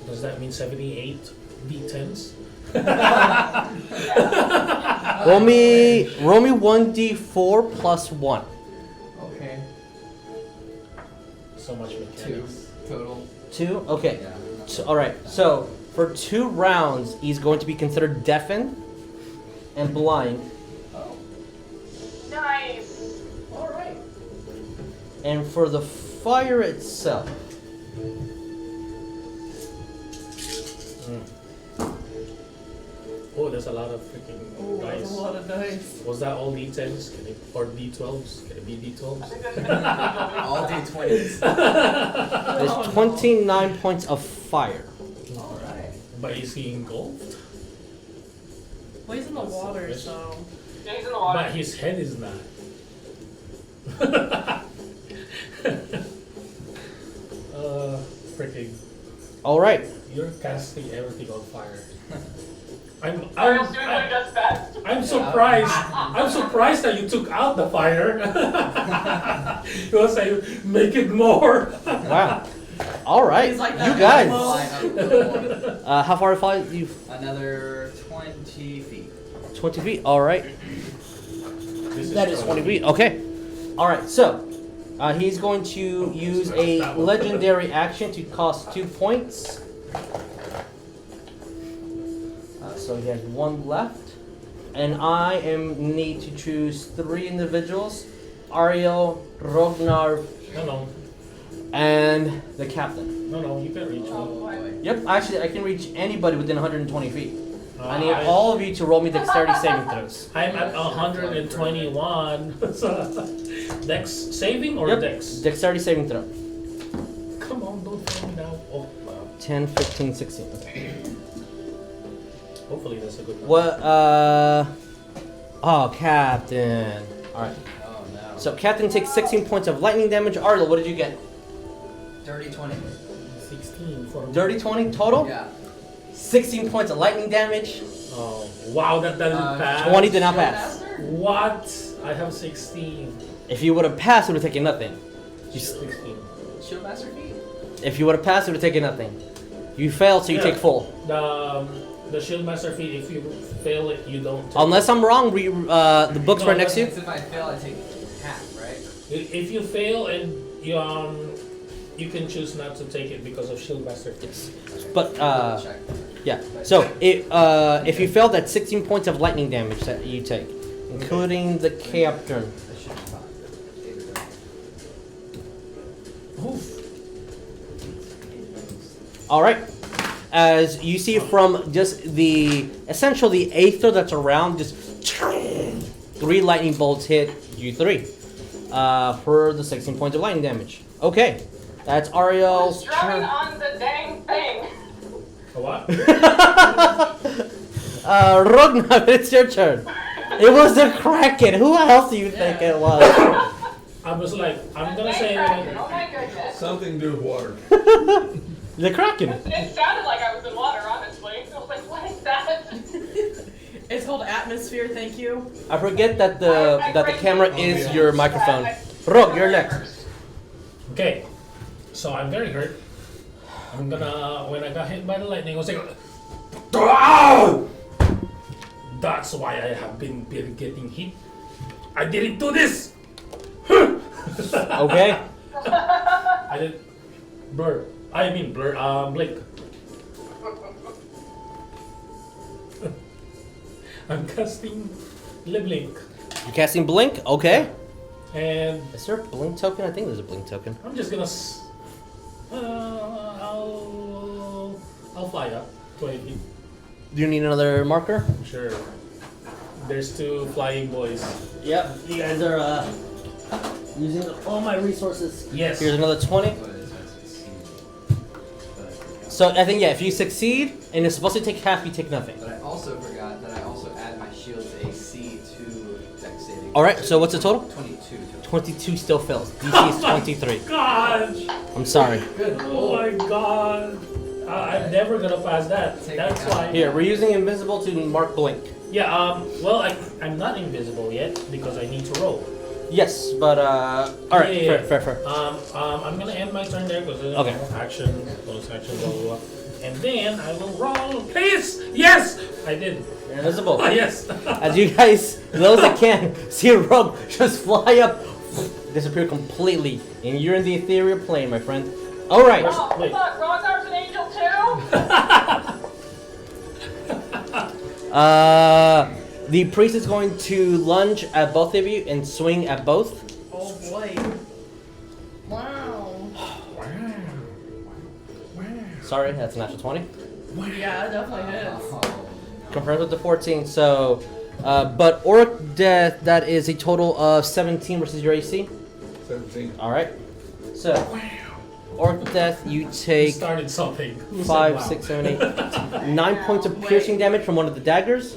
Does that mean 78 d10s? roll me 1d4 plus 1. Okay. So much 2 mechanics. total. 2. Okay. Yeah. So, all right. So for 2 rounds, he's going to be considered deafened and blind. Oh. Nice. Alright. And for the fire itself. Oh, there's a lot of freaking Oh, that's dice. a lot of dice. Was that all d10s? Or d12s? Can it be I d12s? think that's gonna All D20s. There's Oh, no. 29 points of fire. Alright. But is he engulfed? Well, he's in the water, Yes. so. Yeah, he's in the water. But his head is not. Freaking. All right. You're casting everything on fire. Ariel's doing what he does best. I'm surprised. I'm surprised that you took out the fire. It was like, make it more. Wow. All right. He's like You that guys. Fly up to the wall. How far fly you? Another 20 feet. 20 feet. All right. This That is 20 feet. Okay. All right. So he's going to use a legendary action to cost 2 points. So he has 1 left, and I need to choose 3 individuals: Ariell, Rognarv, No, and the captain. no, you can reach Oh me. boy. Yep. Actually, I can reach anybody within 120 feet. I need I- all of you to roll me dexterity saving throws. I'm at 121. So, Dex saving or Yep. Dex? Dexterity saving throw. Come on, don't throw me now. Oh, wow. 10, 15, 16. Okay. Hopefully that's a good one. What? Oh, Captain. All right. Oh no. So Captain takes 16 points of lightning damage. Ariell, what did you get? Dirty 20. 16 for me. Dirty 20 total. Yeah. 16 points of lightning damage. Oh, wow, that doesn't pass. 20 did not pass. Master? What? I have 16. If you would have passed, it would have taken nothing. You, 16. Shield Master feat? if you would have passed, it would have taken nothing. You failed, so you Yeah. take full. The Shield Master feat, if you fail it, you don't take Unless I'm wrong, the book's No, right next to you. If I fail, I take half, right? If you fail and you can choose not to take it because of Shield Master feat. Yes. But Double check. yeah. So if you fail, that's 16 points of lightning damage that you take, including the captain. That should be fine. Oof. All right. As you see from just essentially the aether that's around, just 3 lightning bolts hit you 3 for the 16 points of lightning damage. Okay, that's Ariell's Drawing turn. on the dang thing. A what? Rognarv, it's your turn. It was the Kraken. Who else do you think it was? I was like, I'm gonna Dang say Kraken, oh my goodness. Something to do with water. The Kraken. It sounded like I was in water, honestly. I was like, what is that? It's called atmosphere, thank you. I forget that the camera is your microphone. Rog, you're next. Okay, so I'm very hurt. I'm gonna, when I got hit by the lightning, I was like, "Ow!" That's why I have been getting hit. I didn't do this! Okay. I did blur. Blink. I'm casting Blink. You're casting Blink? Okay. And Is there a Blink token? I think there's a Blink token. I'm just gonna I'll fly up 20 feet. Do you need another marker? Sure. There's 2 flying boys. Yep. You guys are using all my resources. Yes. Here's another 20. So I think, yeah, if you succeed and it's supposed to take half, you take nothing. But I also forgot that I also add my shield's AC to dex saving. All right. So what's the total? 22. 22 still fails. DC is 23. Gosh! I'm sorry. Good Oh my god! I'm never gonna pass that. That's why. Here, we're using invisible to mark Blink. Yeah. Well, I'm not invisible yet because I need to roll. Yes, but all right. Yeah. Fair. I'm gonna end my turn there because Okay. action, bonus action, blah blah blah, and then I will roll. Please, yes, I did. You're invisible. Oh yes. As you guys, those that can, see a rogue just fly up, disappear completely, and you're in the ethereal plane, my friend. All right. Oh, Wait. fuck, Rognarv's an angel too? The priest is going to lunge at both of you and swing at both. Oh boy. Wow. Sorry, that's a natural 20. Yeah, it definitely is. Confirmed with the 14. So, but Orcdeath, that is a total of 17 versus your AC. 17. All right. So, Orcdeath, you take Started something. Who said 5, wow? 6, 7, 8, 9 points of piercing damage from one of the daggers.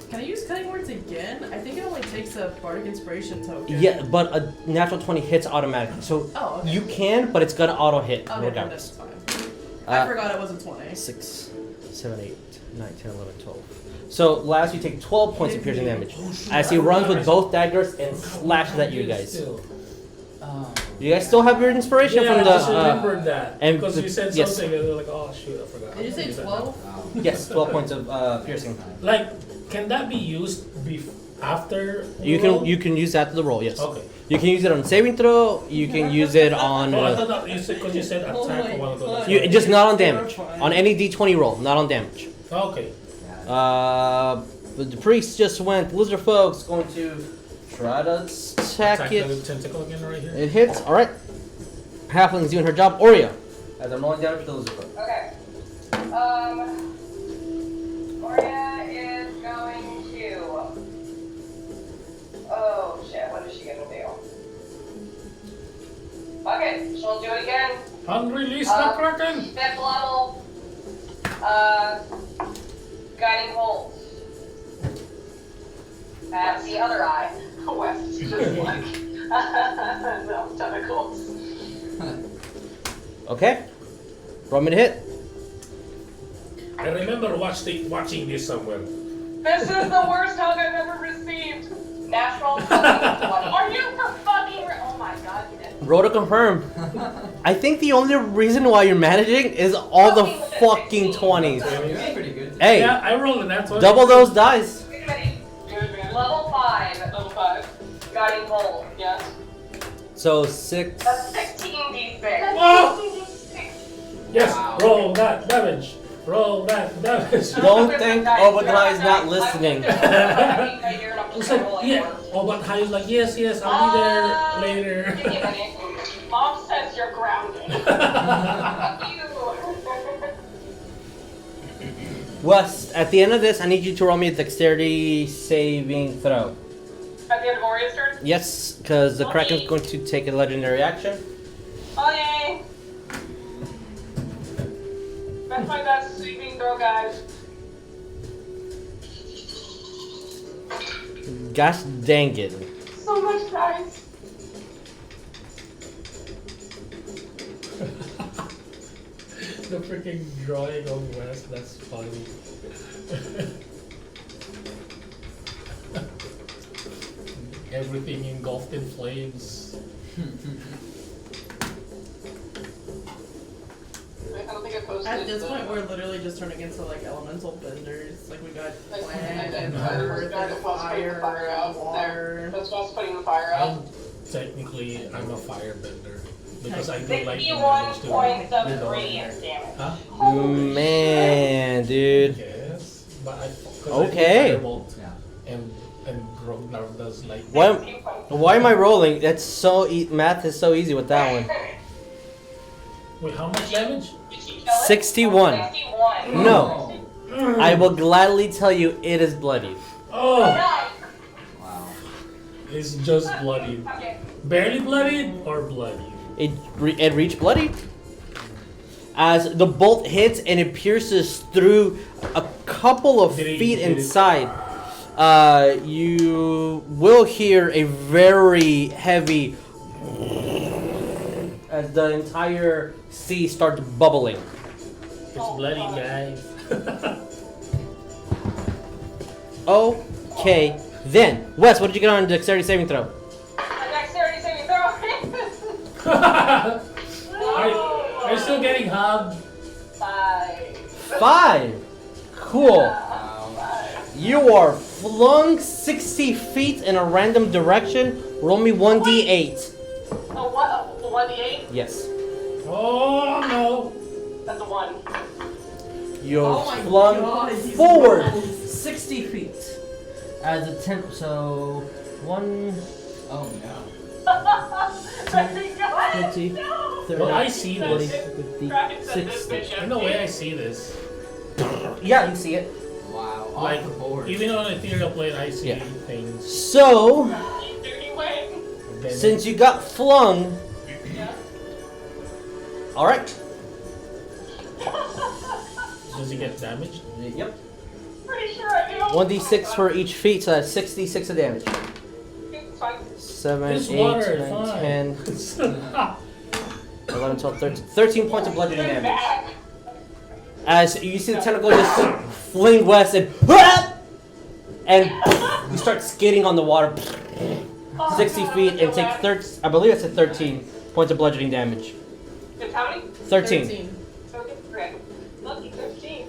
Can I use cutting words again? I think it only takes a bardic inspiration token. Yeah, but a natural 20 hits automatically. So Oh, okay. you can, but it's gonna auto hit Okay, regardless. that's fine. I Uh, forgot it wasn't 20. 6, 7, 8, 9, 10, 11, 12. So last you take 12 points of piercing damage as he runs with both daggers and slashes at you guys. Still. You guys still have your inspiration Yeah, from I the. just remembered that and because the- you said yes. something and they're like, oh shoot, I forgot. Did you say 12? Yes, 12 points of piercing. Like, can that be used after? You the roll? can use that to the roll. Yes. Okay. You can use it on saving throw. You can use it on. Oh, I thought that you said because you said Oh attack my a while ago. that's God. why. Just not on damage. Terrifying. On any D20 roll, not on damage. Okay. But the priest just went. Lizard folks going to try to attack Attack it. the tentacle again right here. It hits. All right. Halfling's doing her job. Oria, as I'm rolling damage to the lizard folk. Okay. Oria is going to. Oh shit! What is she gonna do? Okay, she'll do it again. Unrelease the Kraken! Fifth level. Guiding bolt. At the other eye. West, just like no tentacles. Okay. Roll me to hit. I remember watching this somewhere. This is the worst hug I've ever received. Natural fucking 20. Are you for fucking oh my god, you did. Roll to confirm. I think the only reason why you're managing is all the fucking 20s. That's pretty good. Hey, Yeah, I rolled an natural. double those dice. Level 5. Level 5. Guiding bolt, yes. So 6. That's 16d6. Whoa! Yes, Wow. roll that damage. Roll that damage. Don't think Obadiah is not listening. It's like, yeah. Oh, but High is like, yes, I'll be there later. Give me a minute. Mom says you're grounded. You. Wes, at the end of this, I need you to roll me a dexterity saving throw. At the end of Oria's turn? Yes, because the Kraken's going to take a legendary action. Oh, yay. That's my best sweeping throw, guys. Gosh dang it. So much, guys. The freaking drawing of West, that's funny. Everything engulfed in flames. I don't think I posted. At this point, we're literally just turning into like elemental benders. Like we got I land and did. earth and Putting the fire out and there. water. That's what's putting the fire out. Technically, I'm a firebender. Because I do like 61 points of radiant damage. Huh? Man, dude. Yes. But I Okay. Firebolt and Rognarv does like Why am I rolling? That's so math is so easy with that one. Wait, how much damage? 61. 61. No. I will gladly tell you it is bloody. Oh! Wow. It's just bloody. Okay. Barely bloodied or bloody? It reached bloody. As the bolt hits and it pierces through a couple of feet inside, you will hear a very heavy as the entire sea starts bubbling. It's bloody, guys. Okay, then Wes, what did you get on dexterity saving throw? A dexterity saving throw. Are you still getting hugged? 5. 5. Cool. Wow. You are flung 60 feet in a random direction. Roll me 1d8. Oh, what? 1d8? Yes. Oh no! That's a 1. You're Oh my flung God, these forward rolls. 60 feet. As a 10, so 1, Oh no. 20, 30, Well, I see 40, this. 50, Kraken said this 60. bitch. In a way, I see this. Yeah, you see it. Wow. Off Like, the board. even on ethereal plane, I see Yeah. things. So, Dirty way. Then since you got flung, Yeah. alright. does he get damaged? Yep. Pretty sure I do. 1d6 for each feet, so that's 66 of damage. It's fine. 7, This 8, water 9, is 10, fine. 11, 12, 13. 13 points of bludgeoning Get damage. back. As you see the tentacle just fling west and you start skidding on the water 60 feet and take 13, I believe it's a 13 points of bludgeoning damage. It's how many? 13. Okay. Lucky 13.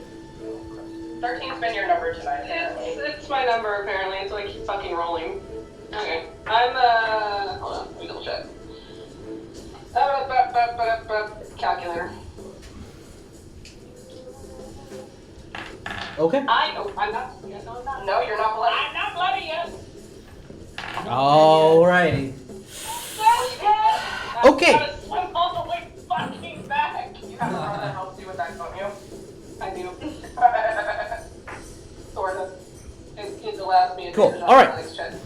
13's been your number tonight. It's my number apparently. It's like keep fucking rolling. Okay. I'm hold on, let me double check. Calculator. Okay. I'm not. No, I'm not. No, you're not bloody. I'm not bloody yet. Alrighty. Okay. I gotta swim all the way fucking back. You have a car that helps you with that, don't you? I do. Sort of. It allows me to Cool. do it on Alright. Alex chest.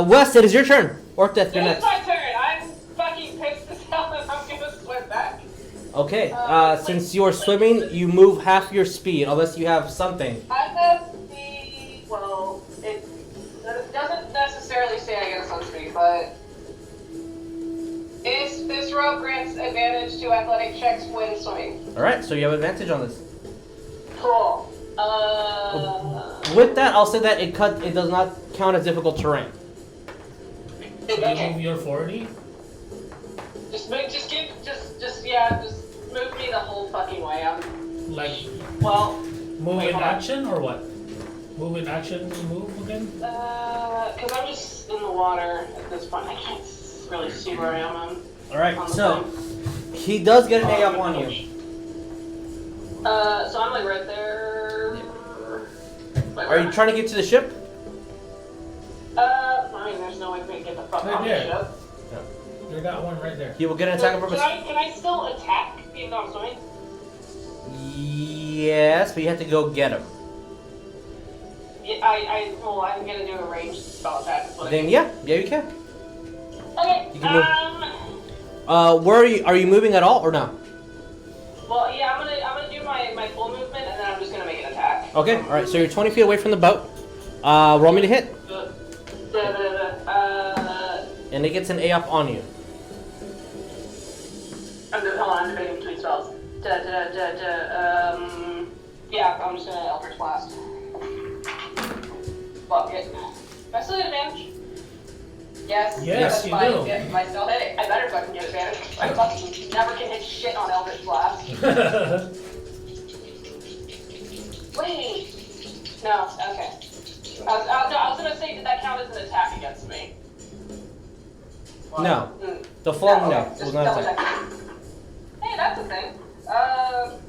Wes, it is your turn. Orcdeath, you're It's next. my turn. I'm fucking pissed as hell and I'm gonna swim back. Okay. Since you are swimming, you move half your speed, unless you have something. I have the. Well, it doesn't necessarily say I get a sun speed, but. This rope grants advantage to athletic checks when swimming. Alright, so you have advantage on this. Cool. With that, I'll say that it does not count as difficult terrain. You Okay. move your 40? Just move me the whole fucking way. Like, move Wait, in hold on. action or what? Move in action, move again? Cause I'm just in the water at this point. I can't really see where I am. Alright, so he does get an A up on you. So I'm like right there. Wait, Are you trying to get to the ship? I mean, there's no way for me to get the fuck Right on the there. ship. You're I got one right there. He will get an attack of purpose. Can I still attack even though I'm swimming? Yes, but you have to go get him. Yeah, I'm gonna do a ranged spell attack. Then yeah, you can. Okay. You can move. Where are you moving at all or no? Well, yeah, I'm gonna do my full movement and then I'm just gonna make an attack. Okay, all right. So you're 20 feet away from the boat. Roll me to hit. And it gets an A up on you. Hold on, I'm debating between spells. Yeah, I'm just gonna Eldritch Blast. Fuck it. Do I still get advantage? Yes. Yes, that's you fine. do. Yeah, I still hit it. I better fucking get advantage. I fucking never can hit shit on Eldritch Blast. Wait. No, okay. I was gonna say, did that count as an attack against me? No. The full no. Okay. It Just was not double attack. check. Hey, that's a thing.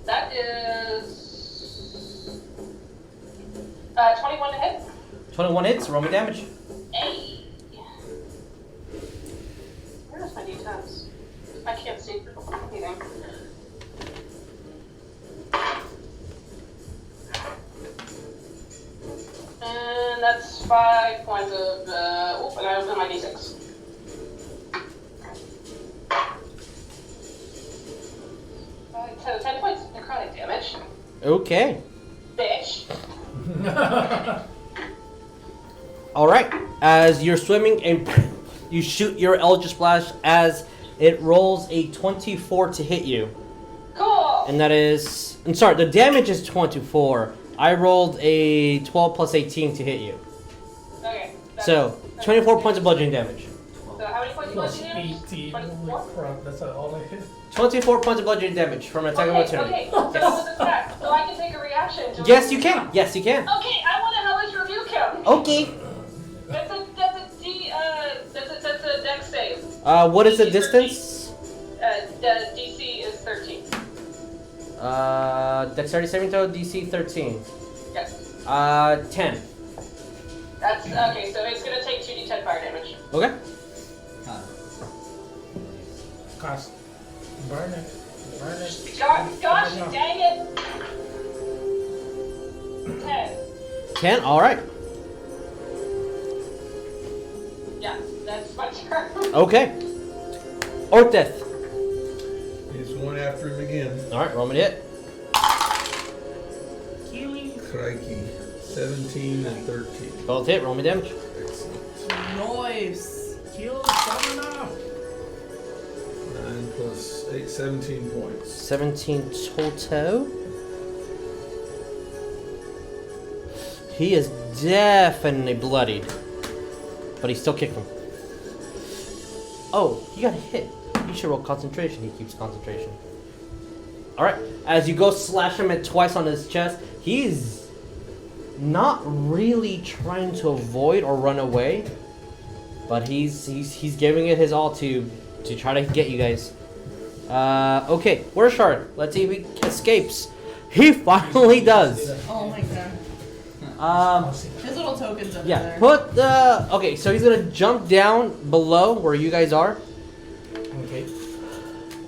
That is 21 to hit. 21 hits. Roll me damage. Hey. Where's my d10s? I can't see anything. And that's 5 points of, and I open my d6. So 10 points of necrotic damage. Okay. Bitch. All right. As you're swimming and you shoot your Eldritch Blast as it rolls a 24 to hit you. Cool. And that is... I'm sorry, the damage is 24. I rolled a 12 plus 18 to hit you. Okay. So, 24 points of bludgeoning damage. So how many points of Plus bludgeoning damage? 18. 24? Holy crap, that's all I hit. 24 points of bludgeoning damage from an attack of opportunity. Okay, so with attack, so I can take a reaction to Yes, you can. Yes, you can. Okay, I want to hellish rebuke him. Okay. That's a dex save. What is the distance? The DC is 13. Dexterity saving throw, DC 13. Yes. 10. That's okay. So it's gonna take 2d10 fire damage. Okay. Gosh. Burn it. Burn it. Gosh, dang it. 10. 10. All right. Yeah, that's my turn. Okay. Orcdeath. He's one after him again. All right, roll me to hit. Crikey. 17 and 13. Both hit. Roll me damage. Excellent. Nice. Kill Stamina. 9 plus 8, 17 points. 17 total. He is definitely bloodied, but he's still kicking. Oh, he got hit. You should roll concentration. He keeps concentration. All right. As you go slash him at twice on his chest, he's not really trying to avoid or run away, but he's giving it his all to try to get you guys. Okay, where's Shard? Let's see if he escapes. He finally does. Oh my god. His His little tokens over yeah, there. put the... Okay, so he's gonna jump down below where you guys are. Okay.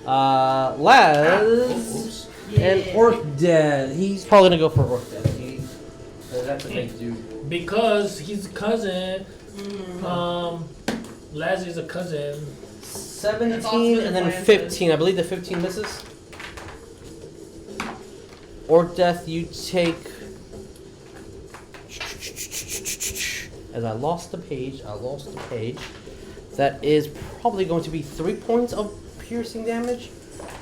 Laz and Orcdeath. He's probably gonna go for Orcdeath. That's a big dude. Because he's a cousin. Laz is a cousin. 17 and then 15. I believe the 15 misses. Orcdeath, you take... As I lost the page, that is probably going to be 3 points of piercing damage.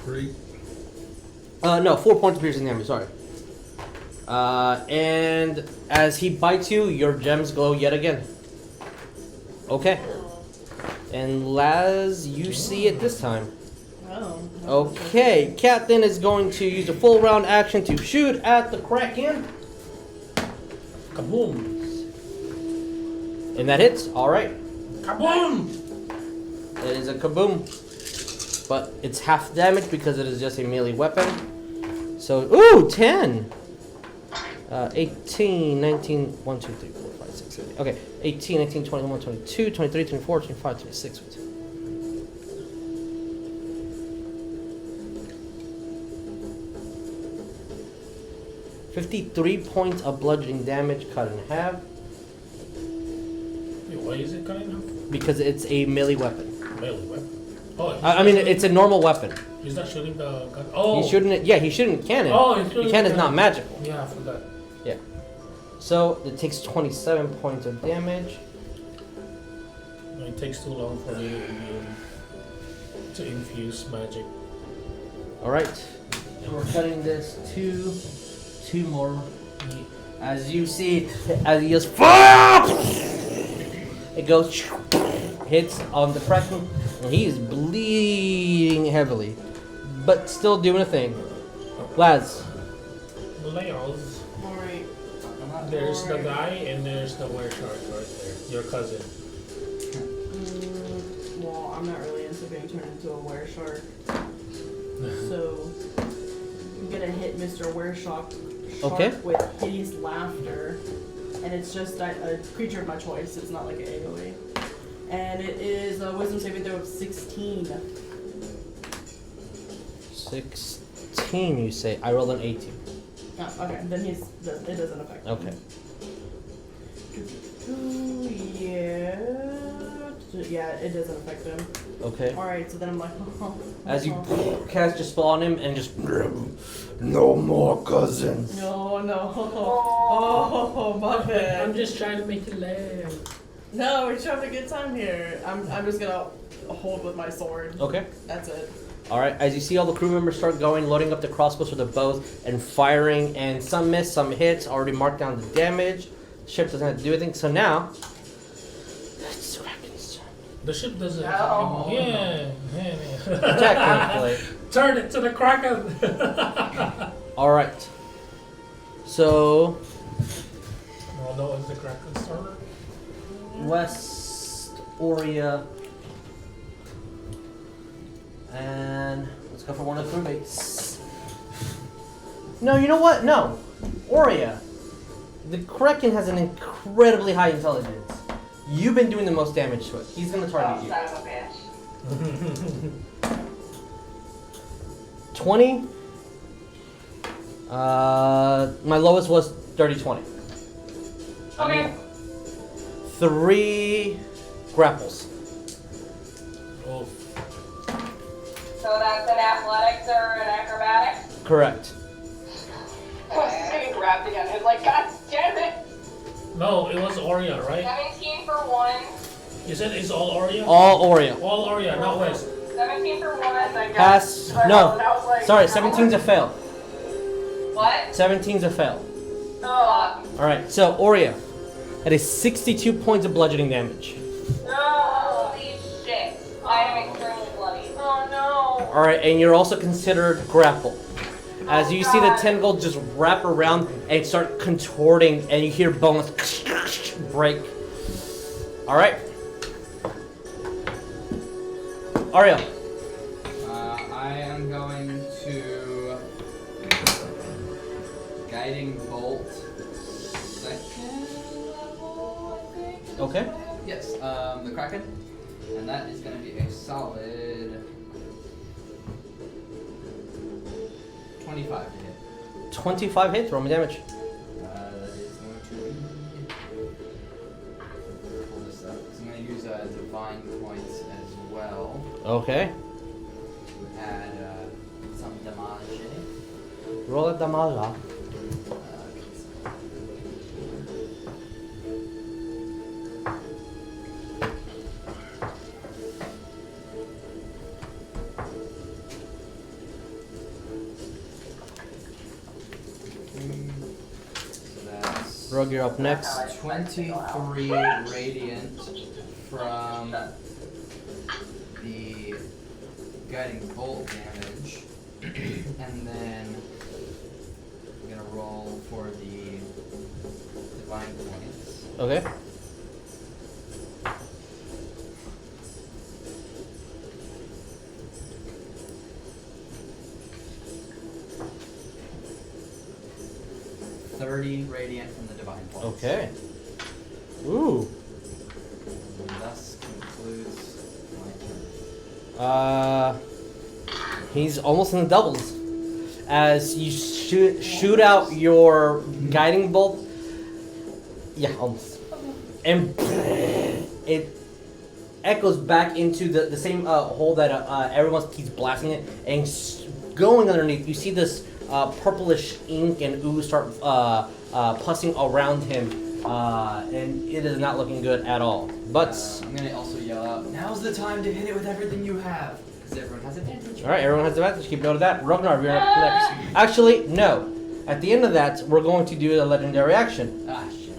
3. No, 4 points of piercing damage, sorry. And as he bites you, your gems glow yet again. Okay. And Laz, you see it this time. Oh. Okay, Captain is going to use a full round action to shoot at the Kraken. Kaboom! And that hits. Alright. Kaboom! It is a kaboom. But it's half damage because it is just a melee weapon. So, ooh, 10! 18, 19, 1, 2, 3, 4, 5, 6, 7, 8. Okay, 18, 19, 21, 22, 23, 24, 25, 26. 53 points of bludgeoning damage cut in half Wait, why is it cutting off? because it's a melee weapon. Melee weapon. Oh, I mean, it's a normal weapon. he's not shooting the gun. Oh, He's shooting it. Yeah, he's shooting cannon. Oh, he's shooting the cannon's the not cannon. magical. Yeah, I forgot. So it takes 27 points of damage. It takes too long for the to infuse magic. All right, and we're cutting this to 2 more. As you see, as he goes, fire! It goes, hits on the Kraken, and he is bleeding heavily, but still doing a thing. Laz, Laos. Alright. There's the guy and there's the wereshark right there. Your cousin. Well, I'm not really into being turned into a wereshark. So, I'm gonna hit Mr. Wereshark Okay. with hideous laughter. And it's just a creature of my choice. It's not like an AoE. And it is a wisdom saving throw of 16. 16, you say. I rolled an 18. Oh, okay, then it doesn't affect him. Okay. Yeah, it doesn't affect him. Okay. Alright, so then I'm like, As you cast your spell on him and just, no more cousins. No. Oh, my I'm bad. just trying to make you laugh. No, we're having a good time here. I'm just gonna hold with my sword. Okay. That's it. All right. As you see all the crew members start going, loading up the crossbows with the bows and firing, and some miss, some hits. Already marked down the damage. The ship doesn't have to do anything. So now, it's Kraken's turn. The ship doesn't. No. Yeah. Technically. Turn it to the Kraken. All right. So Oh no, it's the Kraken's turn. West Oria, and let's go for one of the crewmates. No, you know what? No, Oria. The Kraken has an incredibly high intelligence. You've been doing the most damage to it. He's gonna Oh, target you. son of a bitch. 20. My lowest was dirty 20. Okay. 3 grapples. Oh, So that's an athletics or an acrobatics? Correct. I was just getting grabbed again. It's like, God damn it. no, it was Oria, right? 17 for 1. You said it's all Oria? All Oria. All Oria, not West. 17 for 1. Then Pass. got No. and I was like, Sorry, 17's a fail. What? 17's a fail. Oh. Alright, so Oria. That is 62 points of bludgeoning damage. Holy shit. I am extremely bloody. Oh no. Alright, and you're also considered grapple. As you see the God. tentacle just wrap around and start contorting, and you hear bones break. Alright. Ariell. I am going to guiding bolt second level, I think. Okay. Yes, the Kraken, and that is going to be a solid 25 to hit. 25 hits, roll me damage. That is going to be. Pull this up. So I'm going to use divine points as well Okay. to add some damage. Roll a damage. So that's Rogue, you're up next. 23 radiant from the guiding bolt damage, and then I'm gonna roll for the divine points. Okay. Radiant from the divine points. Okay. Ooh. And thus concludes my turn. He's almost in the doubles. as you shoot out your guiding bolt. Yeah, almost. And it echoes back into the same hole that everyone keeps blasting it, and going underneath, you see this purplish ink and ooze start pussing around him, and it is not looking good at all. But I'm gonna also yell out, "Now's the time to hit it with everything you have," because everyone has advantage. all right, everyone has advantage. Keep note of that. Rognarv, you're up next. Actually, no. At the end of that, we're going to do a legendary action. Ah, shit.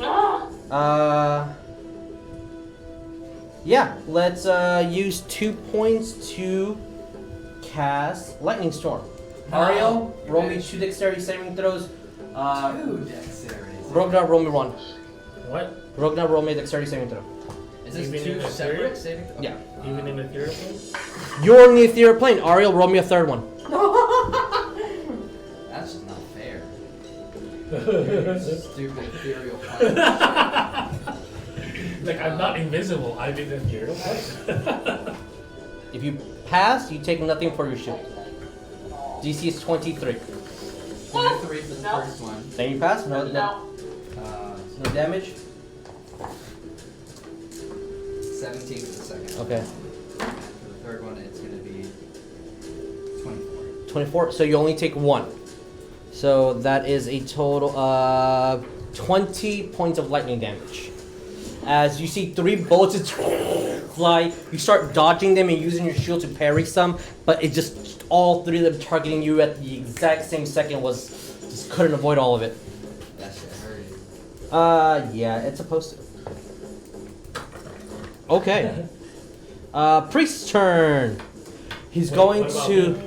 Yeah, let's use 2 points to cast Lightning Storm. Ariell, roll me 2 dexterity saving throws. 2 dexterity. Rognar, roll me 1. What? Rognar, roll me a dexterity saving throw. Is this Even 2 in the separate ethereal? saving? Okay. Yeah. Even in the ethereal plane? You're in the ethereal plane. Ariell, roll me a 3rd one. That's just not fair. Stupid ethereal plane. Like, I'm not invisible. I'm in the ethereal plane. If you pass, you take nothing for your shield. DC is 23. 23 for the No. first one. Then you pass? No, No. no damage? 17 for the second. Okay. For the third one, it's gonna be 24. 24. So you only take 1. So that is a total of 20 points of lightning damage. As you see 3 bullets fly, you start dodging them and using your shield to parry some, but it just all 3 of them targeting you at the exact same second just couldn't avoid all of it. That shit hurt. Yeah, it's supposed to. Okay. Priest's turn. He's Wait, going what about to me?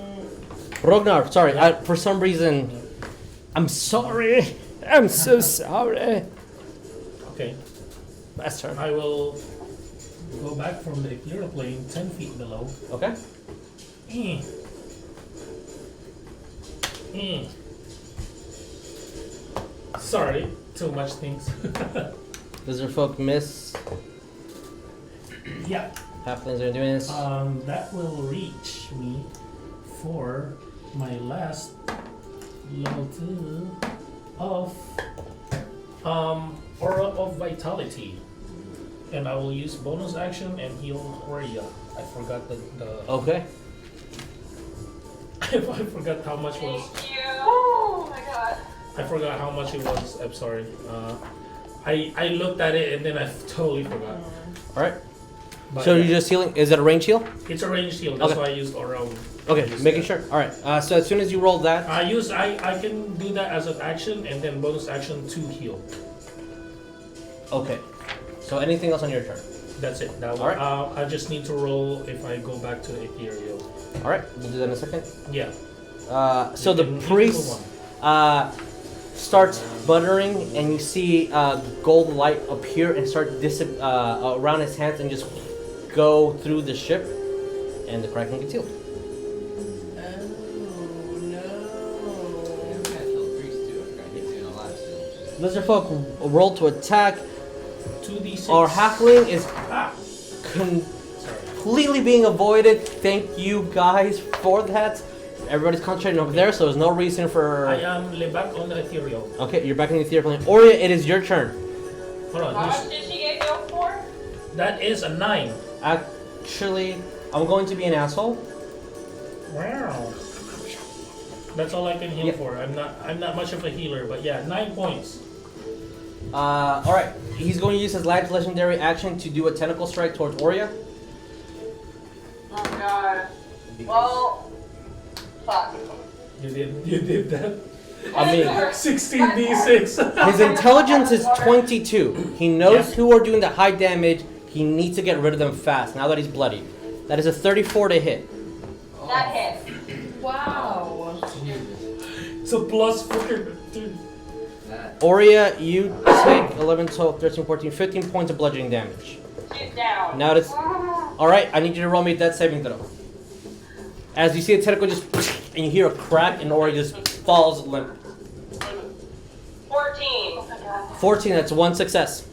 Rognar. Sorry, for some reason, I'm sorry. I'm so sorry. Okay. Last turn. I will go back from the ethereal plane 10 feet below. Okay. Sorry, too much things. Lizard folk miss. Yeah. Halflings are doing this. That will reach me for my last level 2 of Aura of Vitality. And I will use bonus action and heal Oria. I forgot the Okay. I forgot how much was. Thank you. Oh my god. I forgot how much it was. I'm sorry. I looked at it and then I totally forgot. All right. But So you're just healing. Is it a range heal? it's a ranged heal. That's Okay. why I used Aura. Okay, making sure. All right. So as soon as you roll that, I can do that as an action and then bonus action to heal. okay. So anything else on your turn? That's it. That Alright. one. I just need to roll if I go back to the ethereal. All right. We'll do that in a second. Yeah. So the You can priest starts buttering, and you see gold light appear and start around his hands and just go through the ship, and the Kraken gets healed. Oh Yeah, we gotta kill the priest too. I forgot he's doing a lot still. Lizard folk roll to attack. 2d6. Our halfling is Ah. Sorry. completely being avoided. Thank you guys for that. Everybody's concentrating over there, so there's no reason for. I am back on the ethereal. Okay, you're back in the ethereal plane. Oria, it is your turn. Hold on. How much did she get healed for? That is a 9. Actually, I'm going to be an asshole. Wow. That's all I can heal Yep. for. I'm not much of a healer, but yeah, 9 points. All right. He's going to use his last legendary action to do a tentacle strike towards Oria. Oh god. Well, fuck. You did that. I mean, 16d6. his intelligence is 22. He knows Yeah. who are doing the high damage. He needs to get rid of them fast. Now that he's bloody, that is a 34 to hit. That hit. Wow. It's a plus fucking. Dude. That. Oria, you take 11, 12, 13, 14, 15 points of bludgeoning damage. She's down. Now it's all right. I need you to roll me a death saving throw. As you see a tentacle just, and you hear a crack, and Oria just falls limp. 14. 14. That's 1 success.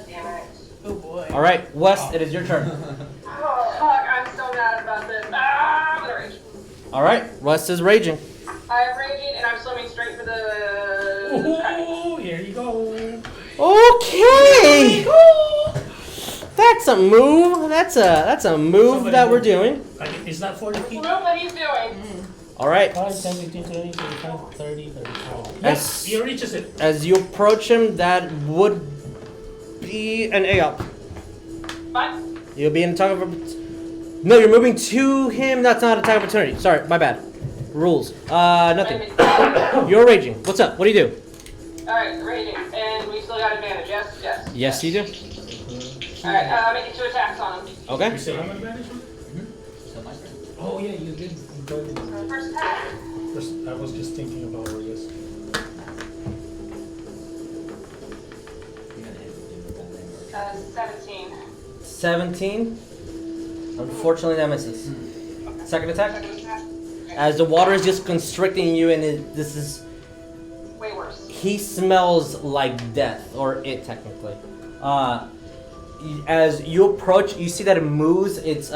Damn it. Oh boy. All right, West, it is your turn. Oh fuck, I'm so mad about this. Ah, I'm gonna rage. All right, West is raging. Okay. That's a move. That's a move Somebody that we're move. doing. Is that 40 feet? Nobody's doing. All right. 5, 10, 15, 20, 25, 30, 35. As- Yes, he reaches it. As you approach him, that would be an AOP. What? You'll be in attack of. No, you're moving to him. That's not attack opportunity. Sorry, my bad. Rules. Nothing. You're raging. What's up? What do you do? Alright, raging. And we still got advantage, yes? Yes. Yes, you do. Alright, making 2 attacks on him. You Okay. still have advantage? So my turn. Oh, yeah, you did. First attack. I was just thinking about Oria's. You're gonna hit me with that thing. 17. 17. Unfortunately, that misses. Second attack. Second attack. As the water is just constricting you, and this is. Way worse. He smells like death, or it technically. As you approach, you see that it moves. It's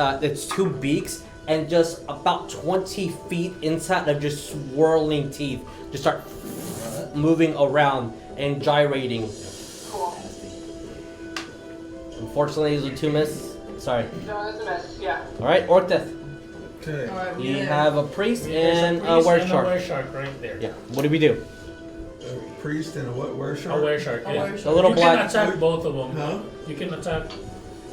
2 beaks, and just about 20 feet inside of just swirling teeth, just start moving around and gyrating. Cool. Unfortunately, these are 2 miss. Sorry. No, that's a miss. Yeah. All right, Orcdeath. Okay. Alright, We have a priest and a There's were and a shark. were-shark right there. Yeah. What do we do? A priest and a what? Where A shark? were-shark, yeah. were-shark. A little You black. can attack both of them. Huh? You can attack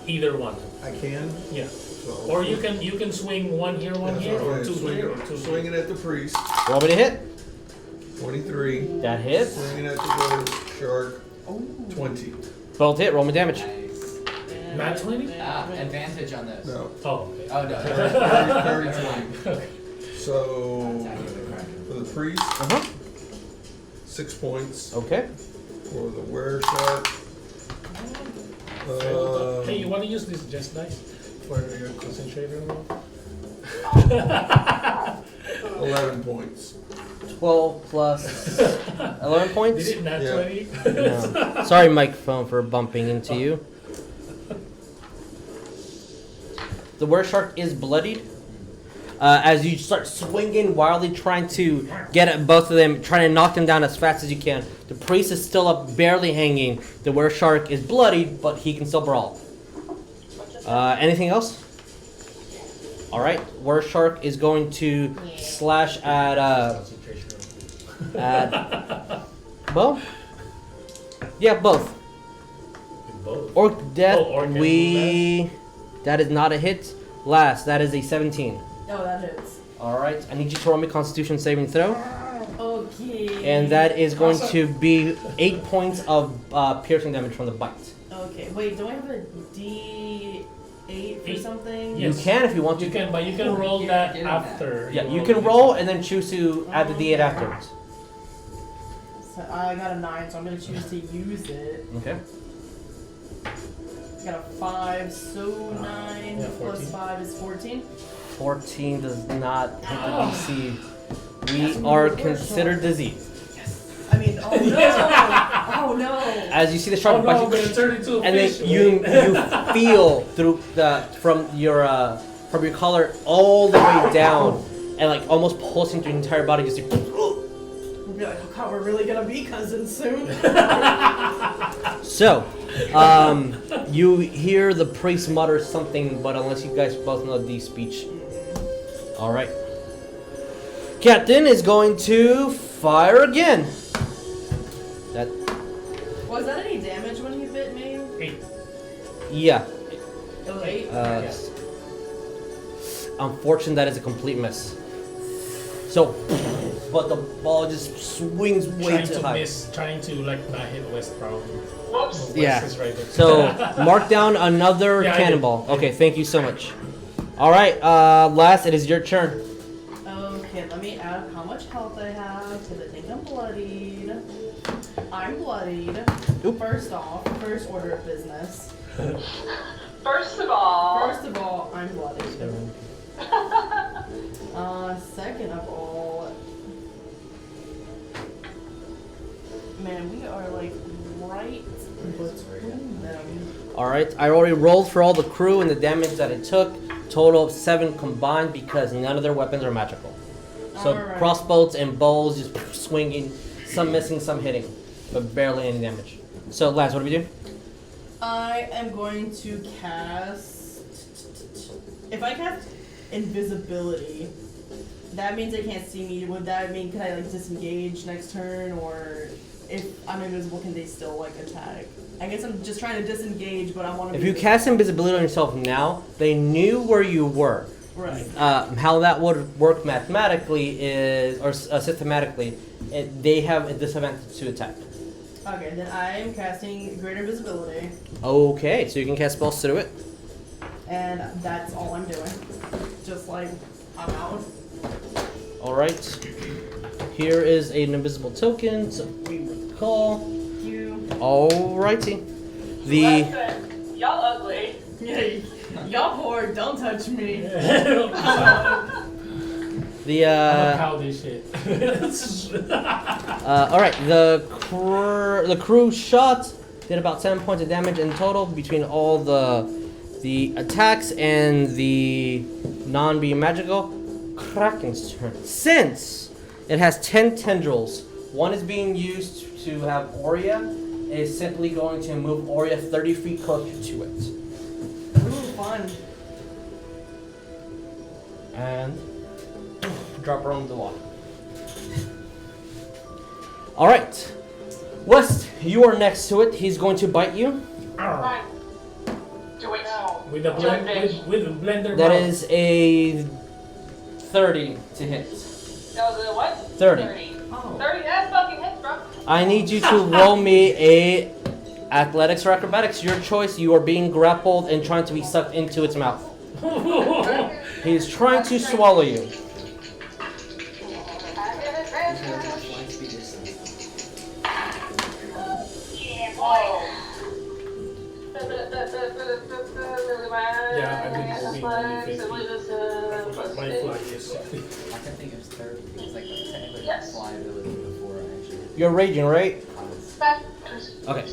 either one. I can. Yeah. So, Or you can swing one here, one that's here, what I'm or 2 saying. here, or 2 Swing here. it at the priest. Roll me to hit. 23. That hits. Swing it at the shark. 20. Both hit. Roll me damage. Nice. Nat 20? Advantage on this. No. Oh, okay. Oh no. 30, 20. Okay. So, for the priest, Uh huh. 6 points. Okay. For the were shark, Hey, you want to use this just dice for your concentrator roll? 11 points. 12 plus 11 points. Did it nat Yeah. 20? No. Sorry, microphone, for bumping into you. The were shark is bloodied. As you start swinging wildly, trying to get at both of them, trying to knock them down as fast as you can. The priest is still up, barely hanging. The were shark is bloodied, but he can still brawl. Anything else? All right, were shark is going to slash at Concentration well, yeah, both. Both. Orcdeath, Oh, Orcdeath we. That is not a hit. Last, that is a 17. Oh, that hits. Alright, I need you to roll me Constitution saving throw. Okay. And that is going to be 8 points of piercing damage from the bite. Okay, wait, do I have a D8 for 8? something? Yes. You can if you want to. You can, but you can roll that Get in after. Yeah, you can roll and then choose to add the D8 afterwards. So I got a 9, so I'm gonna choose to use it. Okay. I got a 5, so 9 yeah, plus 14. 5 is 14. 14 does not hit the DC. We are considered diseased. I mean, oh no! Oh no! As you see the shark Oh no, bite I'm you, gonna turn into a and fish. then you feel through from your collar all the way down, and like almost pulsing through your entire body. Just We'll be like, oh god, we're really gonna be cousins soon. so, you hear the priest mutter something, but unless you guys both know the speech, all right. Captain is going to fire again. That Was that any damage when he bit me? 8. yeah. It was 8? Yes. Unfortunately, that is a complete miss. So, but the ball just swings way Trying too to high. miss, trying to like not hit West probably. Whoops. West Yeah. is right there. So, mark down another Yeah, I did. cannonball. Okay, thank you so much. All right, last, it is your turn. Okay, let me add how much health I have, because I think I'm bloodied. I'm bloodied. Oop. First off, first order of business. First of all, I'm bloodied. Second of all, man, we are like right between them. All right, I already rolled for all the crew and the damage that it took. Total of 7 combined because none of their weapons are magical. So Alright. crossbows and bows just swinging, some missing, some hitting, but barely any damage. So, Laz, what do we do? I am going to cast. If I cast invisibility, that means they can't see me. Would that mean can I like disengage next turn, or if I'm invisible, can they still like attack? I guess I'm just trying to disengage, but I want to. If you cast invisibility on yourself now, they knew where you were. Right. How that would work mathematically is, or systematically, they have a disadvantage to attack. Okay, then I am casting greater visibility, Okay, so you can cast spells through it. and that's all I'm doing. Just like I'm out. All right. Here is an invisible token, so we recall. You. Alrighty. Listen, y'all ugly. Yeah. Y'all poor. Don't touch me. The I'm a cow this shit. all right. The crew shot did about 7 points of damage in total between all the attacks and the non-being magical. Kraken's turn. Since it has 10 tendrils, one is being used to have Oria. It is simply going to move Oria 30 feet closer to it. Ooh, fun. And drop her on the water. Alright. West, you are next to it. He's going to bite you. Fine. Do it now. With the with the blender. That mouth. is a 30 to hit. That was a what? 30. 30. Oh. 30? That fucking hits, bro. I need you to roll me a athletics or acrobatics. Your choice. You are being grappled and trying to be sucked into its mouth. He is trying to swallow you. Yeah, I've been moving only 50. My fly is 60. I can think it's 30. It's like technically Yes. fly ability before actually. You're raging, right? Okay.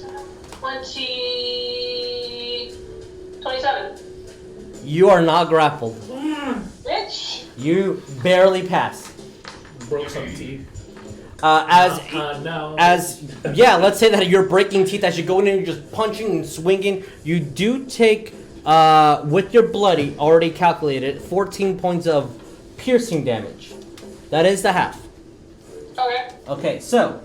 27. You are not grappled. Bitch. You barely pass. Broke some teeth. As yeah, let's say that you're breaking teeth as you go in and you're just punching and swinging. You do take, with your bloody, already calculated, 14 points of piercing damage. That is the half. Okay. Okay, so.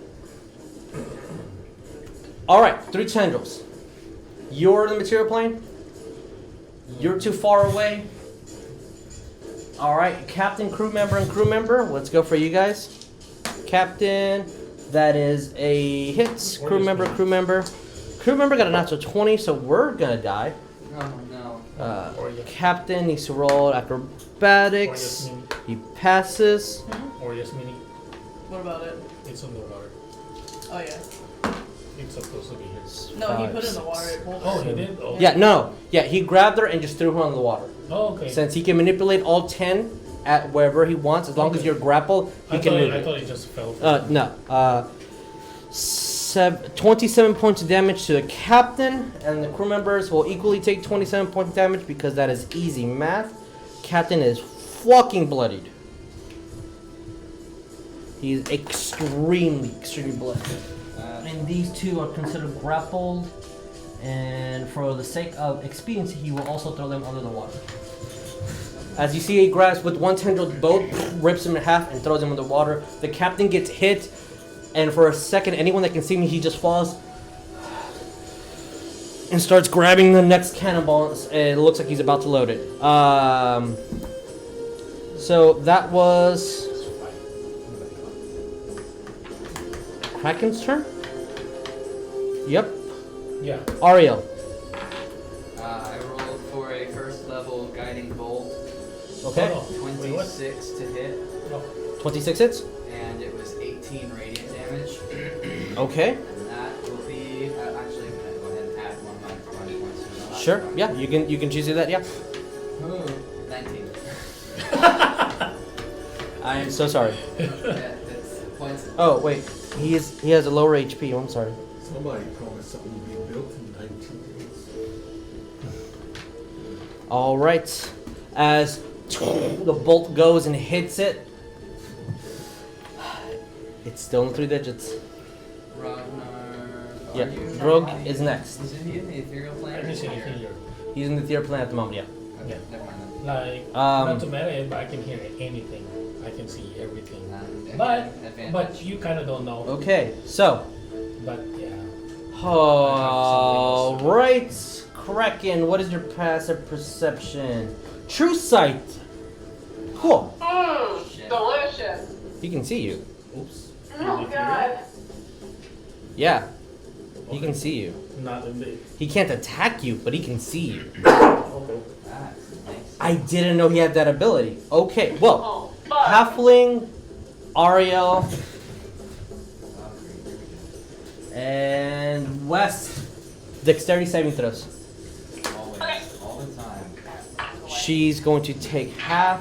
Alright, 3 tendrils. You're in the material plane. You're too far away. Alright, captain, crew member, and crew member. Let's go for you guys. Captain, that is a hit. Crew member. Crew member got a natural 20, so we're gonna die. Oh no. Captain needs to roll acrobatics. He passes. Or yes, mini. What about it? It's on the water. Oh yeah. It's supposed to be here. No, he put it in the water. It pulled Oh, her. he did? Oh. Yeah, no. Yeah, he grabbed her and just threw her on the water. Oh, okay. Since he can manipulate all 10 at wherever he wants, as long as you're grappled, he can move I it. thought it just fell. No. 27 points of damage to the captain, and the crew members will equally take 27 points of damage because that is easy math. Captain is fucking bloodied. He's extremely bloodied. And these two are considered grappled, and for the sake of expediency, he will also throw them under the water. As you see, he grabs with one tendril, both rips him in half and throws him in the water. The captain gets hit, and for a second, anyone that can see me, he just falls and starts grabbing the next cannonball. It looks like he's about to load it. So that was Kraken's turn. Yep. Yeah. Ariell. I rolled for a first level guiding bolt. Okay. Oh, no. Wait, what? 26 to hit, No. 26 hits. and it was 18 radiant damage. Okay. And that will be actually I'm gonna go ahead and add one of my body points to the last Sure. one. Yeah. You can choose to do that. Yeah. Ooh, 19. I am so sorry. Yeah, that's points. Oh wait. He has a lower HP. I'm sorry. Somebody promised something to be built in 19 days. All right. As the bolt goes and hits it, it's still in 3 digits. Rognarv. Yeah, Are you- Rogue is next. Is he in the ethereal I plane? didn't see anything here. He's in the theater plan at the moment, yeah. Okay, Yeah. never mind Like, Um, not to meta it, but I can hear anything. I can see everything. then. But Advantage. you kind of don't know. Okay, so. But yeah. Alright. Kraken, what is your passive perception? True sight. Cool. Shit. Delicious. He can see you. Oops. Oh god. Yeah. He can see you. Not in the. He can't attack you, but he can see you. Okay. That's nice. I didn't know he had that ability. Okay, well, Oh, fuck. Halfling, Ariell, and West. Dexterity saving throws. Always. All the time. She's going to take half.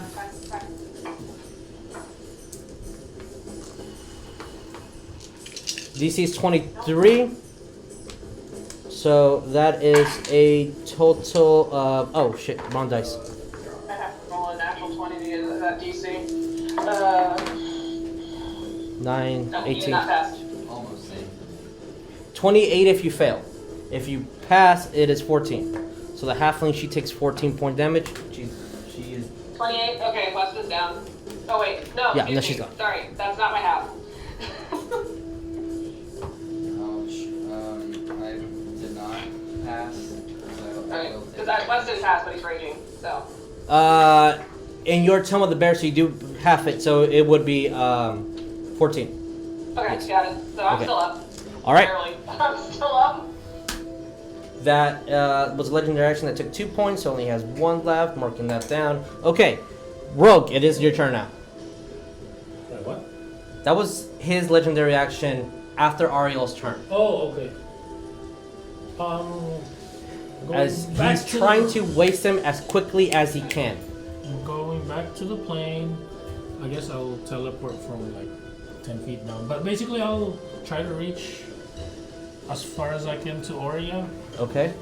DC is 23. So that is a total of. Oh shit, wrong dice. I have to roll a natural 20 to get that DC. 9, No, you did 18. not pass. Almost same. 28 if you fail. If you pass, it is 14. So the halfling, she takes 14 point damage. She is. 28? Okay, West is down. Oh wait, no. Yeah, excuse no, me. she's gone. Sorry, that's not my half. Ouch. I did not pass. So I Alright, will take because West didn't pass, but he's raging, so. In your Tome of the Bear, so you do half it, so it would be 14. Okay, Yes. got it. So I'm Okay. still up. All right. Barely. I'm still up. That was a legendary action that took 2 points, so only has 1 left, marking that down. Okay, Rogue, it is your turn now. Wait, what? That was his legendary action after Ariel's turn. Oh, okay. Going As back he's trying to waste him as quickly as he can. Going back to the plane. I guess I'll teleport from like 10 feet down. But basically, I'll try to reach as far as I can to Oria. Okay.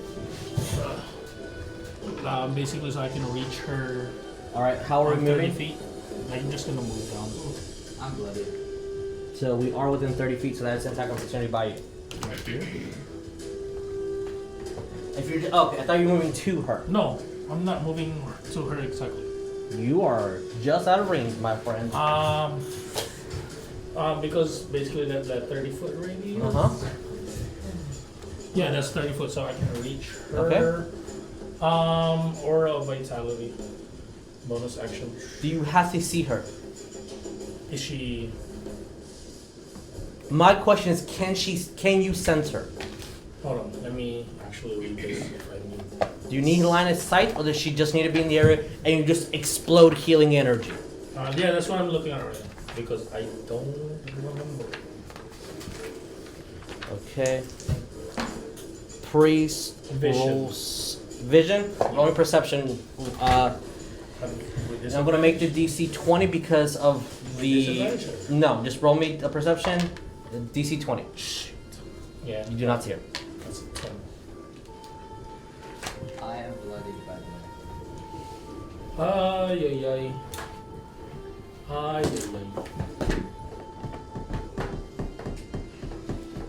Basically, so I can reach her. Alright, how are we 30 moving? feet. I'm just gonna move down. I'm bloody. So we are within 30 feet, so that's an attack opportunity by you. Right here. If you're okay, I thought you were moving to her. No, I'm not moving to her exactly. You are just out of range, my friend. Because basically that 30-foot radius. Uh-huh. Yeah, that's 30 foot, so I can reach her. Okay. Aura of Vitality. Bonus action. Do you have to see her? Is she? My question is, can you sense her? Hold on, let me actually read this if I need. Do you need line of sight, or does she just need to be in the area and you just explode healing energy? Yeah, that's what I'm looking at right now because I don't remember. Okay. Priest Vision. rolls vision. Rolling perception. I'm gonna make the DC 20 because of the. Disadvantage? No, just roll me a perception. DC 20. Shit. Yeah, You do not see her. that's a 10. I am bloody, by the way. Ay, ay, ay. Ay, ay, ay.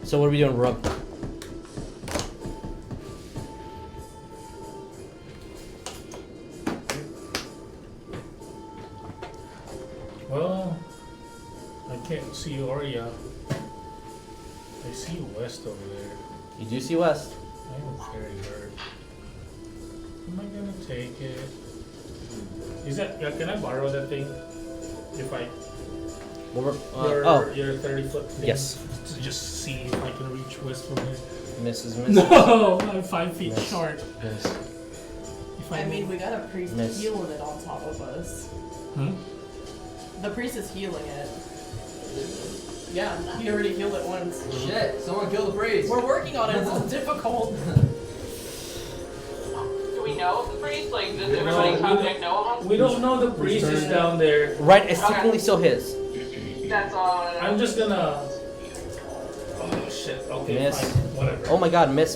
So what are we doing, Rook? Well, I can't see Oria. I see West over there. You do see West. I'm very hurt. Am I gonna take it? Is that? Can I borrow that thing? If I Well, your 30-foot thing? Yes. To just see if I can reach West from here. Misses. No, I'm 5 feet Miss. short. Miss. If I mean, we got a priest Miss. healing it on top of us. Hmm? The priest is healing it. Yeah, he already healed it once. Shit! Someone kill the priest! We're working on it, it's difficult. Do we know of the priest? Like, does everybody in contact know of him? We don't know the priest is down there. Right, it's technically still his. That's all I want to know. I'm just gonna. Oh shit! Okay, Miss. fine. Whatever. Oh my god, miss.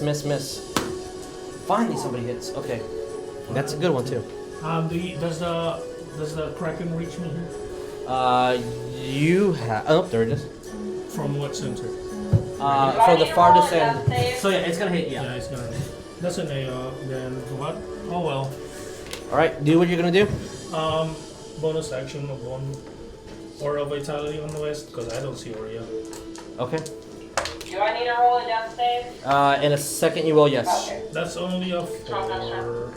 Finally somebody hits. Okay. That's a good one too. Does the Kraken reach me here? You have. Oh, there it is. From what center? for the Ready to farthest roll a end. death save? So yeah, it's gonna hit. Yeah, Yeah. it's gonna. That's an AR. Then what? Oh well. All right. Do what you're gonna do. Bonus action of 1 Aura Vitality on the west because I don't see Oria. Okay. Do I need to roll a death save? In a second, you will. Yes. Okay. That's only a 4.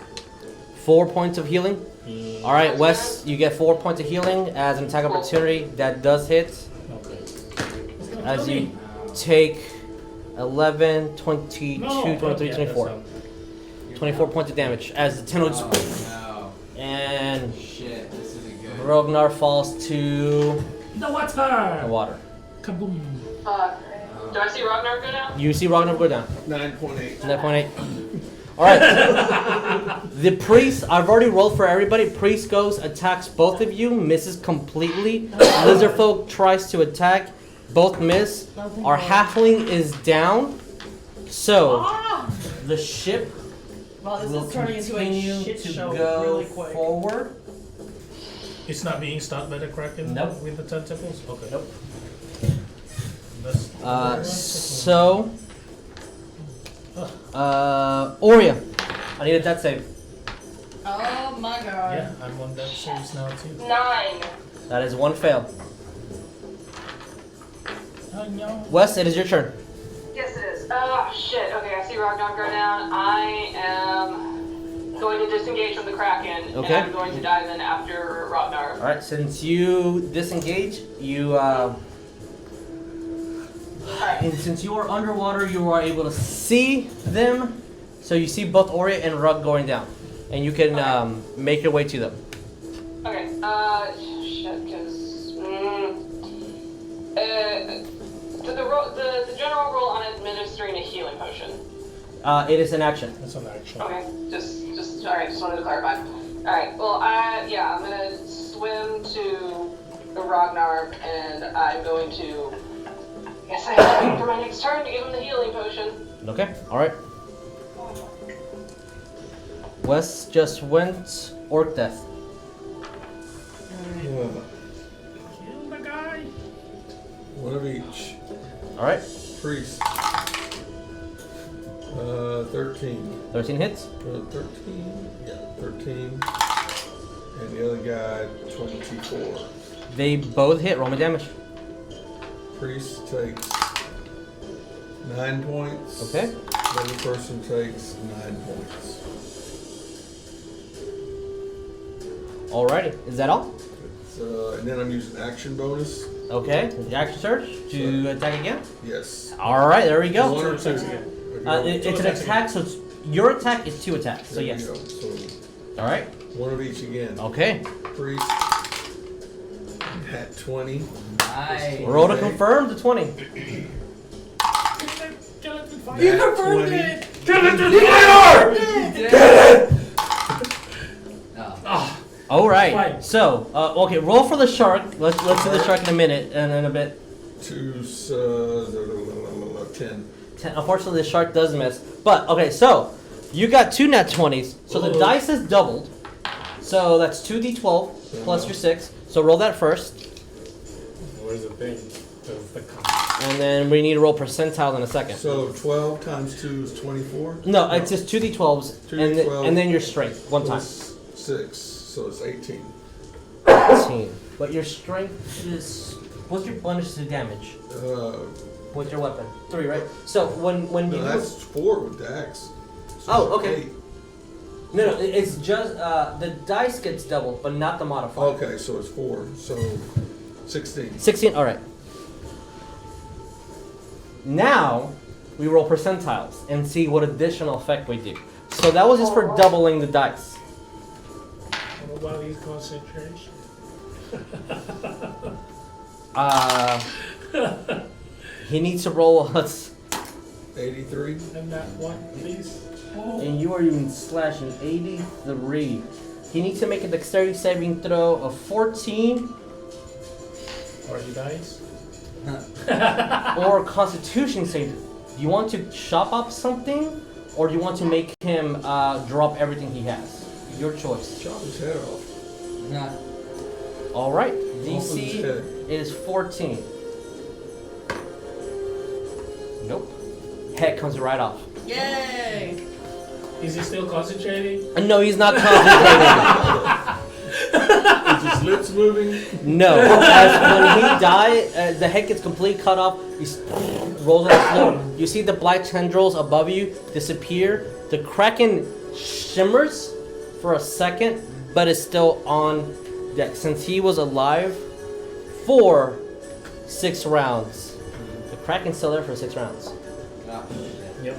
4 points of healing. Yeah. All right, Wes, you get 4 points of healing as an attack opportunity. That does hit. Okay. It's gonna As kill you me. take 11, 22, No, 23, yeah, 24. that's 24 points of damage as the tendril just Oh and no. Shit, this isn't good. Rognarv falls to The the water! water. Kaboom. Fuck. Do I see Rognarv go down? You see Rognarv go down. 9.8. 9.8. All right. The priest, I've already rolled for everybody. Priest goes, attacks both of you, misses completely. Lizardfolk tries to attack, both miss. Our halfling is down. So Ah! the ship Well, this will is turning into a continue shit to show go really quick. forward. It's not being stopped by the Kraken Nope. with the tentacles? Okay. Nope. That's So, Oria, I need a death save. Oh my god. Yeah, I'm on that saves now too. 9. That is one fail. Oh no. Wes, it is your turn. Yes, it is. Oh, shit. Okay, I see Rognarv go down. I am going to disengage from the Kraken, Okay. and I'm going to dive in after Rognarv. All right, since you disengage, you Alright. and since you are underwater, you are able to see them. So you see both Oria and Rug going down, and you can make your way to them. Okay, shit, because, the general rule on administering a healing potion. It is an action. That's an action. Okay, alright, just wanted to clarify. Alright, well, I'm gonna swim to the Rognarv, and I'm going to, I guess I have to wait for my next turn to give him the healing potion. Okay. All right. Wes just went Orcdeath. Kill the guy. One of each. All right. Priest. 13. 13 hits. 13? Yeah, 13. And the other guy, 24. They both hit. Roll me damage. Priest takes 9 points. Okay. The other person takes 9 points. Alrighty. Is that all? And then I'm using action bonus. Okay. The action surge to attack again. Yes. All right. There we go. One or two. Attacks again. It's an attack. So it's, your attack is 2 attacks. So There we yes. go. So All right. one of each again. Okay. Priest at 20. Nice. Roll to confirm the 20. You Nat confirmed 20. it! Oh. All right. Fine. So okay. Roll for the shark. Let's see the shark in a minute and in a bit. 10. Unfortunately, the shark does miss. But, okay, so you got 2 nat 20s. So the dice is doubled. So that's 2d12 plus your 6. So roll that first. Where's the thing? The con. And then we need to roll percentile in a second. So 12 times 2 is 24? No, it's just 2d12s. 2d12. And then your strength. One time. Plus 6, so it's 18. 18. But your strength is... What's your bonus to damage? With your weapon? 3, right? So when you No, do... that's 4 with the axe. So Oh, it's okay. 8. No, it's just... the dice gets doubled, but not the modifier. Okay, so it's 4. So 16. 16, alright. Now, we roll percentiles and see what additional effect we do. So that was just for doubling the dice. What about his concentration? He needs to roll us, 83. And that one, please. and you are even slashing 83. He needs to make a dexterity saving throw of 14 Or he dies. or constitution save. Do you want to chop up something, or do you want to make him drop everything he has? Your choice. Chop his head off. Nah. All right, Off his DC head. is 14. Nope. Head comes right off. Yay! Is he still concentrating? No, he's not concentrating. Is his lips moving? No. As when he dies, the head gets completely cut off. He rolls on the floor. You see the black tendrils above you disappear. The Kraken shimmers for a second, but is still on deck. Since he was alive for 6 rounds. The Kraken's still there for 6 rounds. Ah, Yep.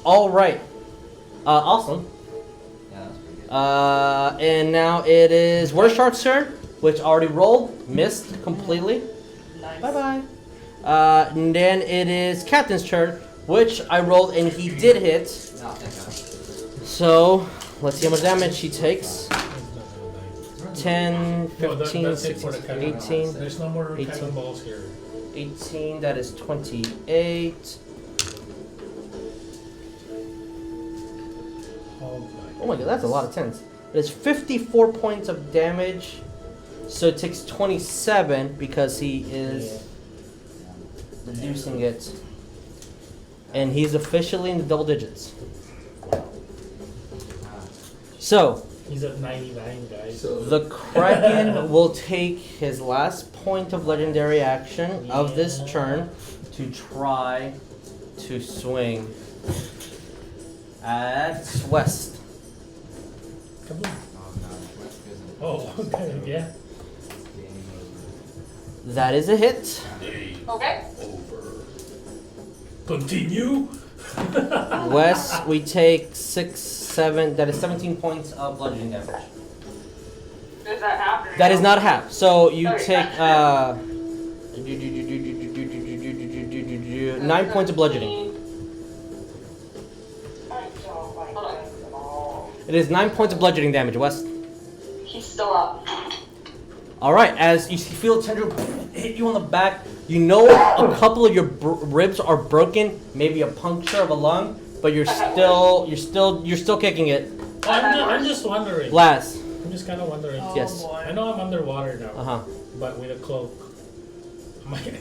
Alright. Awesome. yeah, that's pretty good. And now it is Warshark's turn, which already rolled, missed completely. Nice. Bye bye. And then it is Captain's turn, which I rolled and he did hit. No, thank God. So let's see how much damage he takes. 10, No, 15, that's it for the 16, cannon. 18, There's no more 18. cannonballs here. 18, that is 28. Oh my god, that's a lot of 10s. It is 54 points of damage. So it takes 27 because he is reducing it. And he's officially in the double digits. So, He's at 99, guys. So the Kraken will take his last point of legendary action of this turn to try to swing at West. Come on. Oh no, West isn't. Oh, okay, yeah. Game over. That is a hit. Okay. Continue. West, we take 6, 7, that is 17 points of bludgeoning damage. Is that half? That is not half. So you Okay. take 9 points of bludgeoning. It is 9 points of bludgeoning damage, West. He's still up. Alright, as you feel tendril hit you on the back, you know a couple of your ribs are broken, maybe a puncture of a lung, but you're still kicking it. I'm just wondering. Last. I'm just kind of wondering. Oh Yes. boy. I know I'm underwater now, Uh-huh. but with a cloak.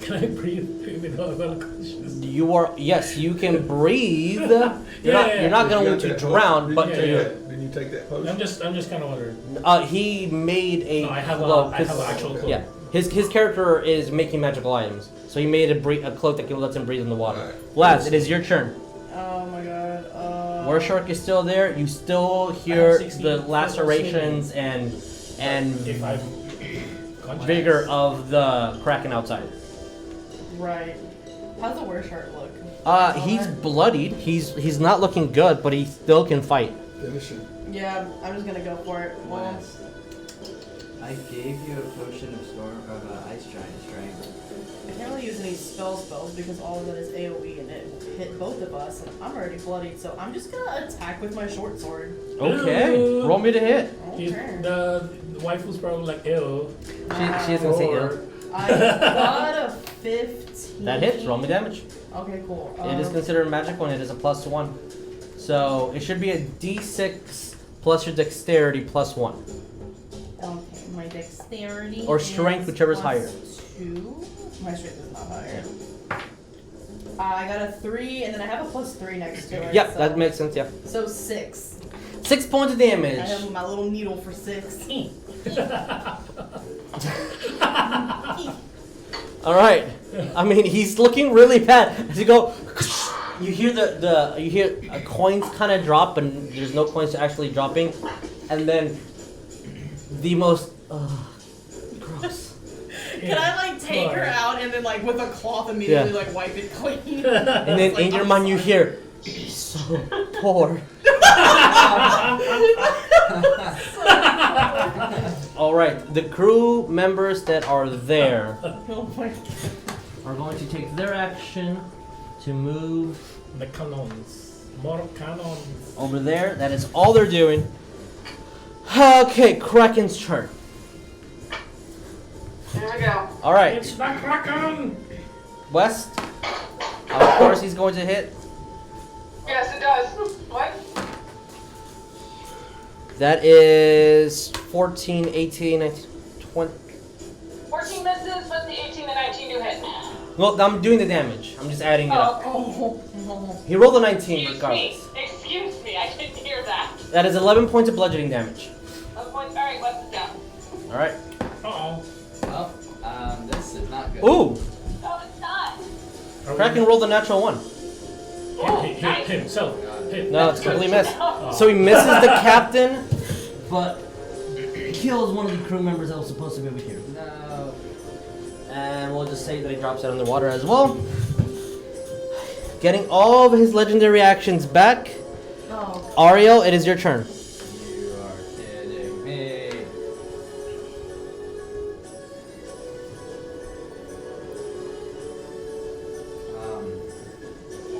Can I breathe without consciousness? You are, yes, you can breathe. You're not Yeah. going You got to that drown, potion? but Yeah, Did you yeah. take that- Did you take that potion? I'm just kind of wondering. he made a No, I have cloak. an actual cloak. Yeah, his character is making magical items, so he made a cloak that lets him breathe in the water. Alright. Laz, it is your turn. Oh my god. Warshark is still there. You still I have hear 16 the lacerations and If I'm conscious. vigor of the Kraken outside. Right. How's the Warshark look? He's bloodied. He's not looking good, but he still can fight. Finish it. Yeah, I'm just gonna go for it. Well, West. I gave you a potion of ice giant strength. I can't really use any spells because all of that is AoE and it hit both of us, and I'm already bloodied, so I'm just gonna attack with my short sword. Okay, Ooh. roll me to hit. Okay. The waifu's probably like, ew. She is gonna say Or- ill. I got a 15. That hits. Roll me damage. Okay, cool. It is considered magical and it is a +1. So it should be a D6 plus your dexterity +1. Okay, my dexterity Or strength, is whichever's higher. +2. My strength is not higher. I got a 3, and then I have a +3 next to it. Yeah, so, that makes sense. Yeah, So 6. 6 points of damage. I have my little needle for 6. All right. I mean, he's looking really bad. As you go, you hear you hear coins kind of drop, but there's no coins actually dropping, and then the most gross. Can I like take her out and then like with a cloth immediately like wipe it clean? And then in your mind you hear, "He's so poor." All right, the crew members that are there Oh my god. are going to take their action to move The cannons. More cannons. over there. That is all they're doing. Okay, Kraken's turn. Here we go. All right, It's the Kraken! West. Of course, he's going to hit. Yes, it does. What? That is 14, 18, 19, 20. 14 misses, but the 18 and 19 do hit. Well, I'm doing the damage. I'm just adding it up. Oh, no. He rolled a 19 regardless. Excuse me, I didn't hear that. That is 11 points of bludgeoning damage. Alright, Wes is down. Alright. Uh-oh. Well, this is not good. Ooh! No, it's not. Kraken rolled a natural 1. Hit himself. Hit. No, it's completely miss. Oh. So he misses the captain, but kills one of the crew members that was supposed to be over here. No. And we'll just say that he drops it underwater as well. Getting all of his legendary actions back. Oh. Ariell, it is your turn. You are kidding me.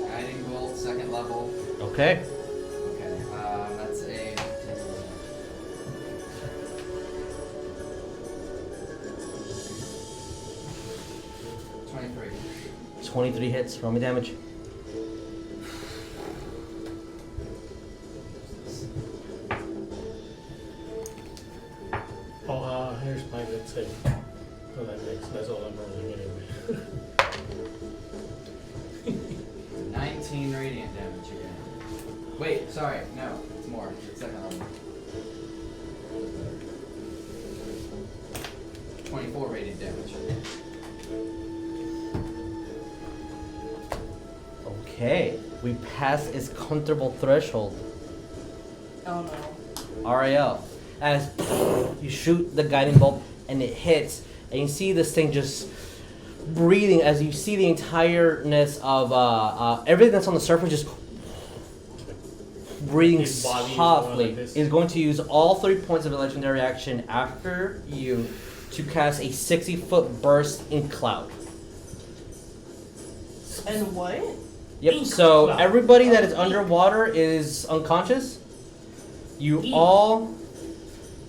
Guiding bolt, second level. Okay. Okay, that's a... 23. 23 hits. Roll me damage. Oh, here's my good save. Oh, that's all I'm rolling anyway. 19 radiant damage again. Wait, sorry, no, it's more. It's second level. 24 radiant damage. Okay. We pass his comfortable threshold. Oh no. Ariell, as you shoot the guiding bolt and it hits, and you see this thing just breathing as you see the entireness of everything that's on the surface just breathing His body is going softly. like this. Is going to use all 3 points of a legendary action after you to cast a 60-foot burst in cloud. And what? Yep. Ink So cloud. everybody that is underwater is unconscious. You Ink. all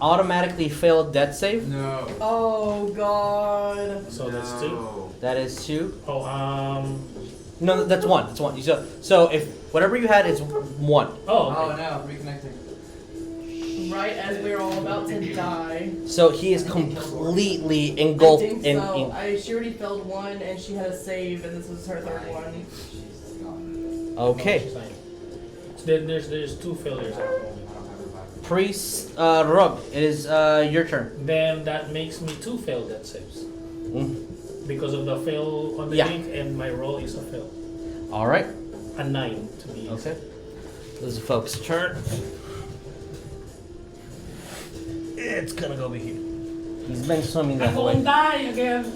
automatically fail death save. No. Oh god. So that's 2. That is 2. Oh, No, that's 1. That's 1. So if whatever you had is 1. Oh, Oh okay. no, reconnecting. Right as we were all about to die. So he is completely I engulfed think in so. ink. She already failed one and she had a save and this was her third one. She's gone. Okay. She's like- So then there's 2 failures at the moment. I don't have her back. Priest Rug, it is your turn. Then that makes me 2 failed death saves. Mm. Because of the fail on the Yeah. link, and my roll is a fail. All right. A 9 to be Okay. This is folks' turn. It's gonna go over here. He's been swimming that I'm way. gonna die again.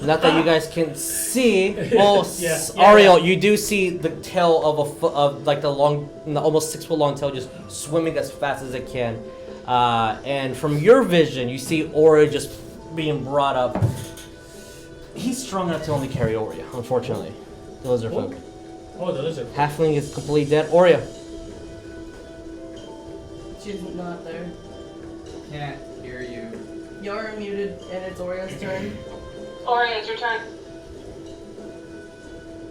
Not that you guys can see. Well, Yeah, Ariell, you do see the tail of of like the almost 6 foot long tail just swimming as fast as it can. And from your vision, you see Oria just being brought up. He's strong enough to only carry Oria, unfortunately. The lizard folk. Oh, the lizard. Halfling is completely dead. Oria. She's not there. Can't hear you. You're muted and it's Oria's turn. Oria, it's your turn.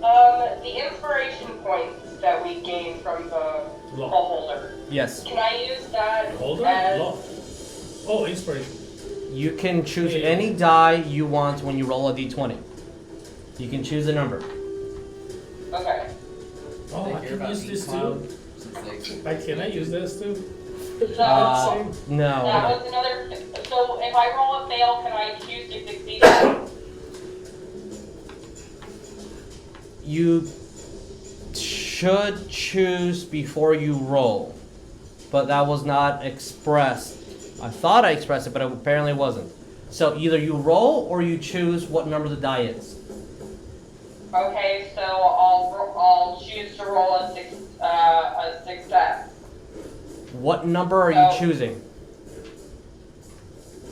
The inspiration points that we gained from the Lock. holder. Yes. Can I use that Hold on. as Lock. Oh, inspiration. You can choose Yeah. any die you want when you roll a d20. You can choose a number. okay? Oh, They I hear can about use ink this cloud too. since they Can I use this too? So that No. was another. So if I roll a fail, can I choose to succeed? it? You should choose before you roll, but that was not expressed. I thought I expressed it, but it apparently wasn't. So either you roll or you choose what number the die is. Okay, so I'll choose to roll a success. What number are you Oh. choosing?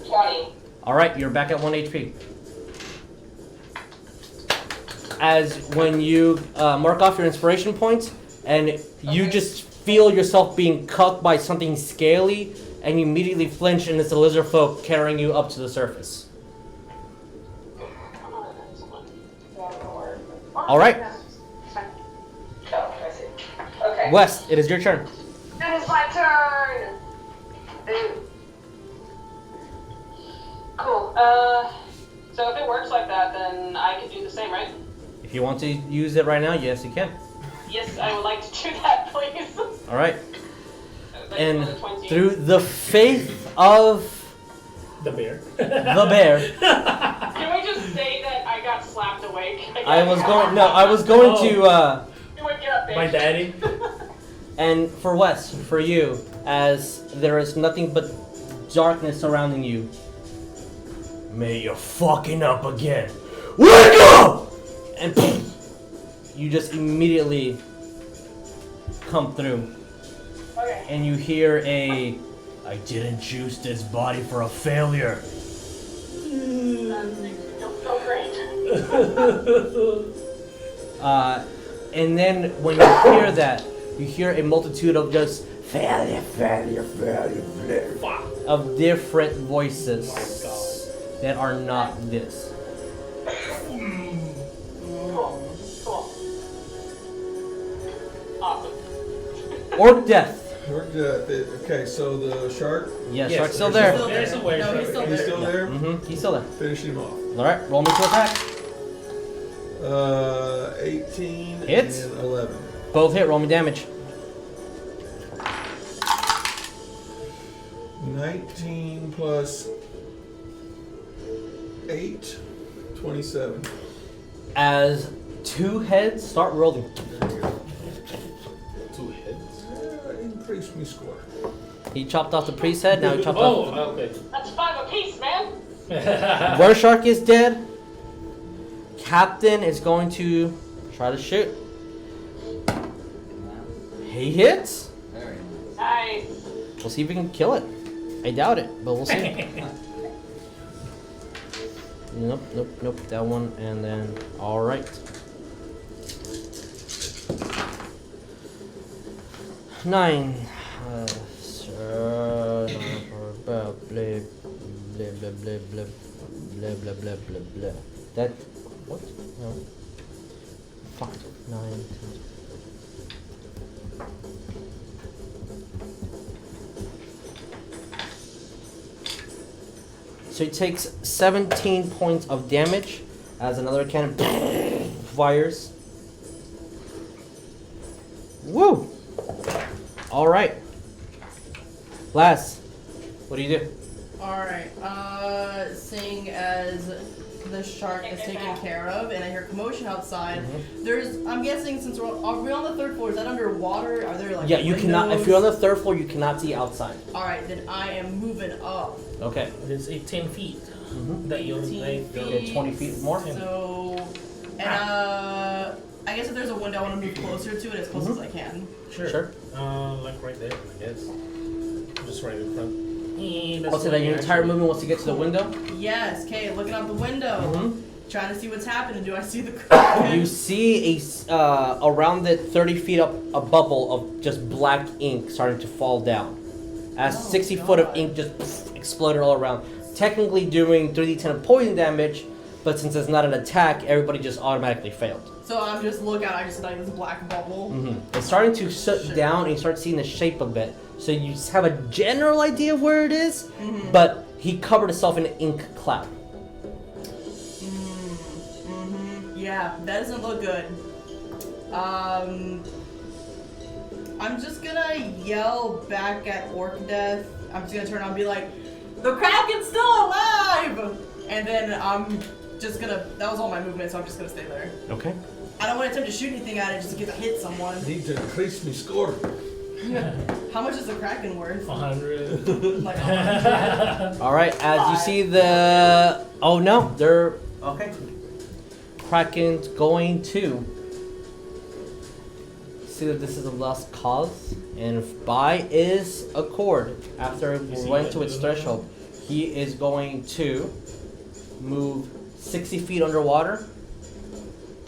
20. All right, you're back at 1 HP. As when you mark off your inspiration points, and you Okay. just feel yourself being cut by something scaly, and you immediately flinch, and it's a lizard folk carrying you up to the surface. All right, Oh, I see. Okay. West, it is your turn. It is my turn! Ooh. Cool. So if it works like that, then I could do the same, right? If you want to use it right now, yes, you can. Yes, I would like to do that, please. All right. Thanks And for the 20. through the faith of The bear. the bear, Can we just say that I got slapped awake? I was going to You would get up, bitch. My daddy. and for Wes, for you, as there is nothing but darkness surrounding you. May you're fucking up again. Wake up! And you just immediately come through. Okay. And you hear I didn't choose this body for a failure. Don't feel great. And then when you hear that, you hear a multitude of just failure of different voices that are not this. Cool. Awesome. Orcdeath. Okay, so the shark, Yes, Yes, shark's still there's there. There's a way. No, he's still he's there. still there? Mm-hmm. He's still there. Finish him off. All right, roll me to attack. 18 Hits. and 11. Both hit. Roll me damage. 19 plus 8, 27. As two heads start rolling. There you go. 2 heads. Increase me score. He chopped off the priest's head. Now he chopped off. Oh, okay. That's 5 apiece, man. Where Shark is dead, Captain is going to try to shoot. He hits. Very nice. Nice. We'll see if we can kill it. I doubt it, but we'll see. Nope. That one, and then all right. Nine. Blah blah blah. That what? No. Fuck. 9. 10. So he takes 17 points of damage as another cannon fires. Woo! All right. Last, what do you do? Alright, seeing as the shark is taken care of and I hear commotion outside, I'm guessing since are we on the 3rd floor, is that underwater? Are there like Yeah, you cannot. If windows? you're on the 3rd floor, you cannot see outside. Alright, then I am moving up. Okay. It's 10 feet. Mhm. That you're 18 like. feet. 20 feet more. So, and I guess if there's a window, I want to move closer to it as close as I can. Sure. Like right there, I guess. Just right in front. I'll say that your entire movement wants to get to the window. Yes, okay, looking out the window. Mhm. Trying to see what's happening. Do I see the Kraken? You see around it 30 feet up a bubble of just black ink starting to fall down. As Oh, 60 foot of God. ink just exploded all around. Technically doing 3d10 of poison damage, but since it's not an attack, everybody just automatically failed. So I'm just looking, I just like this black bubble. It's starting to sit down and you start seeing the shape of it. So you just have a general idea of where it is, but he covered himself in an ink cloud. Yeah, that doesn't look good. I'm just gonna yell back at Orcdeath. I'm just gonna turn around and be like, "The Kraken's still alive!" And then I'm just gonna. That was all my movement, so I'm just gonna stay there. Okay. I don't want to attempt to shoot anything at it just in case I hit someone. Need to increase me score. How much is the Kraken worth? 100. Like 100. All right. As you see the. Oh no, they're okay. Kraken's going to see that this is a lost cause, and if by is accord after it went to its threshold, he is going to move 60 feet underwater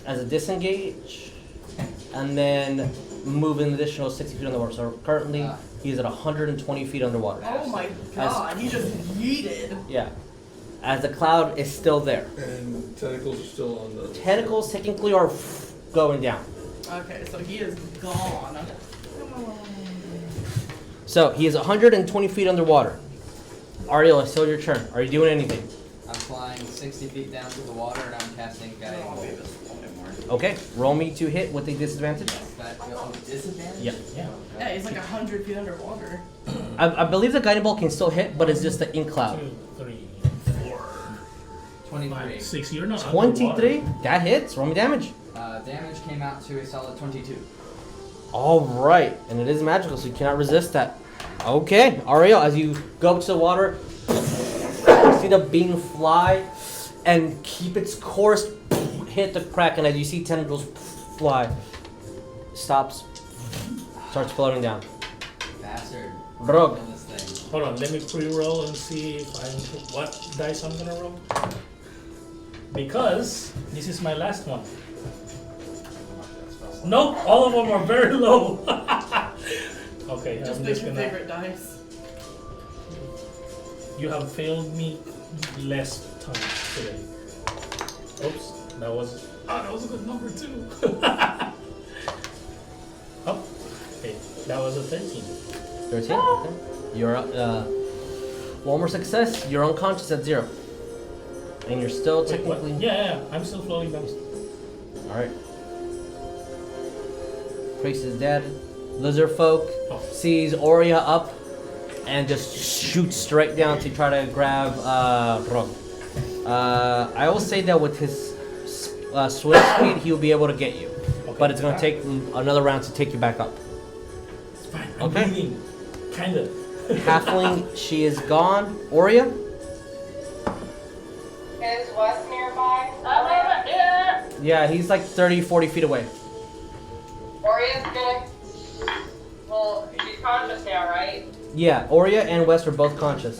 as a disengage, and then move an additional 60 feet underwater. So currently he's at 120 feet underwater. Oh my god, he just yeeted. Yeah, as the cloud is still there. And tentacles are still on the... Tentacles technically are going down. Okay, so he is gone. So he is 120 feet underwater. Ariell, it's still your turn. Are you doing anything? I'm flying 60 feet down to the water, and I'm casting Guiding Bolt. Okay, roll me to hit with a disadvantage. Disadvantage? Yeah. Yeah, he's like 100 feet underwater. I believe the guiding bolt can still hit, but it's just the ink cloud. 2, 3, 4, 23. 5, 6. You're not 23? That hits. Roll me damage. Damage came out to a solid 22. Alright, and it is magical, so you cannot resist that. Okay, Ariell, as you go up to the water, you see the beam fly and keep its course, hit the Kraken as you see tendrils fly. Stops, starts floating down. Bastard. Rog. Kill this thing. Hold on, let me pre-roll and see if what dice I'm gonna roll. Because this is my last one. Nope, all of them are very low. Okay, Just I'm pick just your gonna. favorite dice. You have failed me less times today. Oops, that was a good number too. Oh, okay, that was a 13. 13. Okay. You're one more success. You're unconscious at 0, and you're still Wait, what? technically. Yeah, I'm still floating down. All right. Priest is dead. Lizard folk sees Oria up and just shoots straight down to try to grab Rog. I will say that with his swim speed, he'll be able to get you, but it's going to take another round to take you back up. It's fine. I'm Okay. bleeding. Kinda. Halfling, she is gone. Oria? Is Wes nearby? Yeah. Yeah, he's like 30, 40 feet away. Oria's gonna. Well, she's conscious now, right? Yeah, Oria and Wes are both conscious.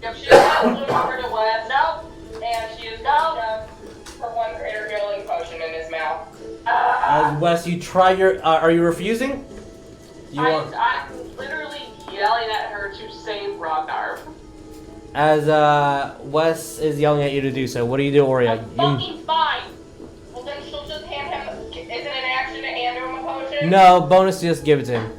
Yep, she's got over to West. Nope. And she has got her one greater healing potion in his mouth. Wes, you try your. Are you refusing? You want. I'm literally yelling at her to save Rognarv. As Wes is yelling at you to do so, what do you do, Oria? That's fucking fine. Well, then she'll just hand him. Is it an action to hand him a potion? No, bonus, just give it to him.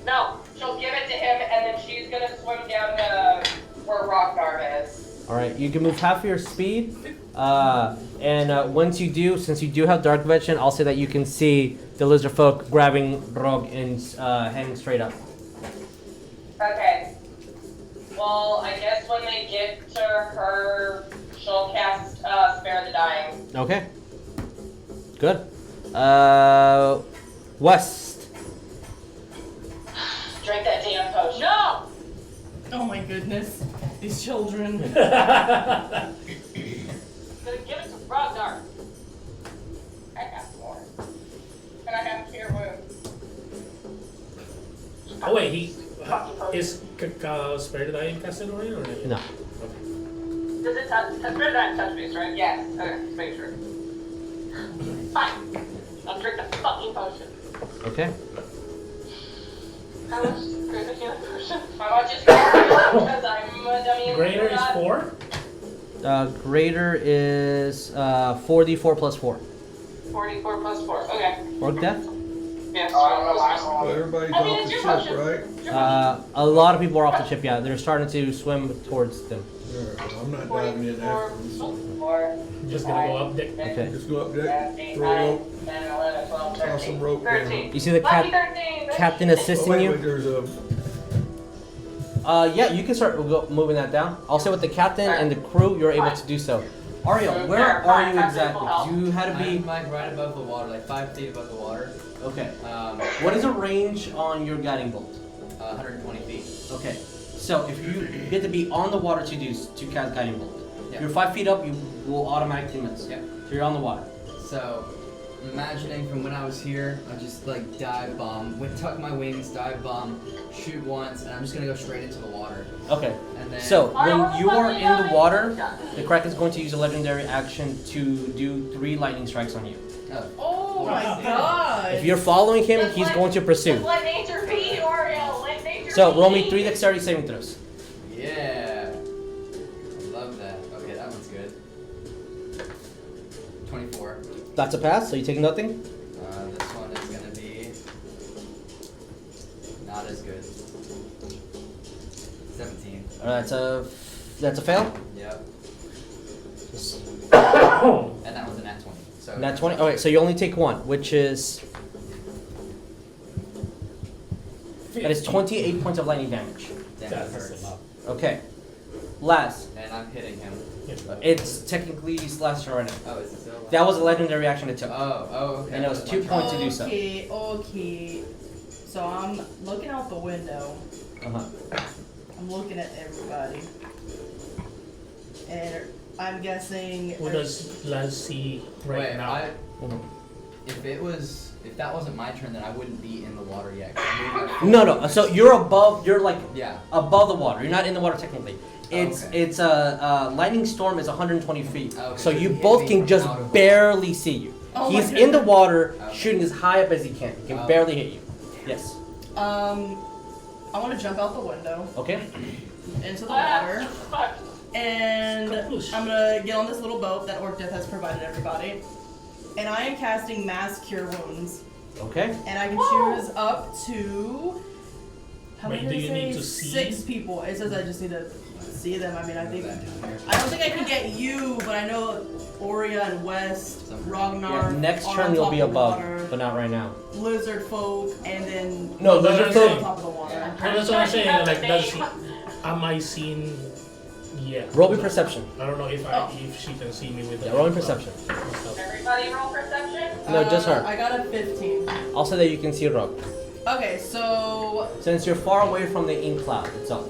No, she'll give it to him, and then she's gonna swim down to where Rognarv is. Alright, you can move half of your speed. Once you do, since you do have Dark Vision, I'll say that you can see the lizard folk grabbing Rog and heading straight up. Okay. Well, I guess when they get to her, she'll cast Spare the Dying. Okay. Good. West. Drink that damn potion. No! Oh my goodness. These children. I'm gonna give it to Ragnar. I have more. And I have Cure Wounds. Oh wait, he Fucking potion. is Spare the Dying casted already or not? No. Does it touch? Spare the Dying touch base, right? Yes. Okay, just make sure. Fine. I'll drink the fucking potion. Okay. How much is greater healing potion? How much is greater healing? Because I'm a dummy. and Greater is forgot. 4. Greater is 4d4 plus 4. 44 plus 4. Okay. Orcdeath? Yes. Well, everybody's I mean, off it's the your ship, motion. right? A lot of people are off the ship, yeah. They're starting to swim towards them. Yeah, I'm not diving in 44 after plus them. 4. Just gonna go up deck. Okay. Just go up deck, 8, throw a 9, rope, 10, 11, 12, toss 13. some rope down. 13. You see the Lucky 13. captain Oh, assisting wait, you? there's a. Yeah, you can start moving that down. I'll say with the captain and the crew, you're able to do so. Ariell, where are you exactly? You had to be. I'm like right above the water, like 5 feet above the water. Okay. What is the range on your guiding bolt? 120 feet. Okay. So if you get to be on the water to cast guiding bolt. Yeah. If you're 5 feet up, you will automatically miss. Yeah. So you're on the water. So, imagining from when I was here, I just like dive bomb, tuck my wings, dive bomb, shoot once, and I'm just gonna go straight into the water. Okay. And then So when you are in the water, the Kraken is going to use a legendary action to do 3 lightning strikes on you. Oh my god. If you're following him, Just he's let- going to pursue. Just let nature be, Ariell. Let nature So be. roll me 3 dexterity saving throws. Yeah. I love that. Okay, that one's good. 24. That's a pass, so you take nothing. This one is gonna be not as good. 17. That's a fail. Yep. And that was a nat 20. So Nat 20. Okay, so you only take one, which is that is 28 points of lightning damage. Damn, it That's hurts. a lot. Okay. Last. And I'm hitting him. It's technically last turn right now. Oh, is it still? That was a legendary reaction it took. Oh, okay. And it was 2 points to do so. Okay. So I'm looking out the window. Uh-huh. I'm looking at everybody. And I'm guessing. Who does Laz see right Wait, now? Mhm. if that wasn't my turn, then I wouldn't be in the water yet. No. So you're above. You're like Yeah. above the water. You're not in the water technically. It's Okay. it's a lightning storm is 120 feet. Okay, So so you he hit both me can from just out of- barely see you. Oh my He's in the goodness. water, Okay. shooting as high up as he can. He can Oh. barely hit you. Yes. I want to jump out the window Okay. into the water. Fuck. And Kapoosh. I'm gonna get on this little boat that Orcdeath has provided everybody. And I am casting Mass Cure Wounds. Okay. And I can choose up to. How Wait, many do did it you say? need to see? 6 people. It says I just need to see them. I mean, I think. Down here. I don't think I can get you, but I know Oria and West, Yeah, Rognarv. next are turn on you'll top be of the above, water, but not right now. Lizard folk, and then. No, Lizard lizard on folk- folk. top of the water. And that's what I'm saying. Like, does he? Am I seen? Yeah. Roll me perception. I don't know if if she can see me with the. Yeah, roll me perception. Everybody roll perception? No, just her. I got a 15. I'll say that you can see Rog. Okay, so. Since you're far away from the ink cloud itself.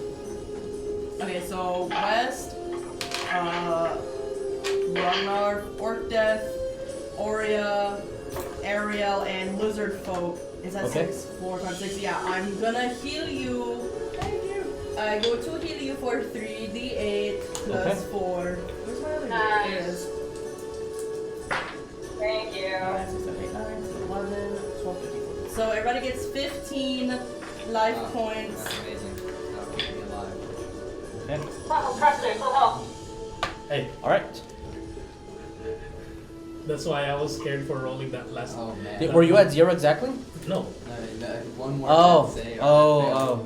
Okay, so West, Rognarv, Orcdeath, Oria, Ariell, and Lizard Folk. Is that Okay. 6? 4, 5, 6? Yeah, I'm gonna heal you. Thank you. I go to heal you for 3d8 plus Okay. 4. Where's my other Nice. It is. Thank you. 9, 6, 7, 8, 9, 11, 12, 13. So everybody gets 15 life Wow. points. That's amazing. That'll keep me alive. Okay. Oh, trust me, full health. Hey, Alright. that's why I was scared for rolling that last. Oh man. Were you at 0 exactly? No. No, one more. Oh. save.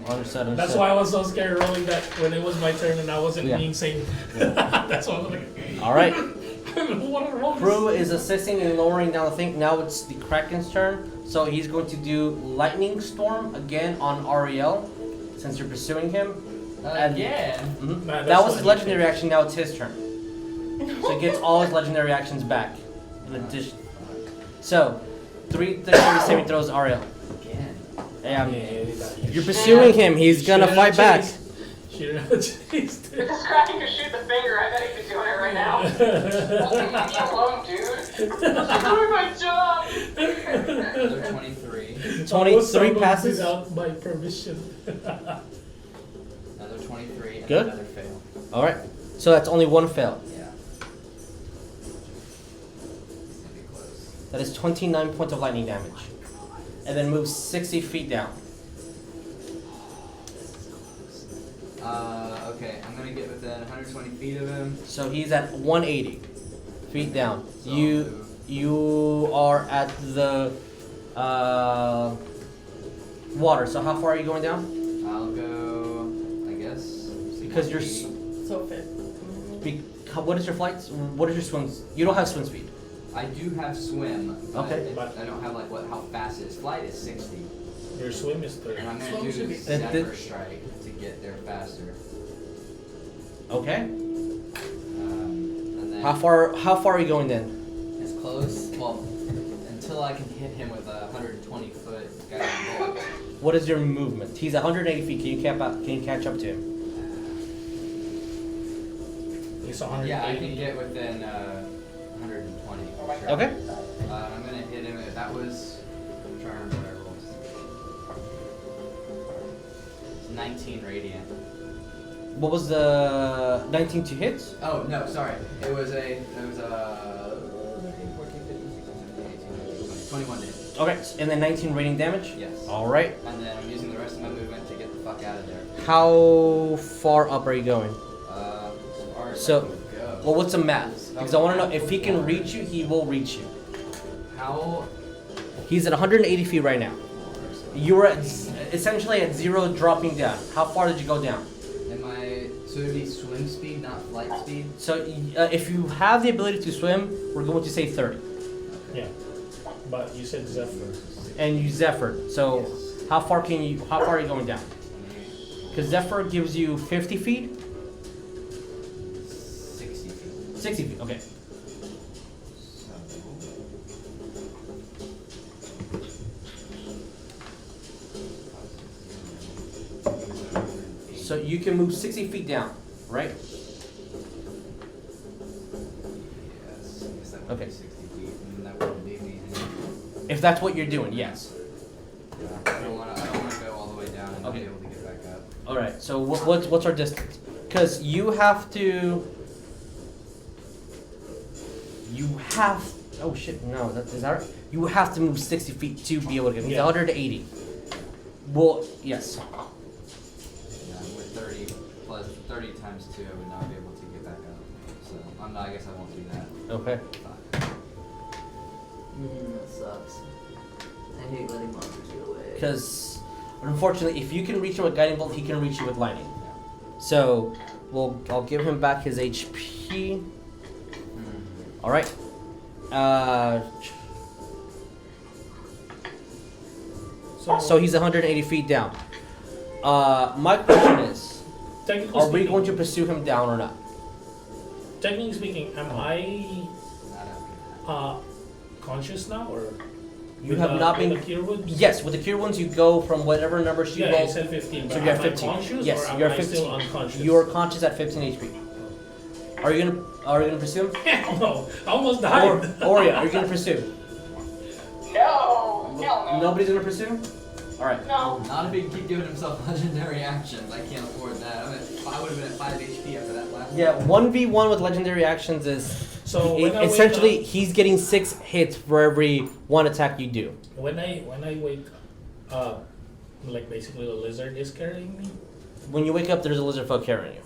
Understood. That's why I was so scared rolling that when it was my turn and I wasn't Yeah. being safe. That's why I was like, Alright. I don't want to roll this. Crew is assisting in lowering down the thing. Now it's the Kraken's turn. So he's going to do Lightning Storm again on Ariell, since you're pursuing him. Again. Mhm. Nah, that's That was what his he legendary did. action, now it's his turn. So he gets all his legendary actions back. In addition. So, 3 saving throws, Ariell. Again. Yeah, Yeah, you're pursuing him, he's gonna fight back. She didn't have a chase. If this Kraken could shoot the finger, I bet he could do it right now. Leave me alone, dude. I'm doing my job. Another 23. 23 passes. Without my permission. Another 23. And Good. another fail. Alright, so that's only one fail. Yeah. It's gonna be close. That is 29 points of lightning damage. And then moves 60 feet down. Okay, I'm gonna get within 120 feet of him. So he's at 180 feet down. So You are at the water. So how far are you going down? I'll go, I guess. Because you're 60 feet. So 5. What is your flight? What is your swim? You don't have swim speed. I do have swim, but Okay. I don't have like how fast it is. Flight is 60, Your swim is 30. and I'm gonna Swim do should be- Zephyr Strike to get there faster. Okay. And then How far are you going then? As close, well, until I can hit him with a 120 foot guiding bolt. What is your movement? He's 180 feet. Can you catch up to him? It's 180. Yeah, I can get within 120. for sure. Okay. I'm gonna hit him. That was. I'm trying to remember what I rolled. It's 19 radiant. What was the 19 to hit? Oh no, sorry. It was 13, 14, 15, 16, 17, 18, 20, 21 damage. Okay, and then 19 radiant damage? Yes. All right. And then I'm using the rest of my movement to get the fuck out of there. How far up are you going? As far as So- I can go. Well, what's the math? Because I want to know if he can reach you, he will reach you. How? He's at 180 feet right now. You were essentially at 0 dropping down. How far did you go down? Am I So it'd be swim speed, not flight speed? So if you have the ability to swim, we're going to say 30. Yeah. But you said Zephyr. And you Zephyr. So how far are you going down? Because Zephyr gives you 50 feet? 60 feet. 60 feet, okay. So you can move 60 feet down, right? Yes. I guess that would Okay. be 60 feet, and that wouldn't leave me any. If that's what you're doing, yes. Yeah, I don't want to go all the way down and not be Okay. able to get back up. All right. So what's our distance? Because you have. Oh shit! No, that is our. You have to move 60 feet to be able to get. It's Yeah. 180. Well, yes. Yeah, with 30 plus 30 times 2, I would not be able to get back up. So I guess I won't do that. Okay. That sucks. I hate letting monsters get away. Because unfortunately, if you can reach him with guiding bolt, he can reach you with lightning. So, I'll give him back his HP. All right. So he's 180 feet down. My question is, Technically are we speaking, going to pursue him down or not? Technically speaking, am I Not after conscious now, or You with have the- not with been. the cure wounds? Yes, with the cure wounds, you go from whatever numbers you Yeah, roll. you said 15. So But you're am at 15. I conscious, Yes, or am you're I at 15. still unconscious? You are conscious at 15 HP. Are you gonna pursue him? Hell no! I almost died. Oria, are you gonna pursue? No, hell no. Nobody's gonna pursue him? Alright. No. Not if he can keep giving himself legendary actions. I can't afford that. I would have been at 5 HP after that last Yeah, 1v1 with legendary actions is So when I wake essentially up- he's getting 6 hits for every 1 attack you do. When I wake up, like basically the lizard is carrying me. When you wake up, there's a lizard folk carrying you.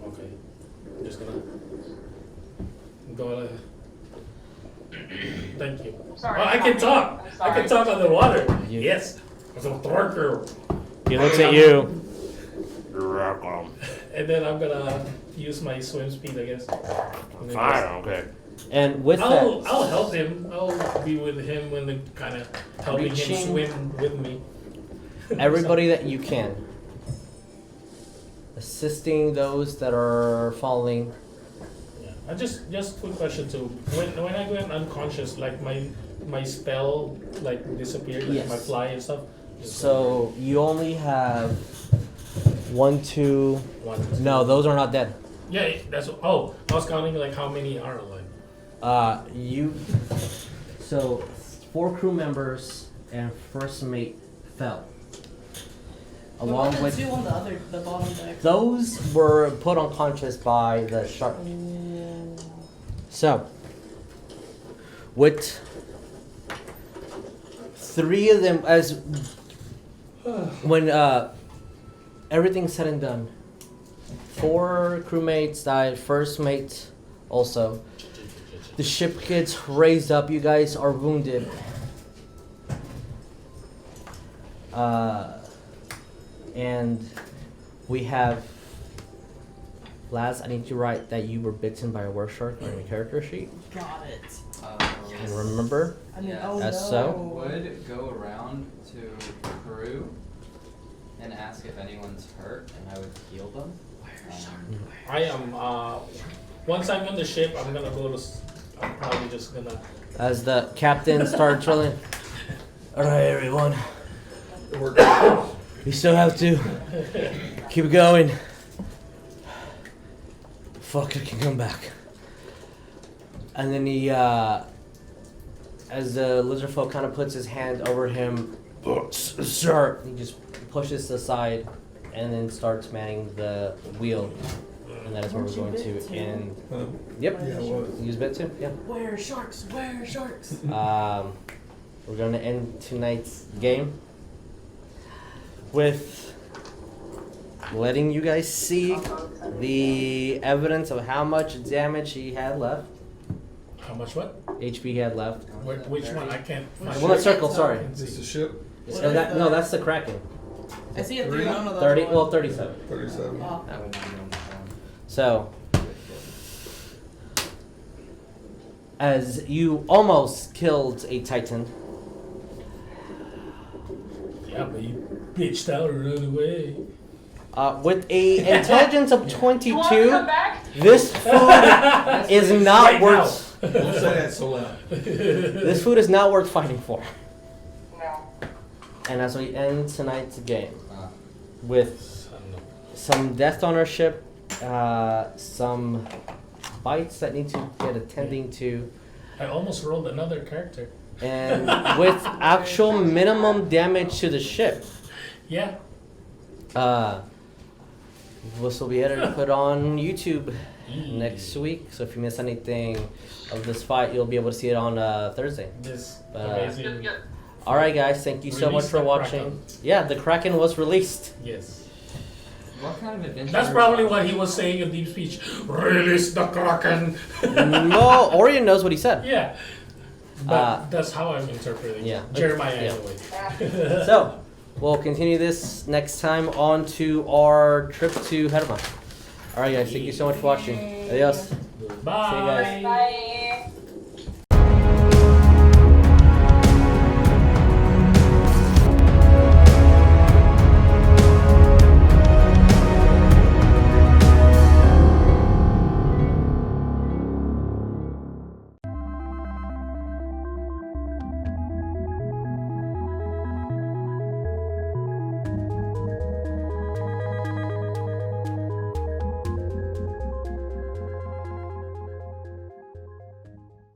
Okay. I'm just gonna go. Thank you. Sorry, Oh, I I'm can sorry. talk. I'm I can sorry. talk underwater. You- Yes. As a twerker. He looks at you. And then I'm gonna use my swim speed, I guess. And then okay. And with I'll that, help him. I'll be with him when they kind of helping Reaching- him swim with me. everybody that you can, assisting those that are falling. Yeah. I just quick question too. When I went unconscious, like my spell like disappeared, like Yes. my fly and stuff. So you only have 1, 2. One. No, those are not dead. Yeah, that's. Oh, I was counting like how many are alive. So 4 crew members and first mate fell. What Along about with the two on the bottom deck? those were put unconscious by the shark. So with 3 of them, as when everything's said and done, 4 crewmates died. First mate also. The ship gets raised up. You guys are wounded. And we have. Laz, I need to write that you were bitten by a were shark on your character sheet. Got it. And remember, I mean, Yes. oh As no. so? Would go around to crew and ask if anyone's hurt, and I would heal them. I am. Once I'm on the ship, I'm gonna go to. I'm probably just gonna. as the captain starts rolling. Alright, everyone. We still have to keep going. Fuck, I can come back. And then he, as the lizard folk kind of puts his hand over him, sir, he just pushes aside and then starts manning the wheel. And that is where we're going to end. Yep. Yeah, it was. Use bit too? Yeah. Where sharks? Where sharks? We're going to end tonight's game with letting you guys see the evidence of how much damage he had left. How much? What? HP he had left. Which one? I can't. Well, that circle, sorry. I can Is this see. a ship? No, that's the Kraken. I see a 3 Three? on the 30. other Well, one. 37. 37. Oh. That would be on the phone. So, as you almost killed a Titan, Yeah, but you bitched out and ran away. with a intelligence of You want to come 22, back? this food is not Right worth. Don't say that so loud. This food is not worth fighting for. No. And as we end tonight's game Ah. with Son of- some death ownership, some bites that need to get attending to, I almost rolled another character. and with actual minimum damage to the ship. Yeah. This will be edited and put on YouTube next week. So if you miss anything of this fight, you'll be able to see it on Thursday. This But, amazing. All right, guys. Thank you so much Release for the watching. Kraken. Yeah, the Kraken was released. Yes. What kind of adventure? That's probably what he was saying in deep speech. Release the Kraken. No, Orion knows what he said. Yeah. But that's how I'm interpreting. yeah. Jeremiah Yeah. anyway. So we'll continue this next time on to our trip to Herma. All right, guys. Thank you so much for watching. Adios. Bye. See you guys. Bye.